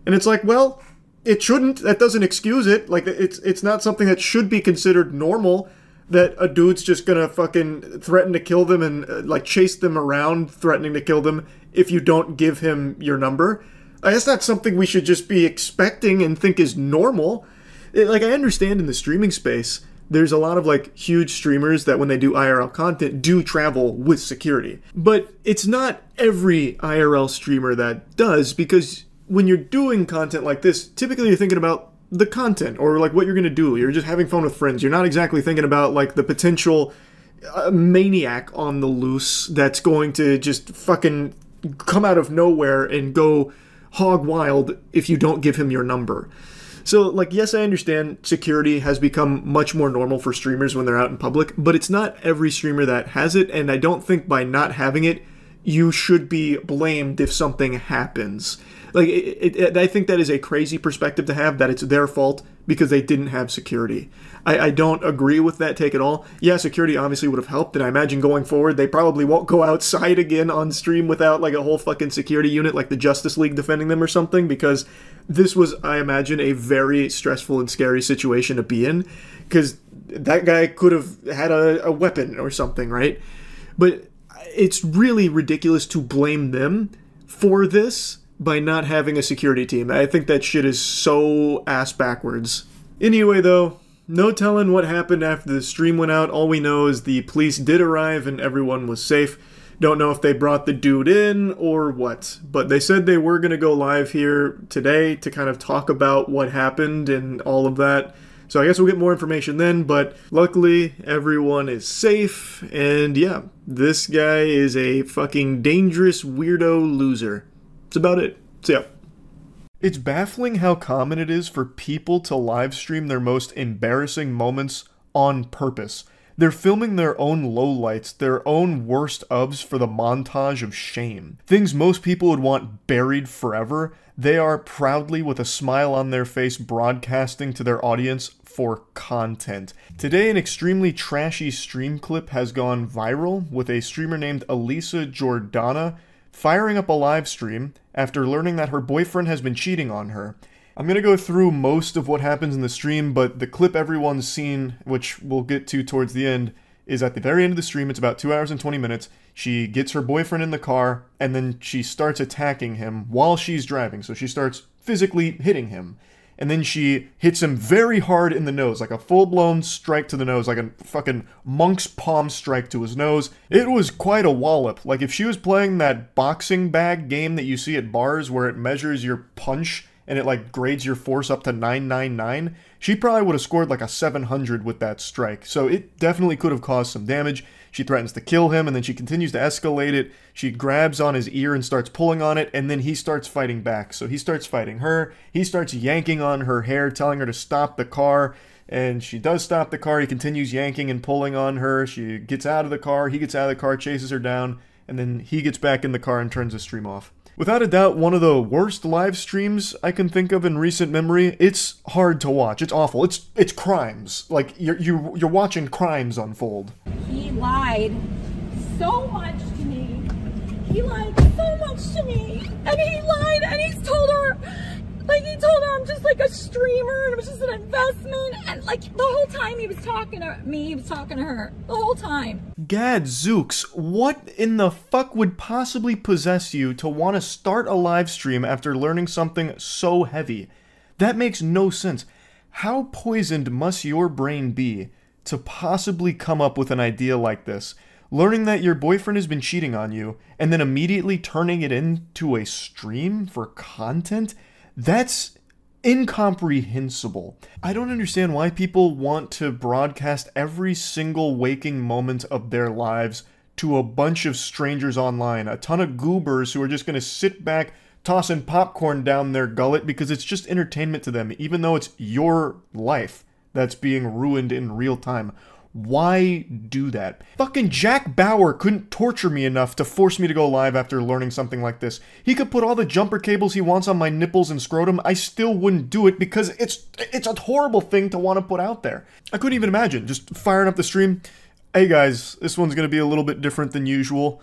S1: And it's like, well, it shouldn't. That doesn't excuse it. Like, it's not something that should be considered normal, that a dude's just gonna fucking threaten to kill them and like chase them around threatening to kill them if you don't give him your number. That's not something we should just be expecting and think is normal. Like, I understand in the streaming space, there's a lot of like huge streamers that when they do IRL content do travel with security. But it's not every IRL streamer that does, because when you're doing content like this, typically you're thinking about the content or like what you're gonna do. You're just having fun with friends. You're not exactly thinking about like the potential maniac on the loose that's going to just fucking come out of nowhere and go hog wild if you don't give him your number. So, like, yes, I understand security has become much more normal for streamers when they're out in public, but it's not every streamer that has it, and I don't think by not having it, you should be blamed if something happens. Like, I think that is a crazy perspective to have, that it's their fault because they didn't have security. I don't agree with that take at all. Yeah, security obviously would have helped, and I imagine going forward, they probably won't go outside again on stream without, like, a whole fucking security unit, like the Justice League defending them or something, because this was, I imagine, a very stressful and scary situation to be in, because that guy could have had a weapon or something, right? But it's really ridiculous to blame them for this by not having a security team. I think that shit is so ass backwards. Anyway, though, no telling what happened after the stream went out. All we know is the police did arrive and everyone was safe. Don't know if they brought the dude in or what, but they said they were going to go live here today to kind of talk about what happened and all of that. So I guess we'll get more information then, but luckily everyone is safe, and yeah, this guy is a fucking dangerous weirdo loser. That's about it. So yeah. It's baffling how common it is for people to live stream their most embarrassing moments on purpose. They're filming their own lowlights, their own worst ofs for the montage of shame. Things most people would want buried forever, they are proudly, with a smile on their face, broadcasting to their audience for content. Today, an extremely trashy stream clip has gone viral with a streamer named Elisa Jordana firing up a live stream after learning that her boyfriend has been cheating on her. I'm gonna go through most of what happens in the stream, but the clip everyone's seen, which we'll get to towards the end, is at the very end of the stream. It's about 2 hours and 20 minutes. She gets her boyfriend in the car, and then she starts attacking him while she's driving. So she starts physically hitting him. And then she hits him very hard in the nose, like a full-blown strike to the nose, like a fucking monk's palm strike to his nose. It was quite a wallop. Like, if she was playing that boxing bag game that you see at bars where it measures your punch and it, like, grades your force up to 999, she probably would have scored, like, a 700 with that strike. So it definitely could have caused some damage. She threatens to kill him, and then she continues to escalate it. She grabs on his ear and starts pulling on it, and then he starts fighting back. So he starts fighting her. He starts yanking on her hair, telling her to stop the car, and she does stop the car. He continues yanking and pulling on her. She gets out of the car. He gets out of the car, chases her down, and then he gets back in the car and turns the stream off. Without a doubt, one of the worst live streams I can think of in recent memory. It's hard to watch. It's awful. It's crimes. Like, you're watching crimes unfold.
S17: He lied so much to me. He lied so much to me. And he lied and he told her I'm just like a streamer and it was just an investment. And like the whole time he was talking to me, he was talking to her. The whole time.
S1: Gadzooks, what in the fuck would possibly possess you to want to start a live stream after learning something so heavy? That makes no sense. How poisoned must your brain be to possibly come up with an idea like this? Learning that your boyfriend has been cheating on you, and then immediately turning it into a stream for content? That's incomprehensible. I don't understand why people want to broadcast every single waking moment of their lives to a bunch of strangers online, a ton of goobers who are just going to sit back tossing popcorn down their gullet because it's just entertainment to them, even though it's your life that's being ruined in real time. Why do that? Fucking Jack Bauer couldn't torture me enough to force me to go live after learning something like this. He could put all the jumper cables he wants on my nipples and scrotum. I still wouldn't do it because it's a horrible thing to want to put out there. I couldn't even imagine just firing up the stream. Hey guys, this one's going to be a little bit different than usual.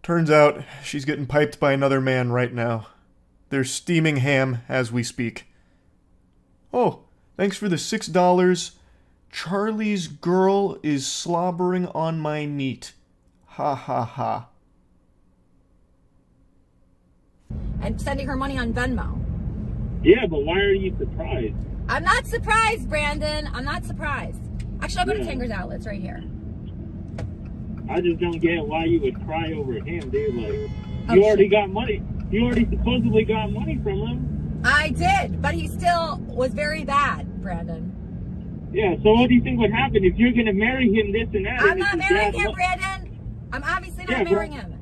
S1: Turns out she's getting piped by another man right now. They're steaming ham as we speak. Oh, thanks for the $6. Charlie's girl is slobbering on my meat. Ha ha ha.
S17: And sending her money on Venmo.
S18: Yeah, but why are you surprised?
S17: I'm not surprised, Brandon. I'm not surprised. Actually, I'll go to Tanger's Outlets right here.
S18: I just don't get why you would cry over him, dude. Like, you already got money. You already supposedly got money from him.
S17: I did, but he still was very bad, Brandon.
S18: Yeah, so what do you think would happen if you're going to marry him, this and that?
S17: I'm not marrying him, Brandon. I'm obviously not marrying him.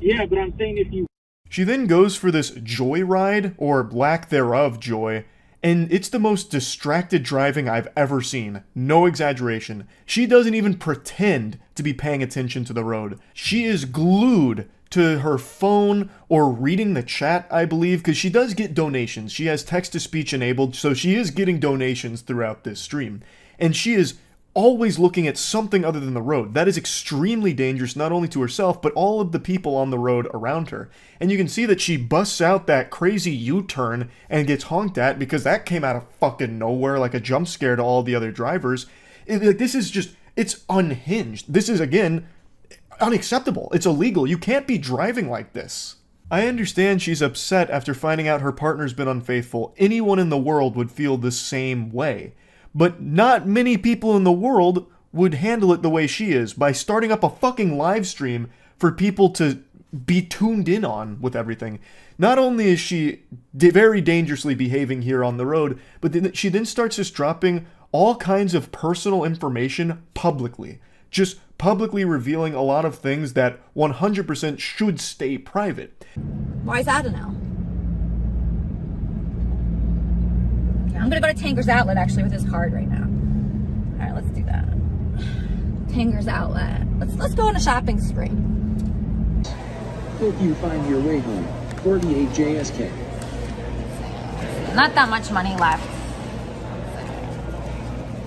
S18: Yeah, but I'm saying if you...
S1: She then goes for this joyride, or lack thereof joy, and it's the most distracted driving I've ever seen. No exaggeration. She doesn't even pretend to be paying attention to the road. She is glued to her phone or reading the chat, I believe, because she does get donations. She has text-to-speech enabled, so she is getting donations throughout this stream. And she is always looking at something other than the road. That is extremely dangerous, not only to herself, but all of the people on the road around her. And you can see that she busts out that crazy U-turn and gets honked at because that came out of fucking nowhere like a jump scare to all the other drivers. This is just, it's unhinged. This is, again, unacceptable. It's illegal. You can't be driving like this. I understand she's upset after finding out her partner's been unfaithful. Anyone in the world would feel the same way. But not many people in the world would handle it the way she is, by starting up a fucking live stream for people to be tuned in on with everything. Not only is she very dangerously behaving here on the road, but she then starts just dropping all kinds of personal information publicly. Just publicly revealing a lot of things that 100% should stay private.
S17: Why is that a no? Okay, I'm gonna go to Tanger's Outlet actually with his card right now. Alright, let's do that.
S8: Pinger's outlet. Let's go on a shopping spree.
S19: Hope you find your way home. 48 JSK.
S8: Not that much money left.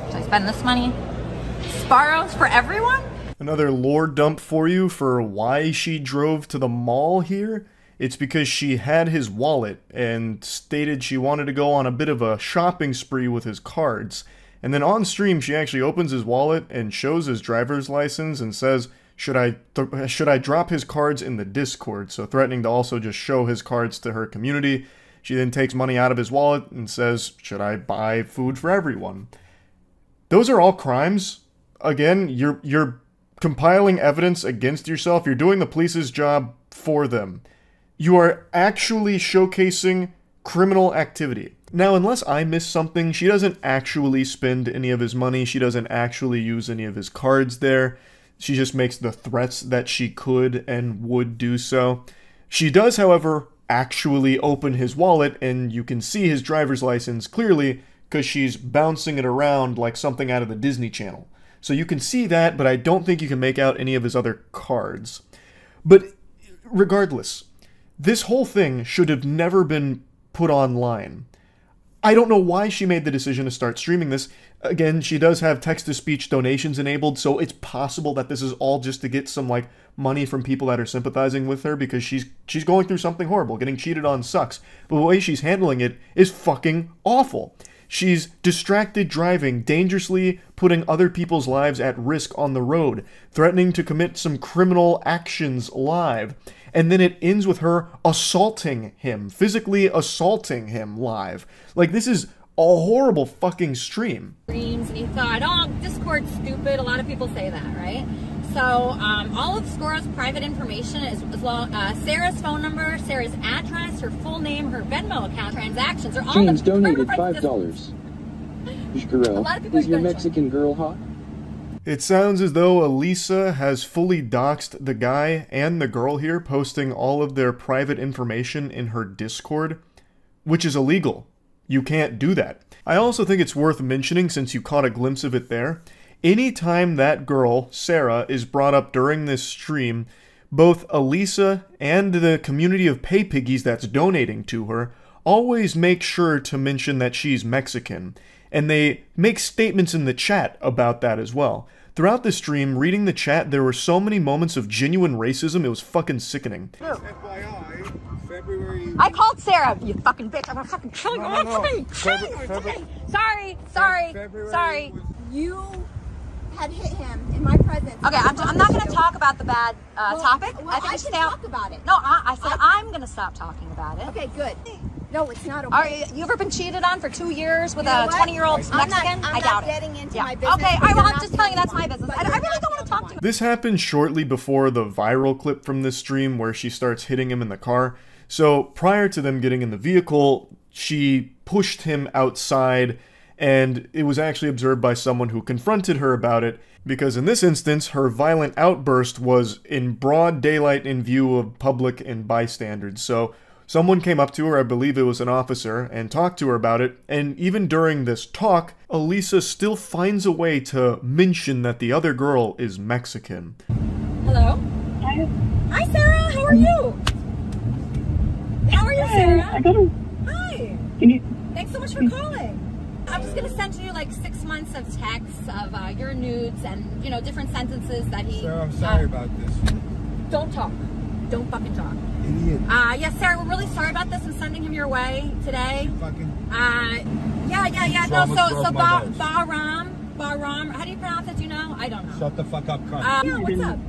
S8: Should I spend this money? Sparrows for everyone?
S1: Another lore dump for you for why she drove to the mall here. It's because she had his wallet and stated she wanted to go on a bit of a shopping spree with his cards. And then on stream, she actually opens his wallet and shows his driver's license and says, should I drop his cards in the Discord? So threatening to also just show his cards to her community. She then takes money out of his wallet and says, should I buy food for everyone? Those are all crimes. Again, you're compiling evidence against yourself. You're doing the police's job for them. You are actually showcasing criminal activity. Now, unless I miss something, she doesn't actually spend any of his money. She doesn't actually use any of his cards there. She just makes the threats that she could and would do so. She does, however, actually open his wallet, and you can see his driver's license clearly because she's bouncing it around like something out of the Disney Channel. So you can see that, but I don't think you can make out any of his other cards. But regardless, this whole thing should have never been put online. I don't know why she made the decision to start streaming this. Again, she does have text-to-speech donations enabled, so it's possible that this is all just to get some, like, money from people that are sympathizing with her because she's going through something horrible. Getting cheated on sucks. But the way she's handling it is fucking awful. She's distracted driving, dangerously putting other people's lives at risk on the road, threatening to commit some criminal actions live. And then it ends with her assaulting him, physically assaulting him live. Like, this is a horrible fucking stream.
S8: And he thought, oh, Discord's stupid. A lot of people say that, right? So all of Scora's private information, as well Sarah's phone number, Sarah's address, her full name, her Venmo account, transactions, are all
S19: James donated $5. Girl, is your Mexican girl hot?
S1: It sounds as though Elisa has fully doxed the guy and the girl here, posting all of their private information in her Discord, which is illegal. You can't do that. I also think it's worth mentioning, since you caught a glimpse of it there, anytime that girl, Sarah, is brought up during this stream, both Elisa and the community of pay piggies that's donating to her always make sure to mention that she's Mexican. And they make statements in the chat about that as well. Throughout the stream, reading the chat, there were so many moments of genuine racism, it was fucking sickening.
S2: FYI, February...
S8: I called Sarah, you fucking bitch. I'm gonna fucking kill you. I'm fucking kill you today. Sorry.
S15: You had hit him in my presence.
S8: Okay, I'm not gonna talk about the bad topic.
S15: Well,
S8: I think
S15: I
S8: stay
S15: can
S8: out.
S15: talk about it.
S8: No, I said I'm gonna stop talking about it.
S15: Okay, good. No, it's not okay.
S8: You ever been cheated on for 2 years with a 20-year-old Mexican? I doubt it.
S15: Getting into my business.
S8: Okay, all right, well, I'm just telling you that's my business. I really don't want to talk to you.
S1: This happened shortly before the viral clip from this stream where she starts hitting him in the car. So prior to them getting in the vehicle, she pushed him outside, and it was actually observed by someone who confronted her about it, because in this instance, her violent outburst was in broad daylight in view of public and bystanders. So someone came up to her, I believe it was an officer, and talked to her about it, and even during this talk, Elisa still finds a way to mention that the other girl is Mexican.
S8: Hello? Hi, Sarah, how are you? How are you, Sarah? Hi. Thanks so much for calling. I'm just gonna send you like 6 months of texts of your nudes and, you know, different sentences that he...
S2: Sarah, I'm sorry about this.
S8: Don't talk. Don't fucking talk.
S2: Idiot.
S8: Yes, Sarah, we're really sorry about this. I'm sending him your way today.
S2: Fucking...
S8: Yeah. No, so Bahram, how do you pronounce it? Do you know? I don't know.
S2: Shut the fuck up, cunt.
S8: Yeah, what's up?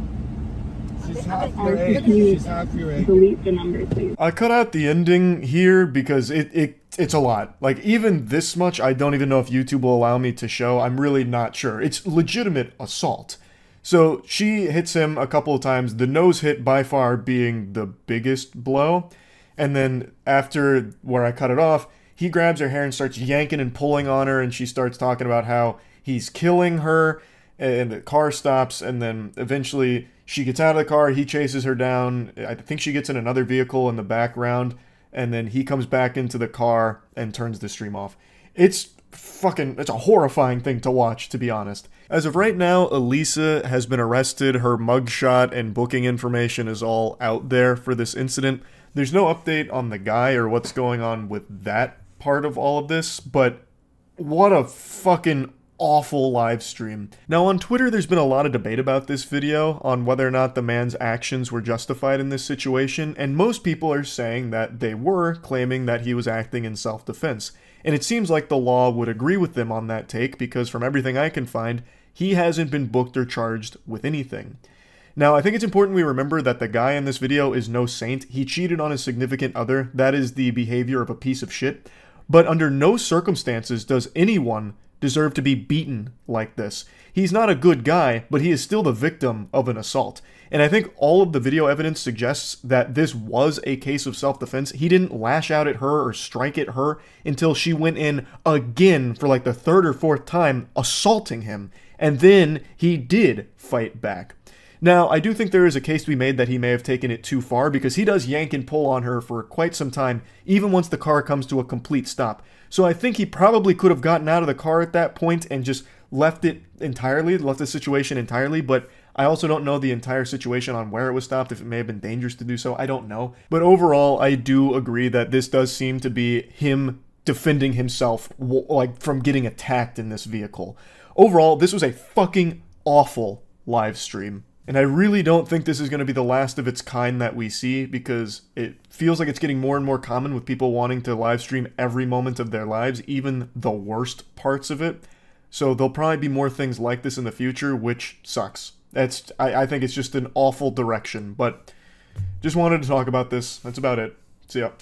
S2: She's half your age. She's half your age.
S12: Delete the number, please.
S1: I cut out the ending here because it's a lot. Like, even this much, I don't even know if YouTube will allow me to show. I'm really not sure. It's legitimate assault. So she hits him a couple of times, the nose hit by far being the biggest blow. And then after where I cut it off, he grabs her hair and starts yanking and pulling on her, and she starts talking about how he's killing her, and the car stops, and then eventually she gets out of the car, he chases her down. I think she gets in another vehicle in the background, and then he comes back into the car and turns the stream off. It's it's a horrifying thing to watch, to be honest. As of right now, Elisa has been arrested. Her mugshot and booking information is all out there for this incident. There's no update on the guy or what's going on with that part of all of this, but what a fucking awful live stream. Now on Twitter there's been a lot of debate about this video on whether or not the man's actions were justified in this situation, and most people are saying that they were, claiming that he was acting in self-defense. And it seems like the law would agree with them on that take, because from everything I can find, he hasn't been booked or charged with anything. Now, I think it's important we remember that the guy in this video is no saint. He cheated on his significant other. That is the behavior of a piece of shit. But under no circumstances does anyone deserve to be beaten like this. He's not a good guy, but he is still the victim of an assault. And I think all of the video evidence suggests that this was a case of self-defense. He didn't lash out at her or strike at her until she went in again for like the third or fourth time, assaulting him. And then he did fight back. Now, I do think there is a case to be made that he may have taken it too far, because he does yank and pull on her for quite some time, even once the car comes to a complete stop. So I think he probably could have gotten out of the car at that point and just left it entirely, left the situation entirely, but I also don't know the entire situation on where it was stopped, if it may have been dangerous to do so, I don't know. But overall, I do agree that this does seem to be him defending himself, like, from getting attacked in this vehicle. Overall, this was a fucking awful live stream. And I really don't think this is going to be the last of its kind that we see, because it feels like it's getting more and more common with people wanting to live stream every moment of their lives, even the worst parts of it. So there'll probably be more things like this in the future, which sucks. I think it's just an awful direction, but just wanted to talk about this. That's about it. See ya.